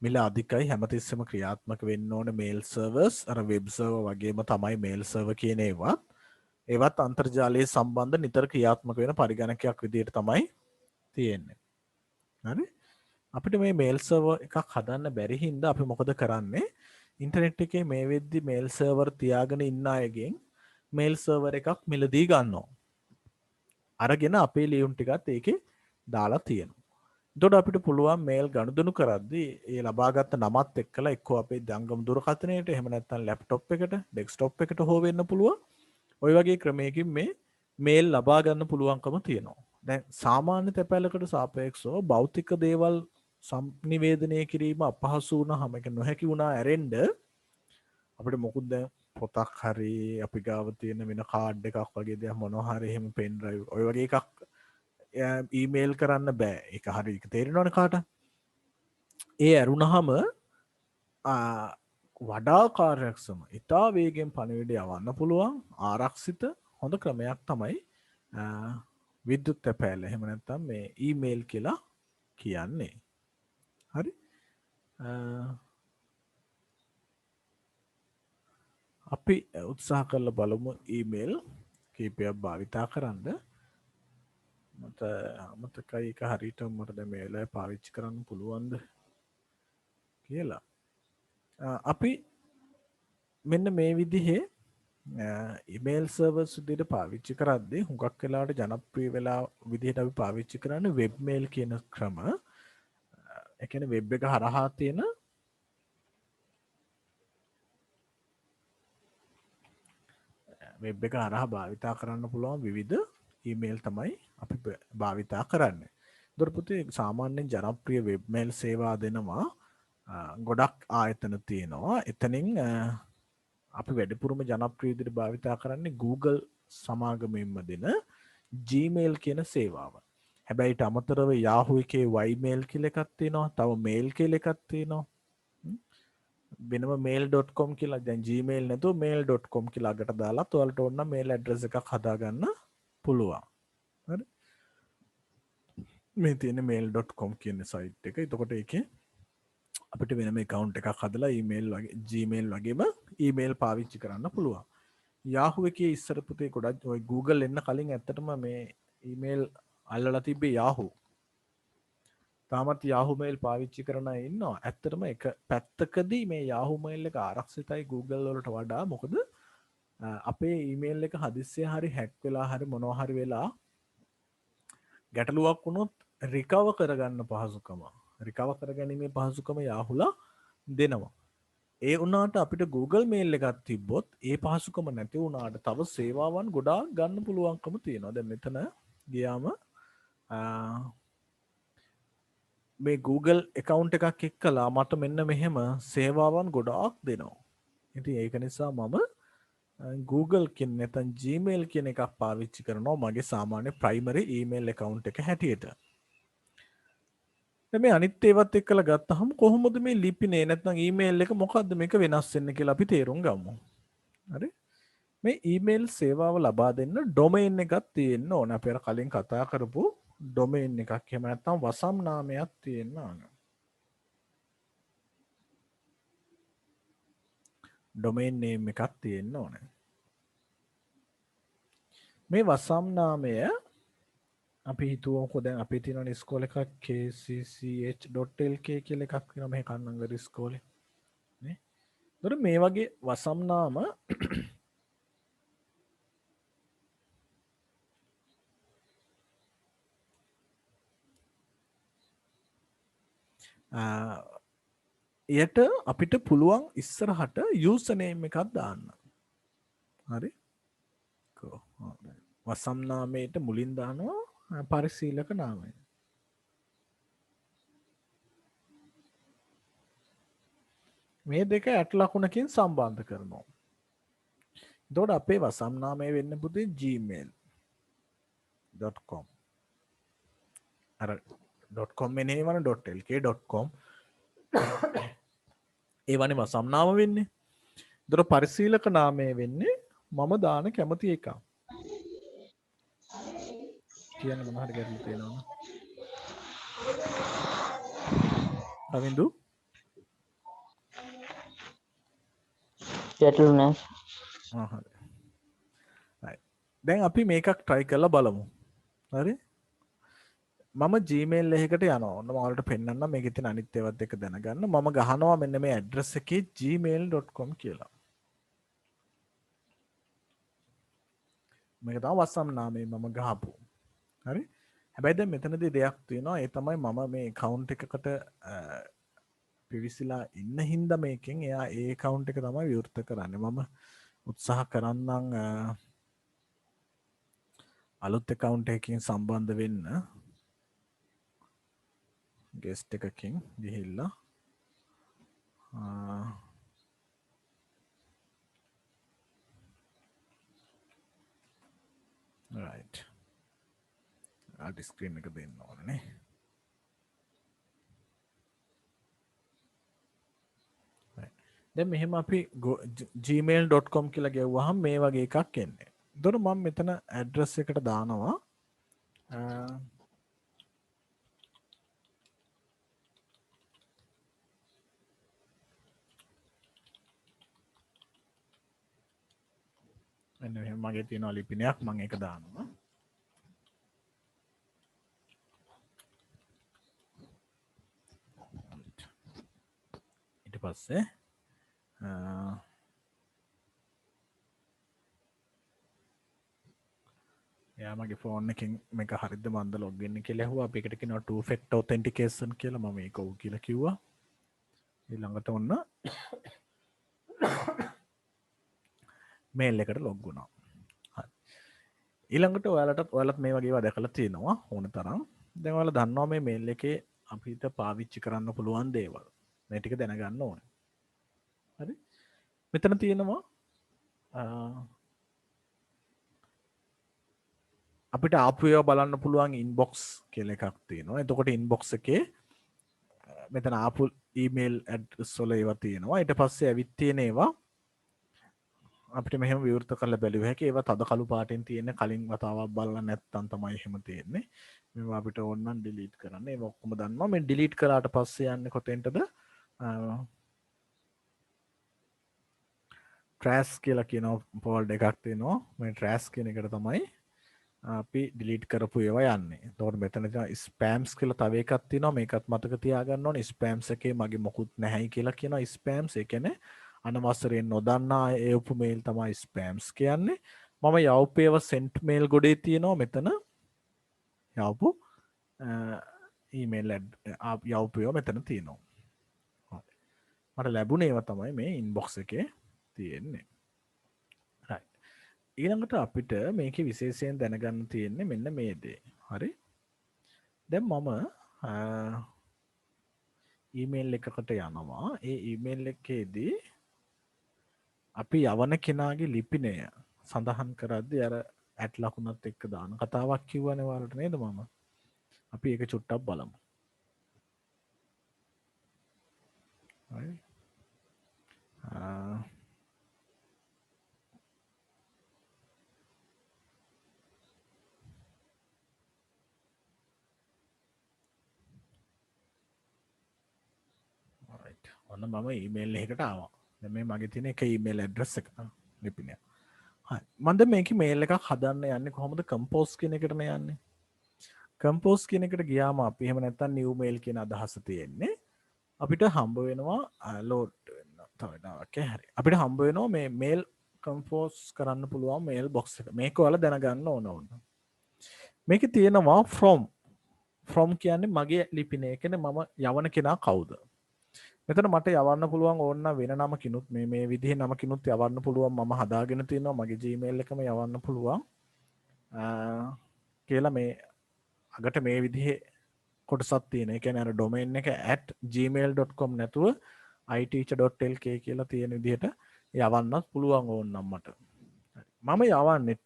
මිල අධිකයි. හැමතිස්සෙම ක්‍රියාත්මක වෙන්න ඕන මේල් සර්වර්ස්. අර වෙබ් සර්වර් වගේම තමයි මේල් සර්වර් කියන ඒවා. ඒවත් අන්තර්ජාලයේ සම්බන්ධ නිතර ක්‍රියාත්මක වෙන පරිගණකයක් විදිහට තමයි තියෙන්නේ. හරි? අපිට මේ මේල් සර්වර් එකක් හදන්න බැරි හින්දා අපි මොකද කරන්නේ? ඉන්ටර්නෙට් එකේ මේ වෙද්දි මේල් සර්වර් තියාගෙන ඉන්න අයගෙන් මේල් සර්වර් එකක් මිලදී ගන්නවා. අරගෙන අපේ ලියුම් ටිකත් ඒකේ දාලා තියෙනවා. එතකොට අපිට පුළුවන් මේල් ගනුදෙනු කරද්දී ඒ ලබාගත් නමත් එක්කලා එක්කෝ අපේ ජංගම දුරකථනයට එහෙම නැත්නම් ලැප්ටොප් එකට, ඩෙස්ක්ටොප් එකට හෝ වෙන්න පුළුවන්. ওই වගේ ක්‍රමයකින් මේ මේල් ලබා ගන්න පුළුවන්කම තියෙනවා. දැන් සාමාන්‍ය තැපැලකට සාපේක්ෂව භෞතික දේවල් සංනිවේදනය කිරීම අපහසු වුණාම ඒක නොහැකි වුණා ඇරෙන්න අපිට මොකුත් දැන් පොතක් හරි අපි ගාව තියෙන වෙන කාඩ් එකක් වගේ දෙයක් මොනවා හරි එහෙම පෙන් ඩ්‍රයිව් ඔය වගේ එකක් ඊමේල් කරන්න බෑ එක හරි තේරෙනවන කාට ඒ ඇරුණහම වඩා කාර්යක්ෂම ඉතා වේගෙන් පණවිඩ යවන්න පුළුවන් ආරක්ෂිත හොඳ ක්‍රමයක් තමයි විද්‍යුත් තැපෑල එහෙම නැත්නම් මේ ඊමේල් කියලා කියන්නේ හරි අපි උත්සාහ කරලා බලමු ඊමේල් කීපයක් භාවිතා කරන්න මට අමතකයි එක හරියට මට දැන් මේ වෙලාවේ පාවිච්චි කරන්න පුළුවන්ද කියලා අපි මෙන්න මේ විදිහේ ඉමේල් සර්වර්ස් විදිහට පාවිච්චි කරද්දී හුඟක් වෙලාවට ජනප්‍රිය වෙලා විදිහට අපි පාවිච්චි කරන්නේ වෙබ් මේල් කියන ක්‍රම. ඒ කියන්නේ වෙබ් එක හරහා තියෙන වෙබ් එක හරහා භාවිතා කරන්න පුළුවන් විවිධ ඊමේල් තමයි අපි භාවිතා කරන්නේ. ඒතර පුතේ සාමාන්‍යයෙන් ජනප්‍රිය වෙබ් මේල් සේවා දෙනවා ගොඩක් ආයතන තියෙනවා. එතනින් අපි වැඩිපුරම ජනප්‍රිය විදිහට භාවිතා කරන්නේ Google සමාගමෙන්ම දෙන Gmail කියන සේවාව. හැබැයි ඊට අමතරව Yahoo එකේ Ymail කියලා එකක් තියෙනවා. තව mail කියලා එකක් තියෙනවා. වෙනම mail.com කියලා දැන් Gmail නැතුව mail.com කියලා අගට දාලා ඔයාලට ඕන mail address එකක් හදාගන්න පුළුවන්. හරි? මේ තියෙන mail.com කියන site එක. එතකොට ඒකේ අපිට වෙනම account එකක් හදලා email වගේ Gmail වගේම email පාවිච්චි කරන්න පුළුවන්. Yahoo එකේ ඉස්සර පුතේ ගොඩක් ඔය Google එන්න කලින් ඇත්තටම මේ email අල්ලලා තිබ්බේ Yahoo. තාමත් Yahoo mail පාවිච්චි කරන අය ඉන්නවා. ඇත්තටම එක පැත්තකදී මේ Yahoo mail එක ආරක්ෂිතයි Google වලට වඩා. මොකද අපේ email එක හදිස්සියේ හරි hack වෙලා හරි මොනවා හරි වෙලා ගැටලුවක් වුණොත් recover කරගන්න පහසුකම. recover කරගැනීමේ පහසුකම Yahooලා දෙනවා. ඒ වුණාට අපිට Google mail එකක් තිබ්බොත් ඒ පහසුකම නැති වුණාට තව සේවාවන් ගොඩාක් ගන්න පුළුවන්කම තියෙනවා. දැන් මෙතන ගියාම මේ Google account එකක් එක්කලා මට මෙන්න මෙහෙම සේවාවන් ගොඩාක් දෙනවා. ඉතින් ඒක නිසා මම Google කියන නැත්නම් Gmail කියන එකක් පාවිච්චි කරනවා මගේ සාමාන්‍ය primary email account එක හැටියට. දැන් මේ අනිත් ඒවත් එක්කලා ගත්තහම කොහොමද මේ ලිපිනේ නැත්නම් email එක මොකද්ද මේක වෙනස් වෙන්නේ කියලා අපි තේරුම් ගමු. හරි? මේ email සේවාව ලබා දෙන්න domain එකක් තියෙන්න ඕන. අපි අර කලින් කතා කරපු domain එකක්. එහෙම නැත්නම් වසම් නාමයක් තියෙන්න ඕන. domain name එකක් තියෙන්න ඕන. මේ වසම් නාමය අපි හිතුවමු දැන් අපේ තියෙන ඉස්කෝල එකක් kcch.lk කියලා එකක් වෙනවා මේ කන්නංගර ඉස්කෝලේ නේ. ඒතර මේ වගේ වසම් නාම එයට අපිට පුළුවන් ඉස්සරහට යූසර් නේම් එකක් දාන්න. හරි? වසම් නාමයට මුලින් දානවා පරිශීලක නාමය. මේ දෙක ඇට ලකුණකින් සම්බන්ධ කරනවා. එතකොට අපේ වසම් නාමය වෙන්න පුතේ gmail.com. අර .com එනේ වන .lk.com ඒ වනේ වසම් නාම වෙන්නේ. එතකොට පරිශීලක නාමය වෙන්නේ මම දාන කැමති එකක්. කියන්න මොන හරි ගැටලු තියෙනවද? අවින්දු ගැටලු නැහැ. හරි. දැන් අපි මේකක් try කරලා බලමු. හරි? මම Gmail එකකට යනවා. ඔන්න මම ඔයාලට පෙන්නන්නම් මේකේ තියෙන අනිත් ඒවාත් එක්ක දැනගන්න. මම ගහනවා මෙන්න මේ address එකේ gmail.com කියලා. මේක තමයි වසම් නාමය මම ගහපු. හරි? හැබැයි දැන් මෙතනදී දෙයක් තියෙනවා. ඒ තමයි මම මේ account එකකට පිවිසිලා ඉන්න හින්දා මේකෙන් එයා ඒ account එක තමයි විවෘත කරන්නේ. මම උත්සාහ කරන්නම් අලුත් account එකකින් සම්බන්ධ වෙන්න. guest එකකින් ගිහිල්ලා right අඩි ස්ක්‍රීන් එක දෙන්න ඕනේ. දැන් මෙහෙම අපි gmail.com කියලා ගෙවුවහම මේ වගේ එකක් එන්නේ. එතකොට මම මෙතන ඇඩ්‍රස් එකට දානවා මෙන්න මෙහෙම මගේ තියෙනවා ලිපිනයක් මම ඒක දානවා. ඊට පස්සේ යාමගේ ෆෝන් එකෙන් මේක හරියද මන්ද ලොග් වෙන්නේ කියලා ඇහුවා. අපි එකට කියනවා two factor authentication කියලා. මම ඒක ඔව් කියලා කිව්වා. ඊළඟට ඔන්න මේල් එකට ලොග් වුණා. හරි. ඊළඟට ඔයාලත් මේ වගේ ඒවා දැකලා තියෙනවා ඕන තරම්. දැන් ඔයාලා දන්නවා මේ මේල් එකේ අපිට පාවිච්චි කරන්න පුළුවන් දේවල්. මේ ටික දැනගන්න ඕනේ. හරි. මෙතන තියෙනවා අපිට ආපු ඒවා බලන්න පුළුවන් ඉන්බොක්ස් කියලා එකක් තියෙනවා. එතකොට ඉන්බොක්ස් එකේ මෙතන ආපු ඊමේල් ඇඩ්‍රස් වල ඒවා තියෙනවා. ඊට පස්සේ ඇවිත් තියෙන ඒවා අපිට මෙහෙම විවෘත කරලා බැලුව හැකි. ඒවා තද කළු පාටෙන් තියෙන කලින් වතාවක් බලලා නැත්නම් තමයි එහෙම තියෙන්නේ. මේවා අපිට ඕන නම් ඩිලීට් කරන්න. ඒක ඔක්කොම දන්නවා. මේ ඩිලීට් කරාට පස්සේ යන්නේ කොතෙන්ටද? ට්‍රෑෂ් කියලා කියන ෆෝල්ඩර් එකක් තියෙනවා. මේ ට්‍රෑෂ් කියන එකට තමයි අපි ඩිලීට් කරපු ඒවා යන්නේ. එතකොට මෙතන තියෙනවා ස්පෑම්ස් කියලා තව එකක් තියෙනවා. මේකත් මතක තියාගන්න ඕනේ. ස්පෑම්ස් එකේ මගේ මොකුත් නැහැයි කියලා කියනවා. ස්පෑම්ස් ඒ කියන්නේ අනවසරයෙන් නොදන්නා ඒවපු මේල් තමයි ස්පෑම්ස් කියන්නේ. මම යවපු ඒවා සෙන්ට් මේල් ගොඩේ තියෙනවා මෙතන. යවපු ඊමේල් යවපු ඒවා මෙතන තියෙනවා. හරි. මට ලැබුණේ ඒවා තමයි මේ ඉන්බොක්ස් එකේ තියෙන්නේ. ඊළඟට අපිට මේකේ විශේෂයෙන් දැනගන්න තියෙන්නේ මෙන්න මේ දේ. හරි. දැන් මම ඊමේල් එකකට යනවා. ඒ ඊමේල් එකේදී අපි යවන කෙනාගේ ලිපිනය සඳහන් කරද්දී අර ඇට් ලකුණත් එක්ක දාන කතාවක් කිව්වනේ ඔයාලට නේද මම? අපි ඒක චුට්ටක් බලමු. හරි. ඔන්න මම ඊමේල් එකකට ආවා. දැන් මේ මගේ තියෙන එක ඊමේල් ඇඩ්‍රස් එක ලිපිනය. හරි. මම දැන් මේකේ මේල් එකක් හදන්න යන්නේ කොහොමද? කම්පෝස් කියන එකටනේ යන්නේ. කම්පෝස් කියන එකට ගියාම අපි එහෙම නැත්නම් නිව් මේල් කියන අදහස තියෙන්නේ. අපිට හම්බ වෙනවා ලෝඩ් වෙන්න. තව දාවක් හරි. අපිට හම්බ වෙනවා මේ මේල් කම්පෝස් කරන්න පුළුවන් මේල් බොක්ස් එක. මේක ඔයාලා දැනගන්න ඕන. මේකේ තියෙනවා from කියන්නේ මගේ ලිපිනය. කියන්නේ මම යවන කෙනා කවුද? මෙතන මට යවන්න පුළුවන් ඕන්න වෙන නමකිනුත් මේ විදිහේ නමකිනුත් යවන්න පුළුවන්. මම හදාගෙන තියෙනවා මගේ Gmail එකම යවන්න පුළුවන් කියලා මේ අගට මේ විදිහේ කොටසක් තියෙන. ඒ කියන්නේ අර ඩොමේන් එක @gmail.com නැතුව iteacher.lk කියලා තියෙන විදිහට යවන්නත් පුළුවන් ඕන්නම් මට. මම යවන්නේ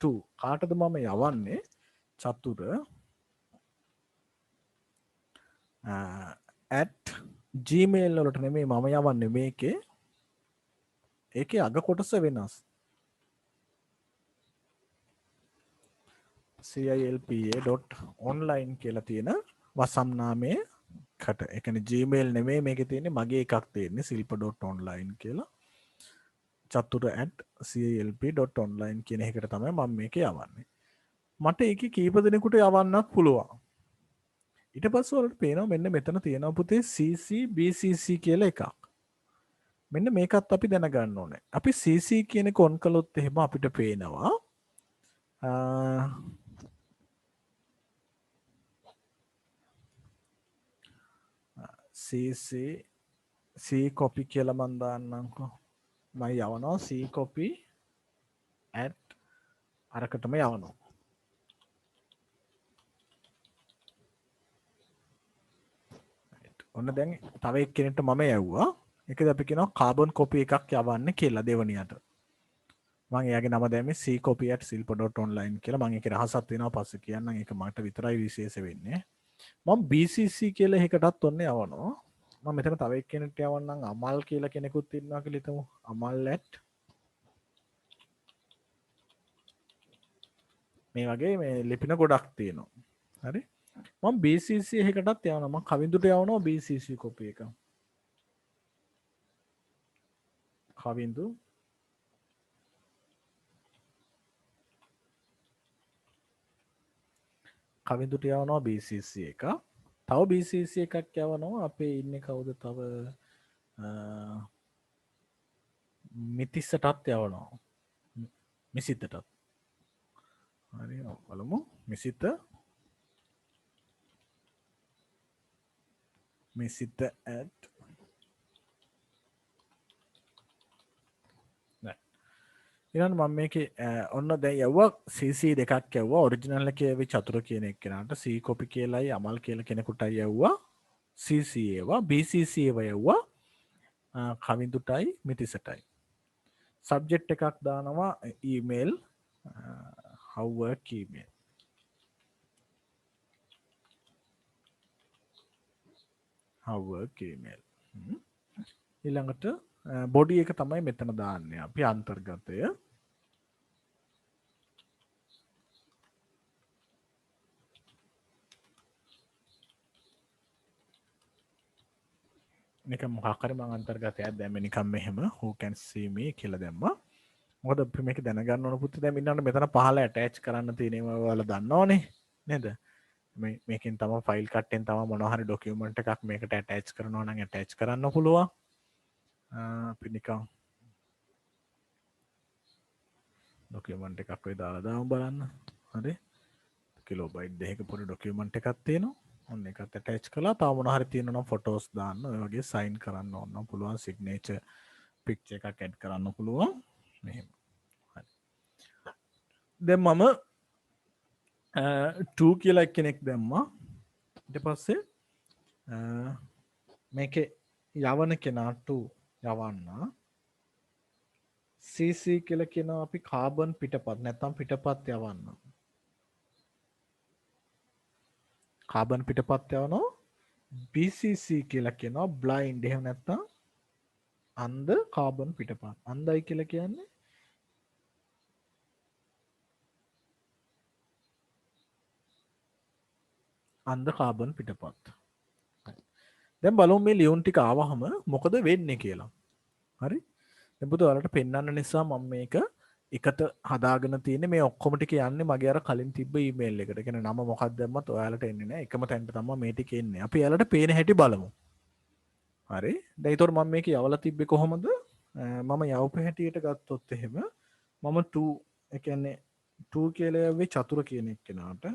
කාටද මම යවන්නේ? චතුර Gmail වලට නෙමෙයි මම යවන්නේ මේකේ. ඒකේ අග කොටස වෙනස්. cilpa.online කියලා තියෙන වසම් නාමයේ කට. ඒ කියන්නේ Gmail නෙමෙයි මේකේ තියෙන්නේ මගේ එකක් තියෙන්නේ silpa.online කියලා. චතුර@cilp.online කියන එකට තමයි මම මේක යවන්නේ. මට ඒකේ කීප දෙනෙකුට යවන්නත් පුළුවන්. ඊට පස්සේ වලට පේනවා මෙන්න මෙතන තියෙනවා පුතේ CC BCC කියලා එකක්. මෙන්න මේකත් අපි දැනගන්න ඕනේ. අපි CC කියන එක ඔන් කළොත් එහෙම අපිට පේනවා CC C copy කියලා මම දාන්නම්කෝ. මම යවනවා C copy @අරකටම යවනවා. ඔන්න දැන් තව එක්කෙනෙක්ට මම යවුවා. ඒකද අපි කියනවා කාබන් කොපි එකක් යවන්න කියලා දෙවනියට. මම එයාගේ නම දැම්මේ copy@silpa.online කියලා. මම ඒකේ රහසක් තියෙනවා පස්සේ කියන්නම්. ඒක මට විතරයි විශේෂ වෙන්නේ. මම BCC කියලා එකකටත් ඔන්න යවනවා. මම මෙතන තව එක්කෙනෙක්ට යවන්නම්. අමල් කියලා කෙනෙකුත් ඉන්නවා කියලා හිතමු. අමල්@ මේ වගේ මේ ලිපින ගොඩක් තියෙනවා. හරි. මම BCC එකකටත් යවනවා. මම කවිඳුට යවනවා BCC කොපි එක. කවිඳු කවිඳුට යවනවා BCC එක. තව BCC එකක් යවනවා අපේ ඉන්නේ කවුද තව මිතිස්සටත් යවනවා. මිසිතටත්. හරි බලමු මිසිත ඉරන් මම මේක ඔන්න දැන් යව්වා CC දෙකක් යව්වා ඔරිජිනල් එකේ වෙ චතුර කියන එක්කෙනාට C කොපි කියලායි අමල් කියලා කෙනෙකුටයි යව්වා CC ඒවා BCC ඒවා යව්වා කවිඳුටයි මිතිසටයි සබ්ජෙක්ට් එකක් දානවා email how work email how work email ඊළඟට බොඩි එක තමයි මෙතන දාන්නේ අපි අන්තර්ගතය නිකන් මොකක් හරි මම අන්තර්ගතයක් දැම්මේ නිකන් මෙහෙම who can see me කියලා දැම්මා මොකද අපි මේක දැනගන්න ඕන පුතේ දැන් ඉන්නන්න මෙතන පහල ඇටච් කරන්න තියෙන ඒවා ඔයාලා දන්නවනේ නේද මේකෙන් තමයි ෆයිල් කට්ටෙන් තමයි මොනවා හරි ડોකියුමන්ට් එකක් මේකට ඇටච් කරනවා නම් ඇටච් කරන්න පුළුවන් අපි නිකන් ડોකියුමන්ට් එකක් ඔය දාලා දාමු බලන්න හරි කිලෝබයිට් දෙකක පොඩි ડોකියුමන්ට් එකක් තියෙනවා ඔන්න එකත් ඇටච් කළා තව මොනවා හරි තියෙනවා නම් ෆොටෝස් දාන්න ඔය වගේ සයින් කරන්න ඕන පුළුවන් සිග්නේචර් පික්චර් එකක් ඇඩ් කරන්න පුළුවන් මෙහෙම හරි දැන් මම 2 කියලා කෙනෙක් දැම්මා ඊට පස්සේ මේකේ යවන කෙනාට යවන්න CC කියලා කියනවා අපි කාබන් පිටපත් නැත්නම් පිටපත් යවන්න කාබන් පිටපත් යවනවා BCC කියලා කියනවා බ්ලයින්ඩ් එහෙම නැත්නම් අන්ධ කාබන් පිටපත් අන්ධයි කියලා කියන්නේ අන්ධ කාබන් පිටපත් දැන් බලමු මේ ලියුම් ටික ආවහම මොකද වෙන්නේ කියලා හරි දැන් පුතේ ඔයාලට පෙන්වන්න නිසා මම මේක එකට හදාගෙන තියෙන්නේ මේ ඔක්කොම ටික යන්නේ මගේ අර කලින් තිබ්බ ඊමේල් එකට. කියන්නේ නම මොකක්ද දැම්මත් ඔයාලට එන්නේ නැහැ. එකම තැනට තමයි මේ ටික එන්නේ. අපි එයාලට පේන හැටි බලමු. හරි. දැන් ඊතොර මම මේක යවලා තිබ්බේ කොහොමද? මම යවපු හැටියට ගත්තොත් එහෙම මම 2 ඒ කියන්නේ 2 කියලා යවුවේ චතුර කියන එක්කෙනාට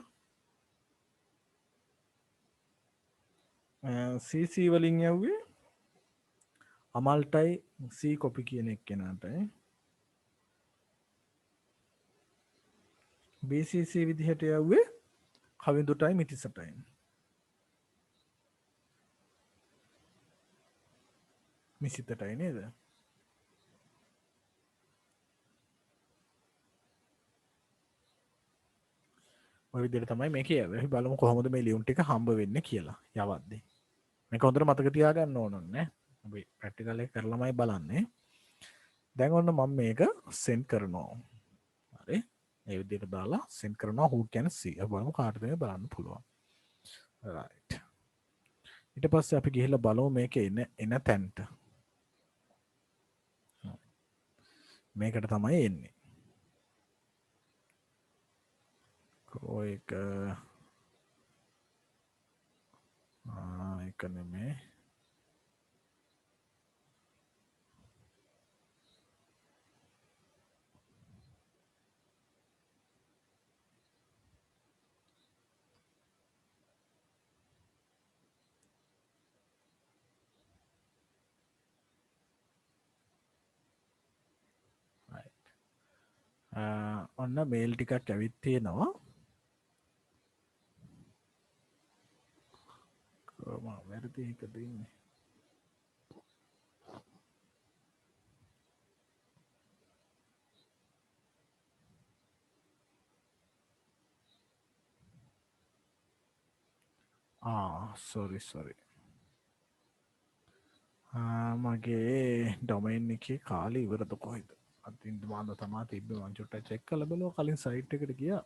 CC වලින් යවුවේ අමල්ටයි C කොපි කියන එක්කෙනාටයි BCC විදිහට යවුවේ කවිඳුටයි මිතිසටයි මිසිතටයි නේද ඔය විදිහට තමයි මේක යවෙන්නේ. අපි බලමු කොහොමද මේ ලියුම් ටික හම්බ වෙන්නේ කියලා යවද්දී. මේක හොඳට මතක තියාගන්න ඕන නේ. අපි ප්‍රැක්ටිකල් එක කරලාමයි බලන්නේ. දැන් ඔන්න මම මේක සෙන්ඩ් කරනවා. හරි. මේ විදිහට දාලා සෙන්ඩ් කරනවා who can see. අපි බලමු කාටද මේ බලන්න පුළුවන්. right. ඊට පස්සේ අපි ගිහිල්ලා බලමු මේකේ එන තැනට. මේකට තමයි එන්නේ. එක නෙමේ ඔන්න මේල් ටිකක් ඇවිත් තියෙනවා වැරදි එකද ඉන්නේ සොරි මගේ ඩොමයින් එකේ කාලේ ඉවරද කොහෙද අතින් මාද තමා තිබ්බ මං චුට්ටක් චෙක් කරලා බලුවා කලින් සයිට් එකට ගියා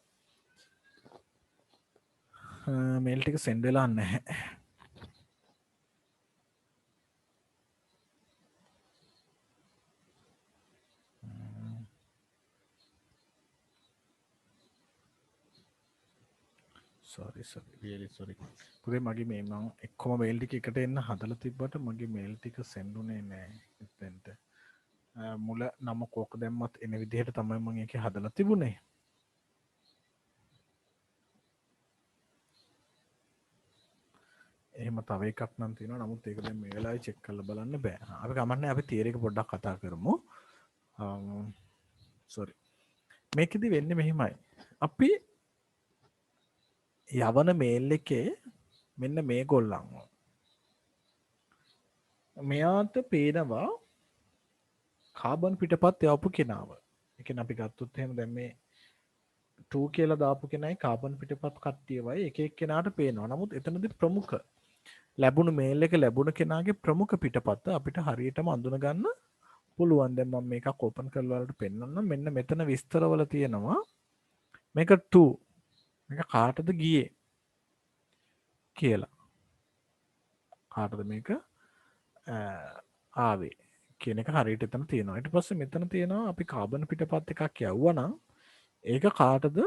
මේල් ටික සෙන්ඩ් වෙලා නැහැ සොරි පුතේ මගේ මේ මං එක්කොම මේල් ටික එකට එන්න හදලා තිබ්බට මගේ මේල් ටික සෙන්ඩ් උනේ නැහැ එතෙන්ට මුල නම කෝක දැම්මත් එන විදිහට තමයි මම ඒකේ හදලා තිබුණේ එහෙම තව එකක් නම් තියෙනවා නමුත් ඒක දැන් මේ වෙලාවේ චෙක් කරලා බලන්න බෑ අපි කමන්නේ අපි තියරි එක පොඩ්ඩක් කතා කරමු සෝරි මේකෙදි වෙන්නේ මෙහිමයි අපි යවන මේල් එකේ මෙන්න මේ ගොල්ලන්ව මෙයාට පේනවා කාබන් පිටපත් යවපු කෙනාව ඒ කියන්නේ අපි ගත්තොත් එහෙම දැන් මේ 2 කියලා දාපු කෙනයි කාබන් පිටපත් කට්ටියවයි එක එක්කෙනාට පේනවා නමුත් එතනදී ප්‍රමුඛ ලැබුණු මේල් එක ලැබුණ කෙනාගේ ප්‍රමුඛ පිටපත අපිට හරියටම අඳුන ගන්න පුළුවන් දැන් මම මේකක් ඕපන් කරලා වලට පෙන්නන්නම් මෙන්න මෙතන විස්තරවල තියෙනවා මේක 2 මේක කාටද ගියේ කියලා කාටද මේක ආවේ කියන එක හරියට එතන තියෙනවා ඊට පස්සේ මෙතන තියෙනවා අපි කාබන් පිටපත් එකක් යවුවා නම් ඒක කාටද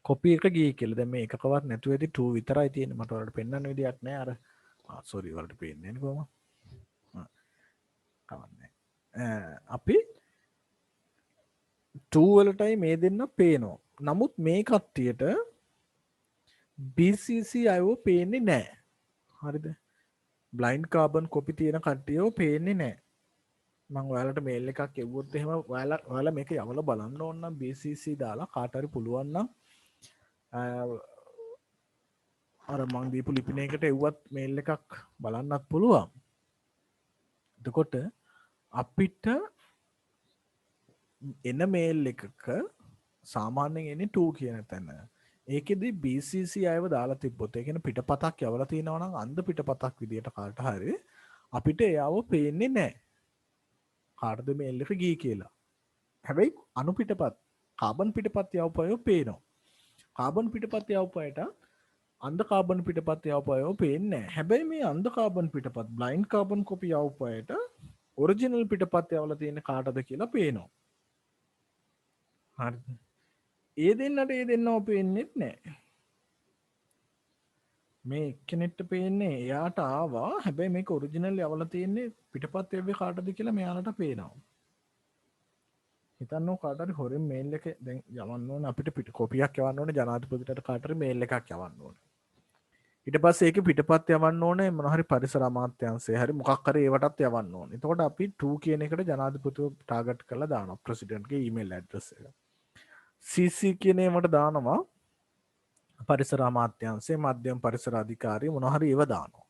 කොපි එක ගියේ කියලා දැන් මේ එකකවත් නැතුව ඇති 2 විතරයි තියෙන්නේ මට වලට පෙන්වන්න විදියක් නැහැ අර සෝරි වලට පේන්නේ නැහැ කොහොම කවන්නේ අපි 2 වලටයි මේ දෙන්න පේනවා නමුත් මේ කට්ටියට BCC අයව පේන්නේ නැහැ හරිද බ්ලයින්ඩ් කාබන් කොපි තියෙන කට්ටියව පේන්නේ නැහැ මම ඔයාලට මේල් එකක් එවුවොත් එහෙම ඔයාලා මේක යවලා බලන්න ඕන නම් BCC දාලා කාට හරි පුළුවන් නම් අර මං දීපු ලිපිනයකට එව්වත් මේල් එකක් බලන්නත් පුළුවන් එතකොට අපිට එන මේල් එකක සාමාන්‍යයෙන් එන්නේ 2 කියන තැන ඒකෙදි BCC අයව දාලා තිබ්බොත් ඒ කියන්නේ පිටපතක් යවලා තිනවා නම් අන්ධ පිටපතක් විදියට කාට හරි අපිට එයාව පේන්නේ නැහැ කාටද මේල් එක ගියේ කියලා හැබැයි අණු පිටපත් කාබන් පිටපත් යවපුවව පේනවා කාබන් පිටපත් යවපුවයට අන්ධ කාබන් පිටපත් යවපුවව පේන්නේ නැහැ හැබැයි මේ අන්ධ කාබන් පිටපත් බ්ලයින්ඩ් කාබන් කොපි යවපුවයට ඔරිජිනල් පිටපත් යවලා තියෙන කාටද කියලා පේනවා හරිද ඒ දෙන්නව පේන්නෙත් නෑ මේ එක්කෙනෙක්ට පේන්නේ එයාට ආවා හැබැයි මේක ඔරිජිනල් යවලා තියෙන්නේ පිටපත් එව්වේ කාටද කියලා මෙයාලට පේනවා හිතන්නෝ කාට හරි හොරෙන් මේල් එක දැන් යවන්න ඕන අපිට පිට කොපියක් යවන්න ඕනේ ජනාධිපතිට කාට හරි මේල් එකක් යවන්න ඕනේ ඊට පස්සේ ඒකේ පිටපත් යවන්න ඕනේ මොන හරි පරිසර අමාත්‍යාංශය හරි මොකක් හරි ඒවටත් යවන්න ඕනේ එතකොට අපි 2 කියන එකට ජනාධිපතිව ටාගට් කරලා දානවා ප්‍රෙසිඩන්ට්ගේ ඊමේල් ඇඩ්‍රස් එක CC කියන ඒවට දානවා පරිසර අමාත්‍යාංශයේ මධ්‍යම පරිසර අධිකාරිය මොනවා හරි ඒව දානවා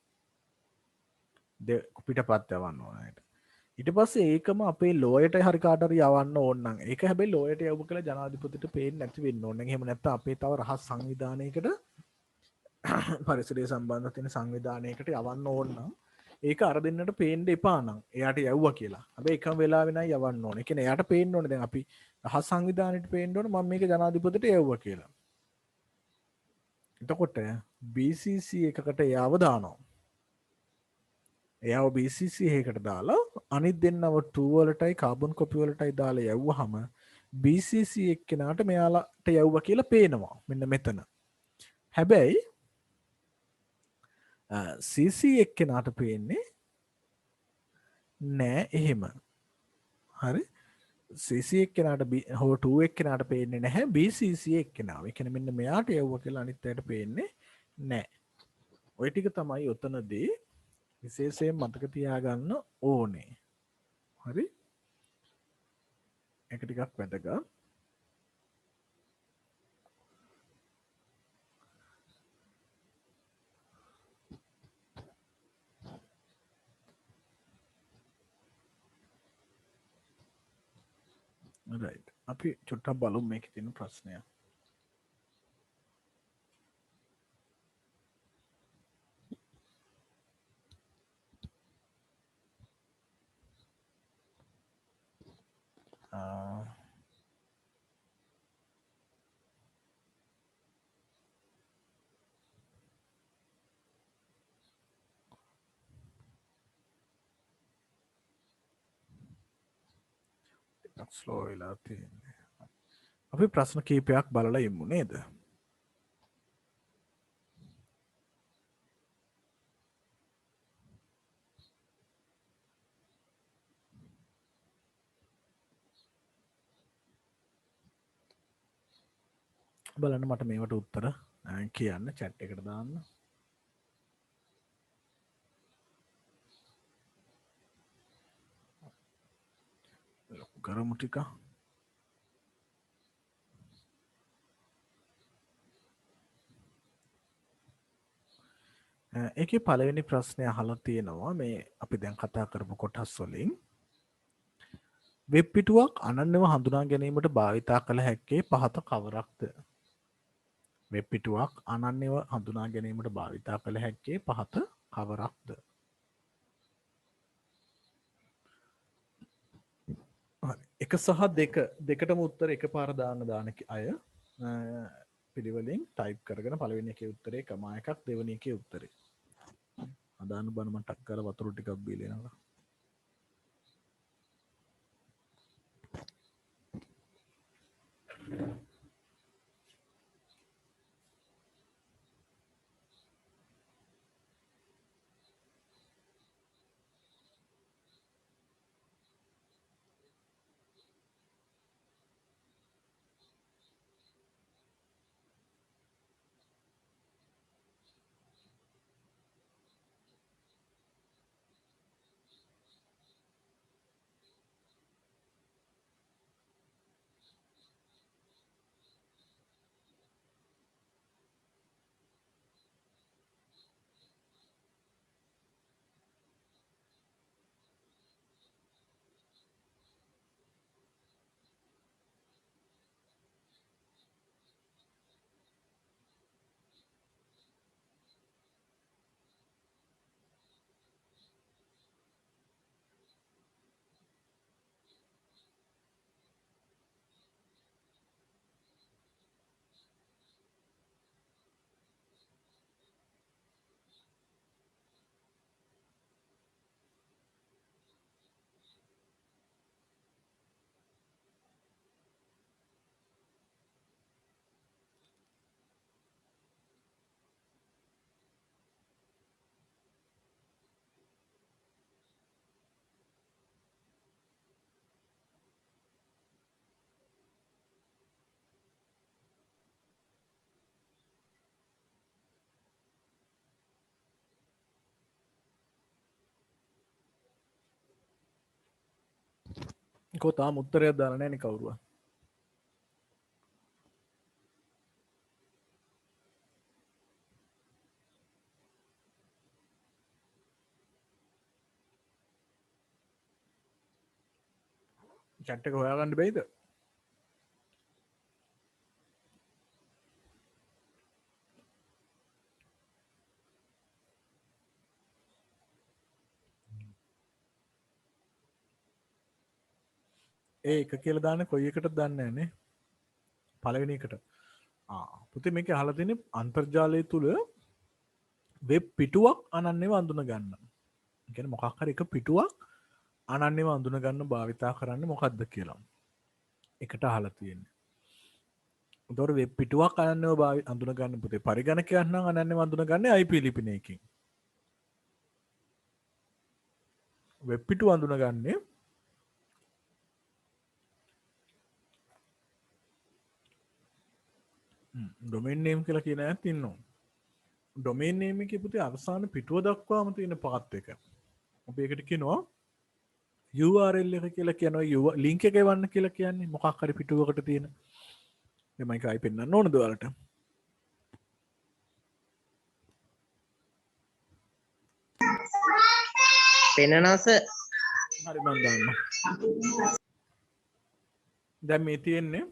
පිටපත් යවන්න ඕනේ ඊට පස්සේ ඒකම අපේ ලෝයට හරි කාට හරි යවන්න ඕන නම් ඒක හැබැයි ලෝයට යවුව කියලා ජනාධිපතිට පේන්නේ නැති වෙන්න ඕනේ. එහෙම නැත්නම් අපේ තව රහස් සංවිධානයකට පරිසරය සම්බන්ධ තියෙන සංවිධානයකට යවන්න ඕන නම් ඒක අර දෙන්නට පේන්න එපා නම් එයාට යවුවා කියලා. හැබැයි එකම වෙලාවෙ නයි යවන්න ඕනේ. ඒ කියන්නේ එයාට පේන්න ඕනේ දැන් අපි රහස් සංවිධානයට පේන්න ඕනේ මම මේක ජනාධිපතිට යවුවා කියලා. එතකොට BCC එකකට එයාව දානවා. එයාව BCC එකකට දාලා අනිත් දෙන්නව 2 වලටයි කාබන් කොපි වලටයි දාලා යවුවාම BCC එක්කෙනාට මෙයාලට යවුවා කියලා පේනවා මෙන්න මෙතන. හැබැයි CC එක්කෙනාට පේන්නේ නෑ එහෙම. හරි? CC එක්කෙනාට හෝ 2 එක්කෙනාට පේන්නේ නැහැ BCC එක්කෙනාව. ඒ කියන්නේ මෙන්න මෙයාට යවුවා කියලා අනිත් අයට පේන්නේ නෑ. ওই ටික තමයි උතනදී විශේෂයෙන් මතක තියාගන්න ඕනේ. හරි? ඒක ටිකක් වැදගත්. right. අපි චුට්ටක් බලමු මේකේ තියෙන ප්‍රශ්නය. ස්ලෝ වෙලා තියෙන්නේ. අපි ප්‍රශ්න කීපයක් බලලා ඉමු නේද? බලන්න මට මේවට උත්තර කියන්න chat එකට දාන්න. කරමු ටික. ඒකේ පළවෙනි ප්‍රශ්නය අහලා තියෙනවා මේ අපි දැන් කතා කරපු කොටස් වලින් වෙබ් පිටුවක් අනන්‍යව හඳුනා ගැනීමට භාවිතා කළ හැක්කේ පහත කවරක්ද? වෙබ් පිටුවක් අනන්‍යව හඳුනා ගැනීමට භාවිතා කළ හැක්කේ පහත කවරක්ද? එක සහ දෙකටම උත්තර එකපාර දාන්න අය පිළිවෙලින් ටයිප් කරගෙන පළවෙනි එකේ උත්තරේ කමා එකක් දෙවෙනි එකේ උත්තරේ. අදාන බන මම ටක් කරලා වතුර ටිකක් බීලා එනවා. තාම උත්තරයක් දාලා නැහැ නේ කවුරුවත්. chat එක හොයාගන්න බැයිද? ඒක කියලා දාන්න කොයි එකටද දන්නේ නැහැ නේ. පළවෙනි එකට. පුතේ මේක අහලා තියෙන්නේ අන්තර්ජාලය තුල වෙබ් පිටුවක් අනන්‍යව අඳුන ගන්න. ඒ කියන්නේ මොකක් හරි එක පිටුවක් අනන්‍යව අඳුන ගන්න භාවිතා කරන්නේ මොකක්ද කියලා. එකට අහලා තියෙන්නේ. උදේට වෙබ් පිටුවක් අනන්‍යව අඳුන ගන්න පුතේ පරිගණකයක් නම් අනන්‍යව අඳුන ගන්න IP ලිපිණයකින්. වෙබ් පිටුව අඳුන ගන්නේ ඩොමේන් නේම් කියලා කියන එකක් තියෙනවා. ඩොමේන් නේම් එකේ පුතේ අවසාන පිටුව දක්වාම තියෙන පාත් එක. අපි ඒකට කියනවා URL එක කියලා කියනවා ලින්ක් එක එවන්න කියලා කියන්නේ මොකක් හරි පිටුවකට තියෙන. මම ඒකයි පෙන්නන්න ඕනද ඔයාලට? පෙන්නනස හරි මම දාන්න. දැන් මේ තියෙන්නේ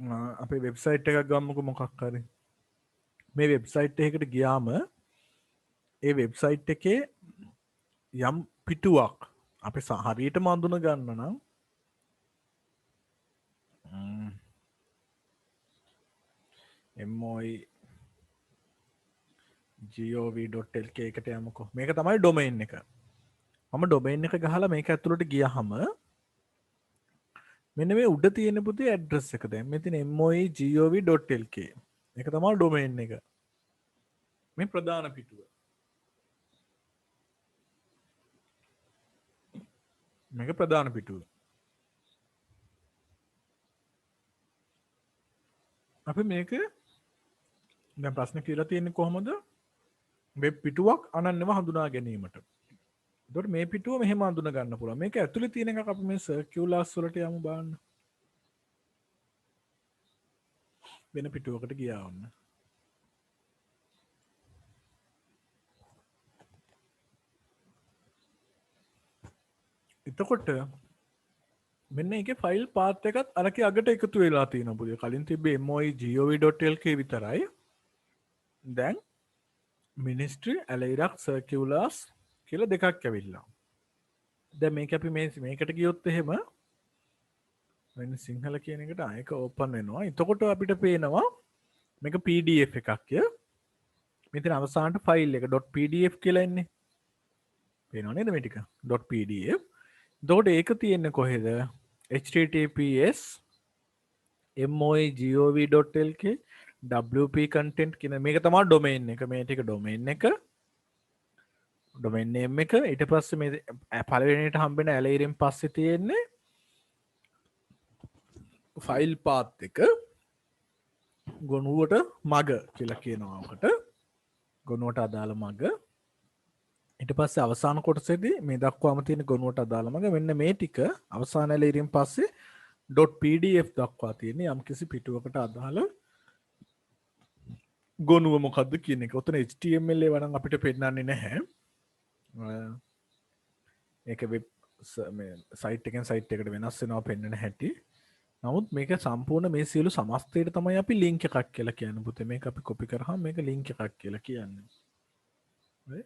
අපේ වෙබ්සයිට් එකක් ගම්මුකෝ මොකක් හරි. මේ වෙබ්සයිට් එකකට ගියාම ඒ වෙබ්සයිට් එකේ යම් පිටුවක් අපි හරියටම අඳුන ගන්න නම් MOI gov.lk එකට යමුකෝ. මේක තමයි ඩොමේන් එක. මම ඩොමේන් එක ගහලා මේක ඇතුළට ගියහම මෙන්න මේ උඩ තියෙන පුතේ ඇඩ්‍රස් එක දැන් මෙතන MOI gov.lk එක තමයි ඩොමේන් එක. මේ ප්‍රධාන පිටුව. මේක ප්‍රධාන පිටුව. අපි මේක දැන් ප්‍රශ්න කියලා තියෙන්නේ කොහොමද? වෙබ් පිටුවක් අනන්‍යව හඳුනා ගැනීමට. එතකොට මේ පිටුව මෙහෙම හඳුනා ගන්න පුළුවන්. මේක ඇතුලේ තියෙන එකක් අපි මේ සර්කියුලර්ස් වලට යමු බලන්න. වෙන පිටුවකට ගියා වන්න. එතකොට මෙන්න එකේ ෆයිල් පාත් එකත් අරකේ අගට එකතු වෙලා තියෙනවා පුතේ. කලින් තිබ්බේ moi gov.lk විතරයි. දැන් මිනිස්ට්‍රි ඇලයිරක් සර්කියුලර්ස් කියලා දෙකක් ඇවිල්ලා. දැන් මේක අපි මේකට ගියොත් එහෙම වෙන සිංහල කියන එකට ආයක ඕපන් වෙනවා. එතකොට අපිට පේනවා මේක PDF එකක් ය. මෙතන අවසානට ෆයිල් එක .pdf කියලා එන්නේ. පේනව නේද මේ ටික? .pdf. එතකොට ඒක තියෙන්නේ කොහෙද? https moi gov.lk wp content කියන මේක තමයි ඩොමේන් එක. මේ ටික ඩොමේන් එක. ඩොමේන් නේම් එක. ඊට පස්සේ මේ පළවෙනියට හම්බෙන ඇලයිරෙන් පස්සේ තියෙන්නේ ෆයිල් පාත් එක ගොනුවට මග කියලා කියනවා ඔකට. ගොනුවට අදාළ මග. ඊට පස්සේ අවසාන කොටසේදී මේ දක්වාම තියෙන ගොනුවට අදාළ මග මෙන්න මේ ටික අවසාන ඇලයිරෙන් පස්සේ .pdf දක්වා තියෙන යම්කිසි පිටුවකට අදාළ ගොනුව මොකක්ද කියන එක. ඔතන HTML ඒවා නම් අපිට පෙන්නන්නේ නැහැ. ඒක වෙබ් මේ සයිට් එකෙන් සයිට් එකට වෙනස් වෙනවා පෙන්වන හැටි. නමුත් මේක සම්පූර්ණ මේ සියලු සමස්තයට තමයි අපි ලින්ක් එකක් කියලා කියන්නේ පුතේ. මේක අපි කොපි කරාම මේක ලින්ක් එකක් කියලා කියන්නේ. හරි?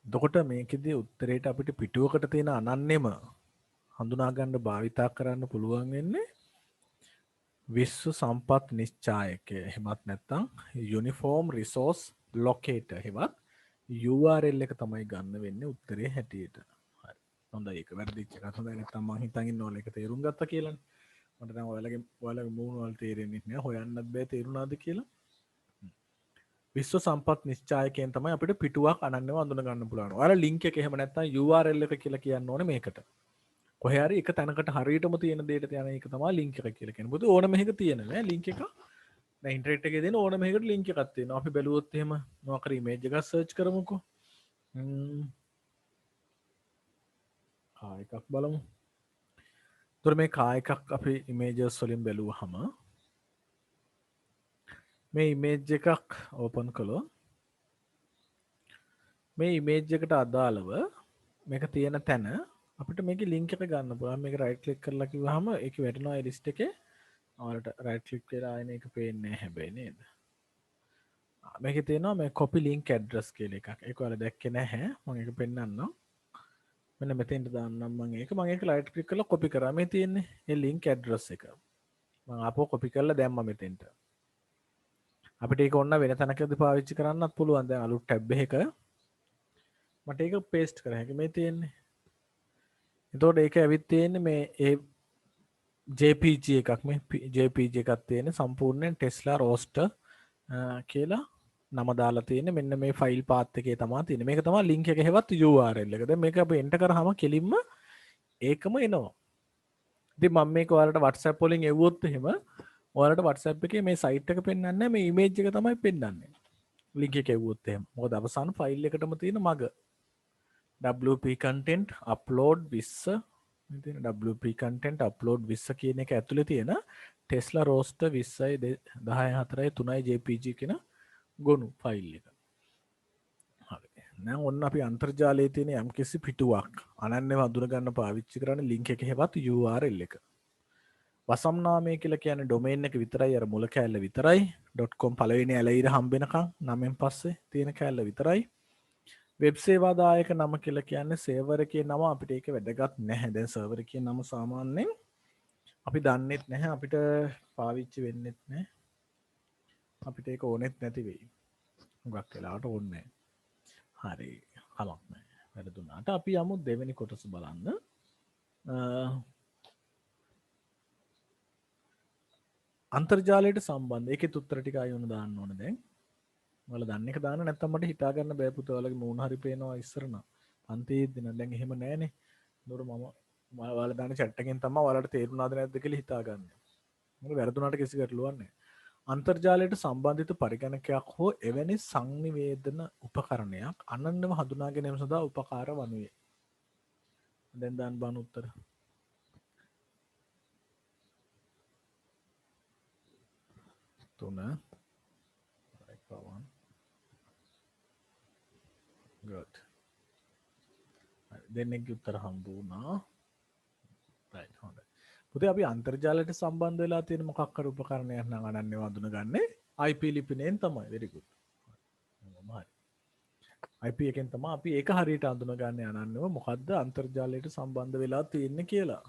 එතකොට මේකෙදී උත්තරේට අපිට පිටුවකට තියෙන අනන්‍යම හඳුනා ගන්න භාවිතා කරන්න පුළුවන් වෙන්නේ විශ්ව සම්පත් නිශ්චායකය. එහෙමත් නැත්නම් යුනිෆෝම් රිසෝස් ලොකේටර්. එහෙමත් URL එක තමයි ගන්න වෙන්නේ උත්තරේ හැටියට. හරි. හොඳයි ඒක වැරදිච්ච එකක්. හොඳයි නැත්නම් මං හිතන් ඉන්න ඕල ඒක තේරුම් ගත්තා කියලානේ. මට දැන් ඔයාලගේ මූණ වල තේරෙන්නේ නැහැ. හොයන්නත් බෑ තේරුණාද කියලා. විශ්ව සම්පත් නිශ්චායකයෙන් තමයි අපිට පිටුවක් අනන්‍යව අඳුන ගන්න පුළුවන්. ඔයාලා ලින්ක් එක එහෙම නැත්නම් URL එක කියලා කියන්න ඕනේ මේකට. කොහේ හරි එක තැනකට හරියටම තියෙන දෙයට යන එක තමයි ලින්ක් එක කියලා කියන්නේ. මොකද ඕනම එකක තියෙන නෑ ලින්ක් එක. දැන් ඉන්ටර්නෙට් එකේ දෙන ඕනම එකකට ලින්ක් එකක් තියෙනවා. අපි බැලුවොත් එහෙම මොකක් හරි ඉමේජ් එකක් සර්ච් කරමුකෝ. එකක් බලමු. ඒතර මේ එකක් අපි ඉමේජස් වලින් බැලුවහම මේ ඉමේජ් එකක් ඕපන් කළොත් මේ ඉමේජ් එකට අදාළව මේක තියෙන තැන අපිට මේකේ ලින්ක් එක ගන්න පුළුවන්. මේක රයිට් ක්ලික් කරලා කිව්වහම ඒක වැටෙනවා ඒ ලිස්ට් එකේ. ඔයාලට රයිට් ක්ලික් කරලා ආයෙ මේක පේන්නේ නැහැ හැබැයි නේද? මේකේ තියෙනවා මේ copy link address කියලා එකක්. ඒක ඔයාලා දැක්කේ නැහැ. මම ඒක පෙන්නන්නම්. මෙන්න මෙතෙන්ට දාන්නම් මම ඒක. මම ඒක රයිට් ක්ලික් කරලා copy කරා. මේ තියෙන්නේ මේ link address එක. මම ආපහු copy කරලා දැම්මා මෙතෙන්ට. අපිට ඒක ඔන්න වෙන තැනකදී පාවිච්චි කරන්නත් පුළුවන්. දැන් අලුත් ටැබ් එකක මට ඒක පේස්ට් කර හැකියි. මේ තියෙන්නේ. එතකොට ඒක ඇවිත් තියෙන්නේ මේ ඒ JPG එකක්. මේ JPG එකක් තියෙන්නේ සම්පූර්ණයෙන් Tesla roaster කියලා නම දාලා තියෙන්නේ. මෙන්න මේ ෆයිල් පාත් එකේ තමයි තියෙන්නේ. මේක තමයි link එක හැවත් URL එක. දැන් මේක අපි එන්ටර් කරාම කෙලින්ම ඒකම එනවා. ඉතින් මම මේක ඔයාලට WhatsApp වලින් එවුවොත් එහෙම ඔයාලට WhatsApp එකේ මේ site එක පෙන්වන්නේ නැහැ. මේ image එක තමයි පෙන්වන්නේ. link එක එවුවොත් එහෙම. මොකද අවසාන ෆයිල් එකටම තියෙන මග. WP content upload 20 මෙතන WP content upload 20 කියන එක ඇතුලේ තියෙන Tesla roaster 20යි 10යි 4යි 3යි JPG කියන ගොනු ෆයිල් එක. හරි. දැන් ඔන්න අපි අන්තර්ජාලයේ තියෙන යම්කිසි පිටුවක් අනන්‍යව අඳුන ගන්න පාවිච්චි කරන link එක හැවත් URL එක. වසම් නාමය කියලා කියන්නේ ඩොමේන් එක විතරයි අර මුල කෑල්ල විතරයි .com පළවෙනි ඇලයිර හම්බෙනකන් නමෙන් පස්සේ තියෙන කෑල්ල විතරයි. වෙබ් සේවාදායක නම කියලා කියන්නේ සර්වර් එකේ නම. අපිට ඒක වැදගත් නැහැ. දැන් සර්වර් එකේ නම සාමාන්‍යයෙන් අපි දන්නෙත් නැහැ, අපිට පාවිච්චි වෙන්නෙත් නැහැ, අපිට ඒක ඕනෙත් නැති වෙයි. හුඟක් වෙලාවට ඕනේ නැහැ. හරි, කමක් නැහැ. වැරදුනාට අපි යමු දෙවෙනි කොටස බලන්න. අන්තර්ජාලයට සම්බන්ධ ඒකෙත් උත්තර ටික ආයෙ දාන්න ඕන දැන්. ඔයාලා දන්න එක දාන්න, නැත්නම් මට හිතා ගන්න බෑ පුතේ. ඔයාලගේ මූණ හරි පේනවා ඉස්සර නම්. අන්තිමේදී නම් දැන් එහෙම නැහනේ. ඒතකොට මම ඔයාලා දාන chat එකෙන් තමයි ඔයාලට තේරුණාද නැද්ද කියලා හිතා ගන්න. මොකද වැරදුනාට කිසි ගැටලුවක් නැහැ. අන්තර්ජාලයට සම්බන්ධිත පරිගණකයක් හෝ එවැනි සංනිවේදන උපකරණයක් අනන්‍යව හඳුනා ගැනීම සඳහා උපකාර වනුයේ. දැන් දාන්න බාන උත්තර. තුන good. දෙන්නෙක්ගේ උත්තර හම්බ වුණා. right, හොඳයි. පුතේ අපි අන්තර්ජාලයට සම්බන්ධ වෙලා තියෙන මොකක් කර උපකරණයක් නම් අනන්‍යව හඳුනගන්නේ IP ලිපිණයෙන් තමයි. very good. හරි. IP එකෙන් තමයි අපි ඒක හරියට හඳුනගන්නේ අනන්‍යව මොකද්ද අන්තර්ජාලයට සම්බන්ධ වෙලා තියෙන්නේ කියලා.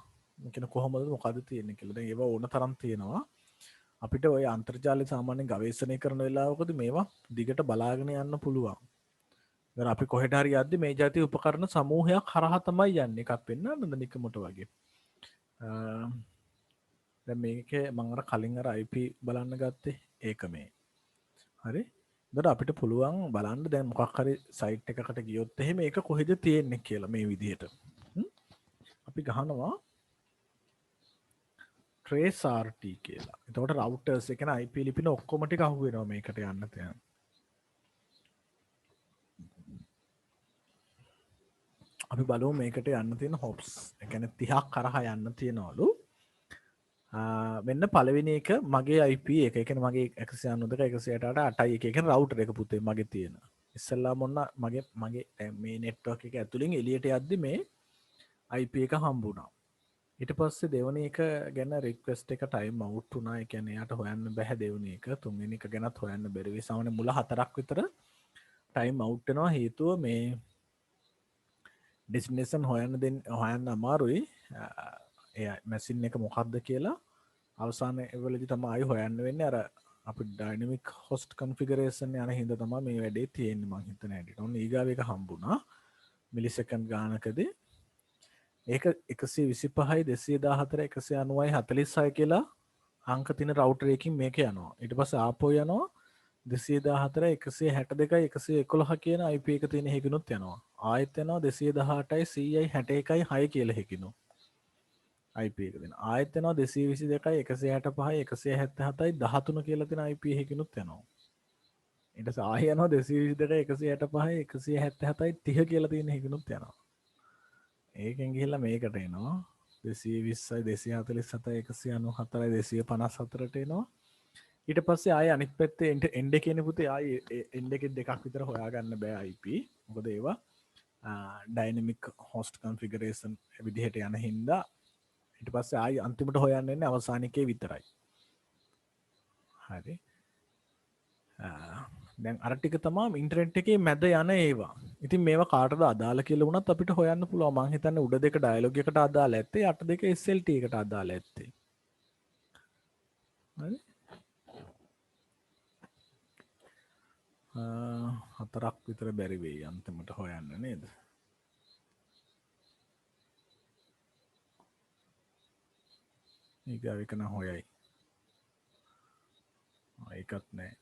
කියන කොහොමද මොකද්ද තියෙන්නේ කියලා. දැන් ඒවා ඕන තරම් තියෙනවා. අපිට ওই අන්තර්ජාලය සාමාන්‍යයෙන් ගවේෂණය කරන වෙලාවකදී මේවා දිගට බලාගෙන යන්න පුළුවන්. දැන් අපි කොහෙට හරි යද්දි මේ જાති උපකරණ සමූහයක් හරහා තමයි යන්නේ. එකක් වෙන්නන්නද නිකමට වගේ. දැන් මේකේ මම අර කලින් අර IP බලන්න ගත්තේ ඒක මේ. හරි. එතකොට අපිට පුළුවන් බලන්න දැන් මොකක් හරි සයිට් එකකට ගියොත් එහෙම ඒක කොහෙද තියෙන්නේ කියලා මේ විදිහට. අපි ගහනවා trace rt කියලා. එතකොට routers එක න IP ලිපින ඔක්කොම ටික අහු වෙනවා මේකට යන්න තියෙන. අපි බලමු මේකට යන්න තියෙන hops. ඒ කියන්නේ 30ක් කරහා යන්න තියෙනවලු. මෙන්න පළවෙනි එක මගේ IP එක. ඒ කියන්නේ මගේ 192.168.8යි එක. ඒ කියන්නේ router එක පුතේ මගේ තියෙන. ඉස්සෙල්ලා මොන්න මගේ මේ network එක ඇතුලෙන් එළියට යද්දි මේ IP එක හම්බුණා. ඊට පස්සේ දෙවනි එක ගැන රික්වෙස්ට් එක ටයිම් අවුට් වුණා. ඒ කියන්නේ එයාට හොයන්න බෑ දෙවනි එක. තුන්වෙනි එක ගැනත් හොයන්න බැරි වෙයි. සාමාන්‍ය මුල 4ක් විතර ටයිම් අවුට් වෙනවා. හේතුව මේ ඩෙස්ටිනේෂන් හොයන්න අමාරුයි. එයා මැෂින් එක මොකක්ද කියලා අවසාන වෙලෙදි තමයි ආයෙ හොයන්න වෙන්නේ. අර අපි ඩයිනමික් හොස්ට් කන්ෆිගරේෂන් යන හින්දා තමයි මේ වැඩේ තියෙන්නේ මං හිතන හැටියට. ඔන්න ඊගාව එක හම්බුණා. මිලිසෙකන්ඩ් ගානකදී ඒක 125.214.190.46 කියලා අංක තියෙන රවුටර් එකකින් මේක යනවා. ඊට පස්සේ ආපහු යනවා 214.162.111 කියන IP එක තියෙන එකකිනුත් යනවා. ආයෙත් යනවා 218.100.61.6 කියලා එකකිනුත් IP එක දෙනවා. ආයෙත් යනවා 222.165.177.13 කියලා තියෙන IP එකකිනුත් යනවා. ඊට පස්සේ ආයෙ යනවා 222.165.177.30 කියලා තියෙන එකකිනුත් යනවා. ඒකෙන් ගිහිල්ලා මේකට එනවා 220.247.194.254ට එනවා. ඊට පස්සේ ආයෙ අනිත් පැත්තේ එන්ඩ් එකේ පුතේ ආයෙ එන්ඩ් එකේ දෙකක් විතර හොයාගන්න බෑ IP. මොකද ඒවා ඩයිනමික් හොස්ට් කන්ෆිගරේෂන් විදිහට යන හින්දා ඊට පස්සේ ආයෙ අන්තිමට හොයන්න එන්නේ අවසානිකේ විතරයි. හරි. දැන් අර ටික තමයි ඉන්ටර්නෙට් එකේ මැද යන ඒවා. ඉතින් මේවා කාටද අදාළ කියලා වුණත් අපිට හොයන්න පුළුවන්. මං හිතන්නේ උඩ දෙක ඩයලොග් එකට අදාළ ඇත්තේ, යට දෙක SLT එකට අදාළ ඇත්තේ. හරි. හතරක් විතර බැරි වෙයි අන්තිමට හොයන්න නේද? ඊගාව එක නම් හොයයි. ඒකත් නෑ.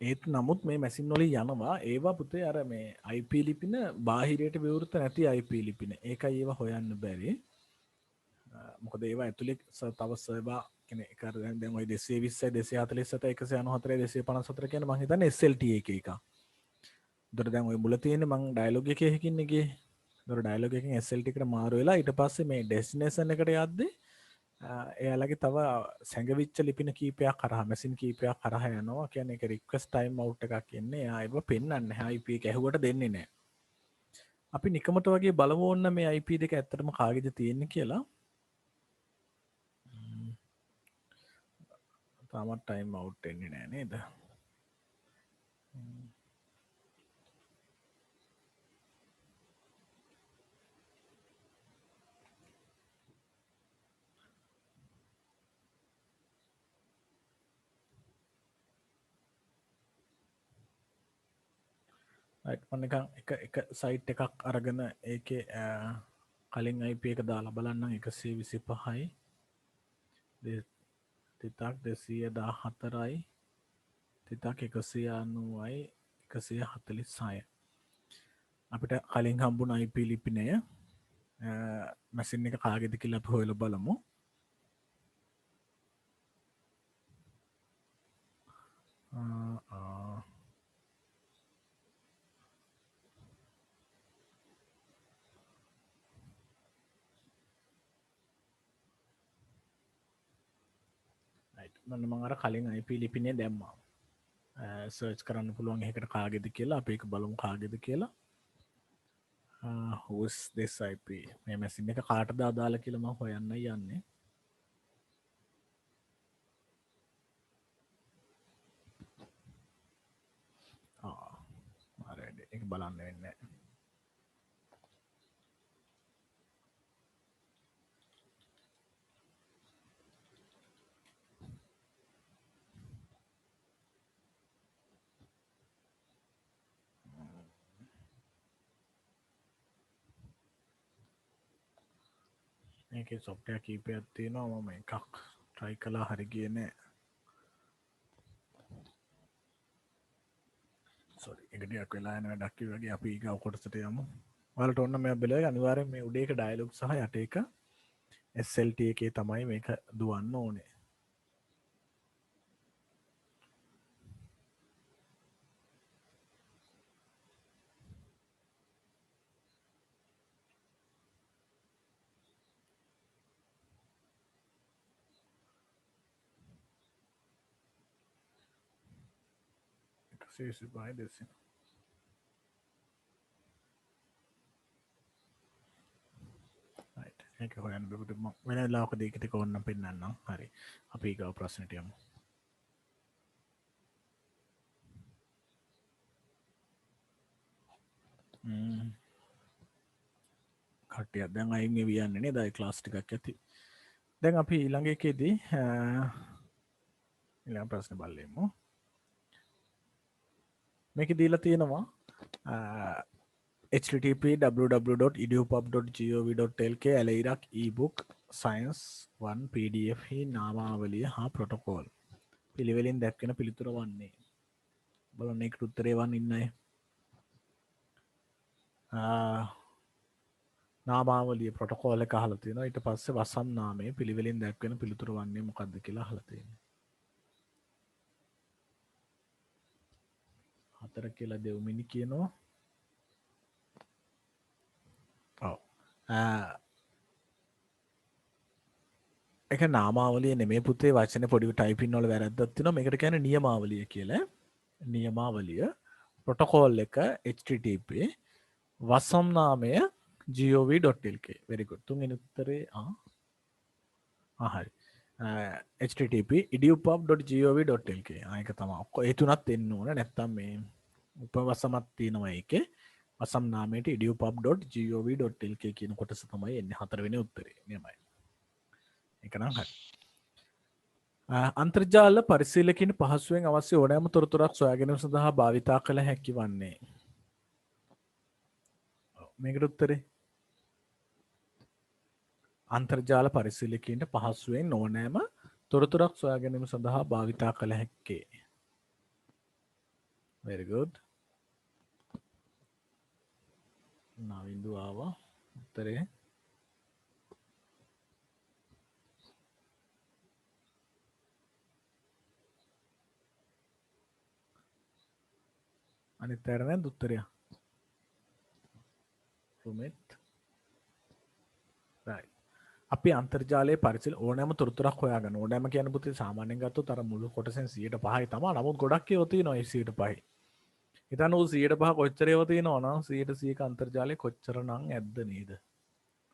ඒත් නමුත් මේ මැසින් වලින් යනවා ඒවා පුතේ අර මේ IP ලිපින බාහිරයට විවෘත නැති IP ලිපින. ඒකයි ඒවා හොයන්න බැරි. මොකද ඒවා ඇතුලේ තව සර්වර් කියන්නේ ඒක අර දැන් ওই 220 247 194 254 කියන මම හිතන්නේ SLT එකක. උඩට දැන් ওই මුල තියෙන්නේ මම ඩයලොග් එකේ හිකින්නේ ගියේ. උඩට ඩයලොග් එකෙන් SLT එකට මාරු වෙලා ඊට පස්සේ මේ ඩෙස්ටිනේෂන් එකට යද්දී එයාලගේ තව සැඟවිච්ච ලිපින කීපයක් කරහා මැෂින් කීපයක් කරහා යනවා. කියන්නේ ඒක රික්වෙස්ට් ටයිම් අවුට් එකක් එන්නේ. එයා ඒව පෙන්වන්නේ නැහැ. IP එක ඇහුවට දෙන්නේ නැහැ. අපි නිකමට වගේ බලමු ඕන්න මේ IP දෙක ඇත්තටම කාගේද තියෙන්නේ කියලා. තාමත් ටයිම් අවුට් එන්නේ නැහැ නේද? මම නිකන් එක සයිට් එකක් අරගෙන ඒකේ කලින් IP එක දාලා බලන්නම් 125යි තිතක් 214යි තිතක් 190යි 146යි අපිට කලින් හම්බුන IP ලිපිනය මැෂින් එක කාගේද කියලා අපි හොයලා බලමු මම අර කලින් IP ලිපිනේ දැම්මා සර්ච් කරන්න පුළුවන් එකට කාගෙද කියලා අපි ඒක බලමු කාගෙද කියලා who's this IP මේ මැෂින් එක කාටද අදාළ කියලා මම හොයන්න යන්නේ හරි ඒක බලන්න වෙන්නේ මේකේ software කීපයක් තියෙනවා මම එකක් try කළා හරි ගියේ නෑ sorry එක ටිකක් වෙලා යන වැඩක් වගේ අපි ඊගා කොටසට යමු ඔයාලට ඕන මේ බෙලේ අනිවාර්යෙන් මේ උඩ එක ඩයලොග් සහ යට එක SLT එකේ තමයි මේක දුවන්න ඕනේ by this right ඒක හොයන්න බෙබුට මම වෙන වෙලාවකදී ඒක ටික ඕනනම් පෙන්නන්නම් හරි අපි ඊගාව ප්‍රශ්නෙට යමු කට්ටියක් දැන් අයින් වෙවි යන්නේ නේද ඒ ක්ලාස් ටිකක් ඇති දැන් අපි ඊළඟ එකේදී ඊළඟ ප්‍රශ්න බලමු මේක දීලා තියෙනවා http www.edupub.gov.lk ඇලයිරක් ebook science 1 pdf හි නාමාවලිය හා ප්‍රොටෝකෝල් පිළිවෙලින් දැක්වෙන පිළිතුර වන්නේ බලන්න ඒකට උත්තරේ වන්න ඉන්නයි නාමාවලිය ප්‍රොටෝකෝල් එක අහලා තියෙනවා ඊට පස්සේ වසම් නාමයේ පිළිවෙලින් දැක්වෙන පිළිතුර වන්නේ මොකක්ද කියලා අහලා තියෙනවා හතර කියලා දෙව්මිනි කියනවා ඔව් ඒක නාමාවලිය නෙමෙයි පුතේ වචනේ පොඩි ටයිපින් වල වැරද්දක් තියෙනවා මේකට කියන්නේ නියමාවලිය කියලා නියමාවලිය ප්‍රොටෝකෝල් එක http වසම් නාමය gov.lk very good තුන්වෙනි උත්තරේ හරි http edupub.gov.lk ඒක තමයි ඔක්කොම ඒ තුනත් එන්න ඕන නැත්නම් මේ උපවසමක් තියෙනවා ඒකේ වසම් නාමයට edupub.gov.lk කියන කොටස තමයි එන්නේ හතරවෙනි උත්තරේ නියමයි ඒක නම් හරි අන්තර්ජාල පරිශීලකයන් පහසුවෙන් අවශ්‍ය ඕනෑම තොරතුරක් සොයා ගැනීම සඳහා භාවිතා කළ හැකි වන්නේ මේකට උත්තරේ අන්තර්ජාල පරිශීලකයන්ට පහසුවෙන් ඕනෑම තොරතුරක් සොයා ගැනීම සඳහා භාවිතා කළ හැක්කේ. Very good. නවින්දු ආවා උත්තරේ. අනිත් පැයට නැද්ද උත්තරය? Rumit. Right. අපි අන්තර්ජාලයේ පරිසල් ඕනෑම තොරතුරක් හොයාගන්න ඕනෑම කියන පුතේ සාමාන්‍යයෙන් ගත්තොත් අර මුළු කොටසෙන් 105යි තමයි. නමුත් ගොඩක් ඒවා තියෙනවා ඒ 105යි. හිතන්න ඕ 105 කොච්චර ඒවා තියෙනවා නම් 100ක අන්තර්ජාලයේ කොච්චරනම් ඇද්ද නේද?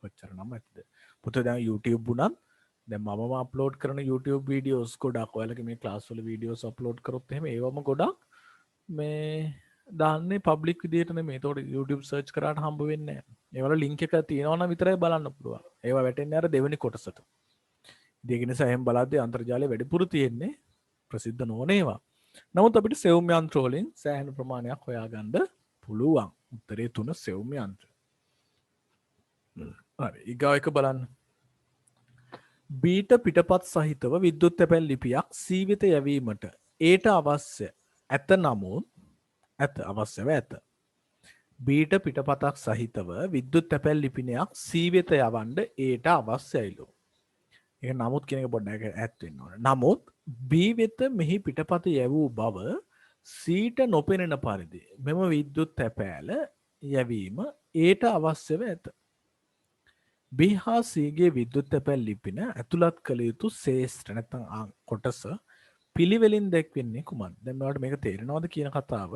කොච්චරනම් ඇද්ද? පුතේ දැන් YouTube උනත් දැන් මමම අප්ලෝඩ් කරන YouTube වීඩියෝස් ගොඩක් ඔයාලගේ මේ ක්ලාස් වල වීඩියෝස් අප්ලෝඩ් කරොත් එහෙම ඒවම ගොඩක් මේ දාන්නේ පබ්ලික් විදියට නෙමෙයි. ඒතකොට YouTube සර්ච් කරාට හම්බ වෙන්නේ නැහැ. ඒවල ලින්ක් එක තියෙනවා නම් විතරයි බලන්න පුළුවන්. ඒවා වැටෙන්නේ අර දෙවෙනි කොටසට. ඒක නිසා එහෙම බලද්දී අන්තර්ජාලය වැඩිපුර තියෙන්නේ ප්‍රසිද්ධ නොවන ඒවා. නමුත් අපිට සෙවුම් යන්ත්‍ර වලින් සෑහෙන ප්‍රමාණයක් හොයාගන්න පුළුවන්. උත්තරේ 3 සෙව්ම යන්ත්‍ර. හරි ඊගාව එක බලන්න. බීට පිටපත් සහිතව විද්‍යුත් තැපැල් ලිපියක් C වෙත යැවීමට ඒට අවශ්‍ය ඇත නමුත් අවශ්‍යව ඇත. බීට පිටපතක් සහිතව විද්‍යුත් තැපැල් ලිපිනයක් C වෙත යවන්න ඒට අවශ්‍යයිලු. ඒක නමුත් කියන එක පොඩ්ඩක් ඈත් වෙන්න ඕනේ. නමුත් B වෙත මෙහි පිටපත යැවූ බව සීට නොපෙනෙන පරිදි මෙම විද්‍යුත් තැපෑල යැවීම ඒට අවශ්‍යව ඇත. B හා C ගේ විද්‍යුත් තැපැල් ලිපින ඇතුළත් කළ යුතු ශේෂ්ත්‍ර නැත්නම් කොටස පිළිවෙලින් දැක්වෙන්නේ කුමක්ද? දැන් මේවට මේක තේරෙනවද කියන කතාව?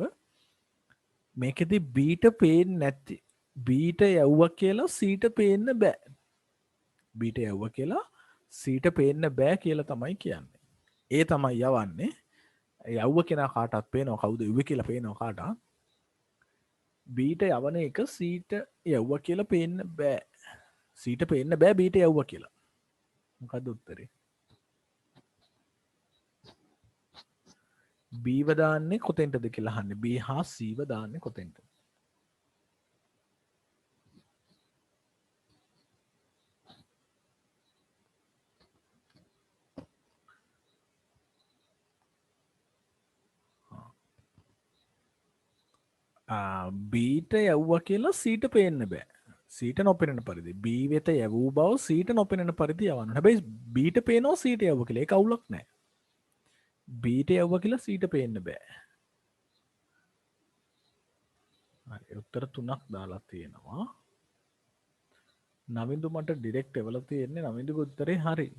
මේකෙදි Bට පේන්නේ නැති. Bට යවුවා කියලා Cට පේන්න බෑ. Bට යවුවා කියලා Cට පේන්න බෑ කියලා තමයි කියන්නේ. ඒ තමයි යවන්නේ. යව්ව කෙනා කාටත් පේනවා කවුද යුවේ කියලා පේනවා කාටත්. Bට යවන එක Cට යවුවා කියලා පේන්න බෑ. Cට පේන්න බෑ Bට යවුවා කියලා. මොකද්ද උත්තරේ? B ව දාන්නේ කොතෙන්ටද කියලා අහන්නේ. B හා C ව දාන්නේ කොතෙන්ටද? බීට යව්වා කියලා සීට පේන්න බෑ. සීට නොපෙනෙන පරිදි B වෙත යවූ බව සීට නොපෙනෙන පරිදි යවන්න. හැබැයි බීට පේනවා සීට යවුවා කියලා. ඒක අවුලක් නෑ. බීට යවුවා කියලා සීට පේන්න බෑ. හරි උත්තර 3ක් දාලා තියෙනවා. නවින්දු මට ඩිරෙක්ට් එවලා තියෙන්නේ නවින්දුගේ උත්තරේ හරි.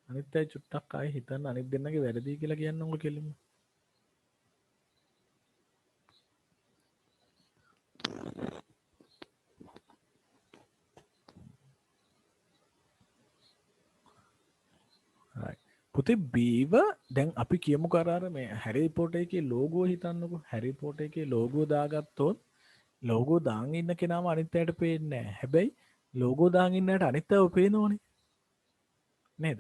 අනිත් අය චුට්ටක් ආයේ හිතන්න අනිත් දෙන්නගේ වැරදි කියලා කියන්නම්කො කෙලින්ම. පුතේ බීව දැන් අපි කියමු කරාර මේ හැරි පොටර් එකේ ලෝගෝ හිතන්නකෝ. හැරි පොටර් එකේ ලෝගෝ දාගත්තොත් ලෝගෝ දාන් ඉන්න කෙනාම අනිත් අයට පේන්නේ නැහැ. හැබැයි ලෝගෝ දාන් ඉන්න අයට අනිත් අයව පේනවනේ. නේද?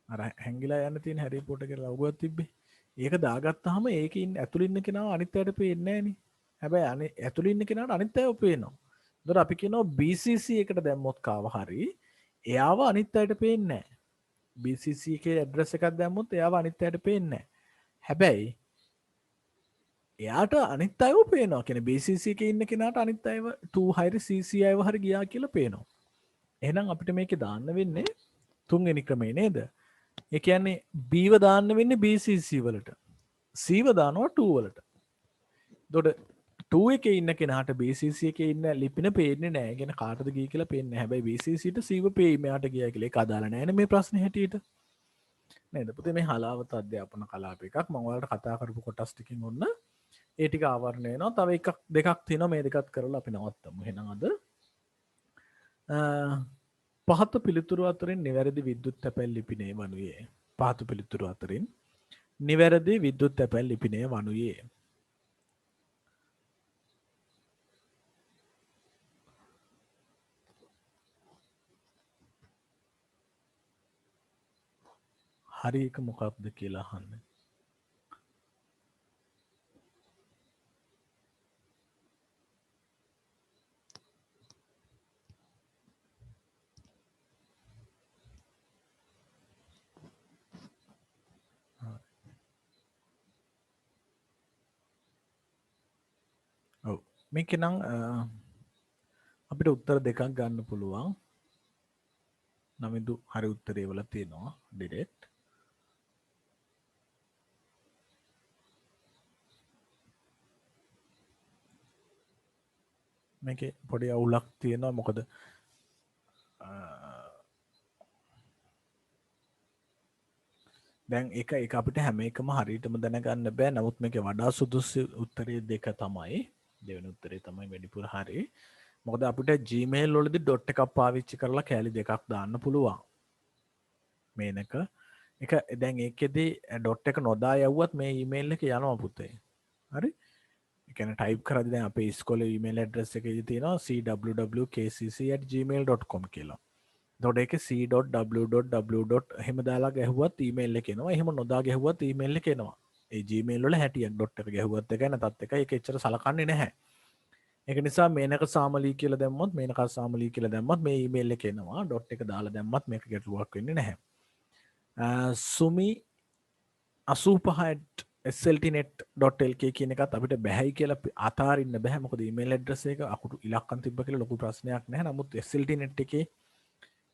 අර හැංගිලා යන්න තියෙන හැරි පොටර් එකේ ලෝගෝවක් තිබ්බේ. ඒක දාගත්තාම ඒකේ ඉන්න ඇතුළේ ඉන්න කෙනාව අනිත් අයට පේන්නේ නැහනේ. හැබැයි ඇතුළේ ඉන්න කෙනාට අනිත් අයව පේනවා. ඒතර අපි කියනවා BCC එකට දැම්මොත් කාව හරි එයාව අනිත් අයට පේන්නේ නැහැ. BCC එකේ ඇඩ්‍රස් එකක් දැම්මොත් එයාව අනිත් අයට පේන්නේ නැහැ. හැබැයි එයාට අනිත් අයව පේනවා. කියන්නේ BCC එකේ ඉන්න කෙනාට අනිත් අයව 2 හරි CC අයව හරි ගියා කියලා පේනවා. එහෙනම් අපිට මේකේ දාන්න වෙන්නේ තුන්වෙනි ක්‍රමේ නේද? ඒ කියන්නේ B ව දාන්න වෙන්නේ BCC වලට. C ව දානවා 2 වලට. එතකොට 2 එකේ ඉන්න කෙනාට BCC එකේ ඉන්න ලිපින පේන්නේ නැහැ. කියන කාටද ගියේ කියලා පේන්නේ නැහැ. හැබැයි BCC ට C ව පේයි මෙයාට ගියා කියලා. ඒක අදාළ නැහැ මේ ප්‍රශ්නේ හැටියට. නේද? පුතේ මේ හලාවත අධ්‍යාපන කලාප එකක් මම ඔයාලට කතා කරපු කොටස් ටිකකින් ඔන්න ඒ ටික ආවරණය වෙනවා. තව එකක් දෙකක් තියෙනවා මේ දෙකත් කරලා අපි නවත්තමු. එහෙනම් අද පහත පිළිතුරු අතරින් නිවැරදි විද්‍යුත් තැපැල් ලිපිනය වනුයේ. පහත පිළිතුරු අතරින් නිවැරදි විද්‍යුත් තැපැල් ලිපිනය වනුයේ. හරි එක මොකක්ද කියලා අහන්න. ඔව් මේක නම් අපිට උත්තර දෙකක් ගන්න පුළුවන්. නමින්දු හරි උත්තරේ වල තියෙනවා ඩිරෙක්ට්. මේකේ පොඩි අවුලක් තියෙනවා. මොකද දැන් එක අපිට හැම එකම හරියටම දැනගන්න බෑ. නමුත් මේකේ වඩා සුදුසු උත්තරේ දෙක තමයි. දෙවෙනි උත්තරේ තමයි වැඩිපුර හරි. මොකද අපිට Gmail වලදී ඩොට් එකක් පාවිච්චි කරලා කැලි දෙකක් දාන්න පුළුවන්. මේනක එක දැන් ඒකෙදි ඩොට් එක නොදා යවුවත් මේ ඊමේල් එක යනවා පුතේ. හරි? ඒ කියන්නේ ටයිප් කරද්දී දැන් අපේ ඉස්කෝලේ ඊමේල් ඇඩ්‍රස් එකේ තියෙනවා cwwkcc@gmail.com කියලා. එතකොට ඒකේ c.w.w. එහෙම දාලා ගැහුවත් ඊමේල් එක එනවා. එහෙම නොදා ගැහුවත් ඊමේල් එක එනවා. ඒ Gmail වල හැටියක් ඩොට් එක ගැහුවත් එකයි නැතත් එකයි ඒක එච්චර සලකන්නේ නැහැ. ඒක නිසා මේනක සාමලී කියලා දැම්මොත් මේනක සාමලී කියලා දැම්මොත් මේ ඊමේල් එක එනවා ඩොට් එක දාලා දැම්මත් මේක ගැටලුවක් වෙන්නේ නැහැ. සුමි 85@sltnet.lk කියන එකත් අපිට බැහැයි කියලා අතාරින්න බෑ මොකද ඊමේල් ඇඩ්‍රස් එක අකුරු ඉලක්කම් තිබ්බ කියලා ලොකු ප්‍රශ්නයක් නැහැ. නමුත් sltnet එකේ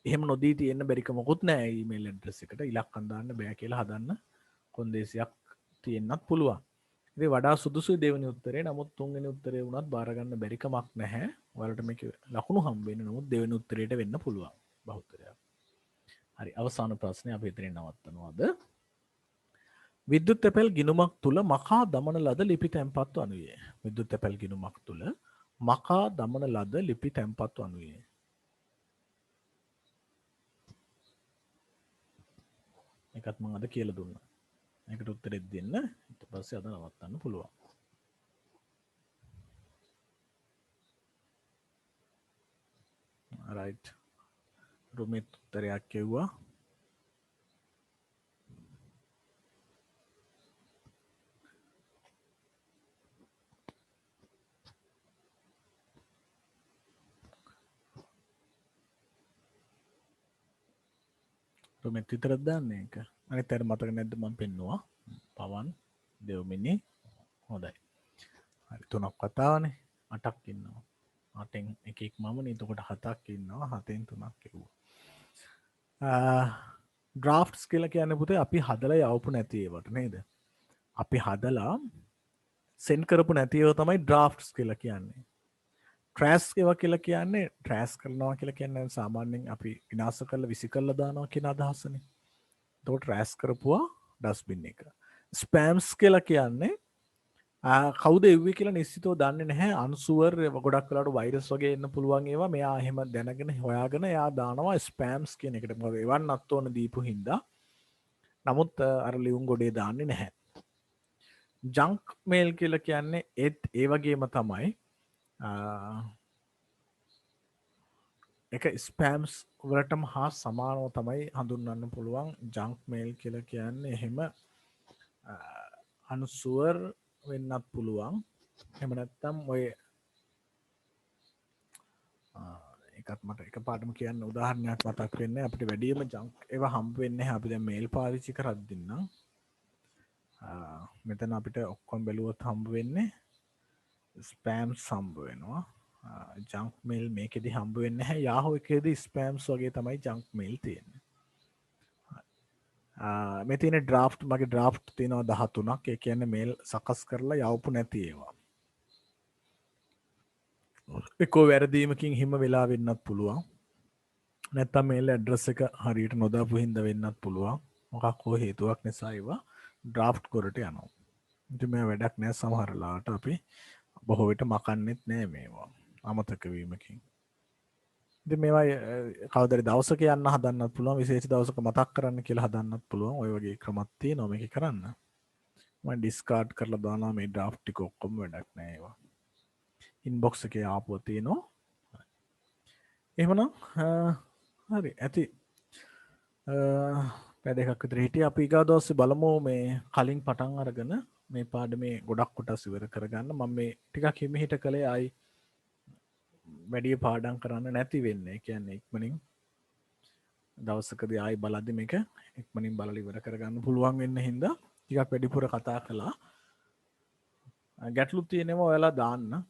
එහෙම නොදී තියෙන්න බැරික මොකුත් නෑ ඊමේල් ඇඩ්‍රස් එකට ඉලක්කම් දාන්න බෑ කියලා හදන්න කොන්දේසියක් තියෙන්නත් පුළුවන්. ඉතින් වඩා සුදුසුයි දෙවෙනි උත්තරේ. නමුත් තුන්වෙනි උත්තරේ වුණත් බාර ගන්න බැරි කමක් නැහැ. ඔයාලට මේක ලකුණු හම්බ වෙන්නේ නමුත් දෙවෙනි උත්තරේට වෙන්න පුළුවන් බහුතරයක්. හරි අවසාන ප්‍රශ්නේ අපි එතනින් නවත්තනවාද? විද්‍යුත් තැපැල් ගිණුමක් තුල මකා දමන ලද ලිපි තැන්පත් වනුයේ. විද්‍යුත් තැපැල් ගිණුමක් තුල මකා දමන ලද ලිපි තැන්පත් වනුයේ. එකත් මම අද කියලා දුන්නා. ඒකට උත්තරෙත් දෙන්න. ඊට පස්සේ අද නවත්තන්න පුළුවන්. right. රුමිත් උත්තරයක් කිව්වා. රුමිත් විතරක් දාන්නේ ඒක. අනිත් අය මතක නැද්ද මම පෙන්නුවා. පවන් දෙව්මිනි හොඳයි. හරි තුනක් කතාවනේ 8ක් ඉන්නවා. 8න් එකෙක් මමනේ එතකොට 7ක් ඉන්නවා 7න් 3ක් කිව්වා. ඩ්‍රාෆ්ට්ස් කියලා කියන්නේ පුතේ අපි හදලා යවපු නැති ඒවට නේද? අපි හදලා සෙන්ඩ් කරපු නැති ඒවා තමයි ඩ්‍රාෆ්ට්ස් කියලා කියන්නේ. ට්‍රෑෂ් ඒවා කියලා කියන්නේ ට්‍රෑෂ් කරනවා කියලා කියන්නේ සාමාන්‍යයෙන් අපි විනාශ කරලා විසි කරලා දානවා කියන අදහසනේ. එතකොට ට්‍රෑෂ් කරපුවා ඩස්බින් එක. ස්පෑම්ස් කියලා කියන්නේ කවුද එව්වේ කියලා නිශ්චිතව දන්නේ නැහැ. අන්සුවර් ගොඩක් වෙලාවට වෛරස් වගේ එන්න පුළුවන් ඒවා මෙයා එහෙම දැනගෙන හොයාගෙන එයා දානවා ස්පෑම්ස් කියන එකට. මොකද එවන්නත් ඕන දීපු හින්දා. නමුත් අර ලියුම් ගොඩේ දාන්නේ නැහැ. ජංක් මේල් කියලා කියන්නේ ඒත් ඒ වගේම තමයි එක ස්පෑම්ස් වලටම හා සමානව තමයි හඳුන්වන්න පුළුවන් ජංක් මේල් කියලා කියන්නේ එහෙම අනුසුවර් වෙන්නත් පුළුවන් එහෙම නැත්නම් ඔය එකත් මට එකපාරටම කියන්න උදාහරණයක් මතක් වෙන්නේ අපිට වැඩිම ජංක් ඒවා හම්බ වෙන්නේ අපි දැන් මේල් පාවිච්චි කරද්දී නම් මෙතන අපිට ඔක්කොම බැලුවොත් හම්බ වෙන්නේ ස්පෑම්ස් හම්බ වෙනවා ජංක් මේල් මේකෙදි හම්බ වෙන්නේ නැහැ Yahoo එකේදී ස්පෑම්ස් වගේ තමයි ජංක් මේල් තියෙන්නේ මේ තියෙන ඩ්‍රාෆ්ට් මගේ ඩ්‍රාෆ්ට් තියෙනවා 13ක් ඒ කියන්නේ මේල් සකස් කරලා යවපු නැති ඒවා එක්කෝ වැරදීමකින් හිම වෙලා වෙන්නත් පුළුවන් නැත්තම් මේල් ඇඩ්‍රස් එක හරියට නොදාපු හින්දා වෙන්නත් පුළුවන් මොකක් හෝ හේතුවක් නිසා ඒවා ඩ්‍රාෆ්ට් කරට යනවා ඉතින් මේ වැඩක් නෑ සමහර ලාට අපි බොහෝ විට මකන්නෙත් නෑ මේවා අමතක වීමකින් ඉතින් මේවා කවදාද දවසක යන්න හදන්නත් පුළුවන් විශේෂ දවසක මතක් කරන්න කියලා හදන්නත් පුළුවන් ඔය වගේ ක්‍රමත් තියෙනවා මේක කරන්න මම ඩිස්කාඩ් කරලා දානවා මේ ඩ්‍රාෆ්ට් ටික ඔක්කොම වැඩක් නෑ ඒවා ඉන්බොක්ස් එකේ ආපුව තියෙනවා එහෙමනම් හරි ඇති පැය දෙකක් විතර හිටියේ අපි ඊගා දවසේ බලමු මේ කලින් පටන් අරගෙන මේ පාඩමේ ගොඩක් කොටස් ඉවර කරගන්න මම මේ ටිකක් හිමිහිට කළේ ආයි වැඩි පාඩම් කරන්න නැති වෙන්නේ. ඒ කියන්නේ ඉක්මනින් දවසකදී ආයි බලද්දි මේක ඉක්මනින් බලලා ඉවර කරගන්න පුළුවන් වෙන්න හින්දා ටිකක් වැඩිපුර කතා කළා. ගැටලු තියෙනවා ඔයාලා දාන්න.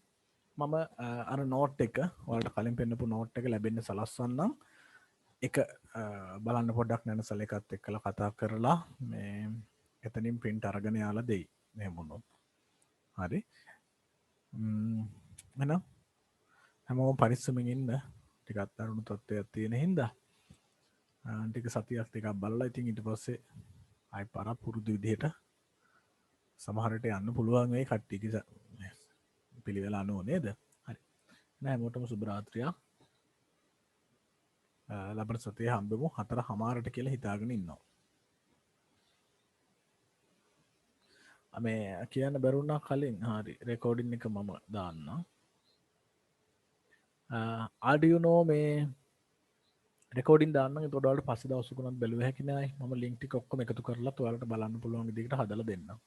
මම අර නෝට් එක ඔයාලට කලින් පෙන්නපු නෝට් එක ලැබෙන්න සලස්වන්නම්. එක බලන්න පොඩ්ඩක් නැනසල එකත් එක්කලා කතා කරලා මේ එතනින් print අරගෙන යාලා දෙයි. මෙහෙම වුණොත්. හරි. එහෙනම් හැමෝම පරිස්සමෙන් ඉන්න ටිකක් දරුණු තත්ත්වයක් තියෙන හින්දා ටික සතියක් ටිකක් බලලා ඉතින් ඊට පස්සේ ආයි පාරක් පුරුදු විදිහට සමහරට යන්න පුළුවන් වෙයි කට්ටියගේ පිළිවෙල අනුව නේද හරි නෑ හැමෝටම සුබ රාත්‍රියක් ලබන සතියේ හම්බෙමු 4:00ට කියලා හිතාගෙන ඉන්නවා මේ කියන්න බැරුණා කලින් හරි රෙකෝඩින් එක මම දාන්නම් ආඩියුනෝ මේ රෙකෝඩින් දාන්න එතකොට ඔයාලට පස්සේ දවසකුණත් බැලුව හැකි නෑ මම ලින්ක් ටික ඔක්කොම එකතු කරලා ඔයාලට බලන්න පුළුවන් විදිහට හදලා දෙන්නම්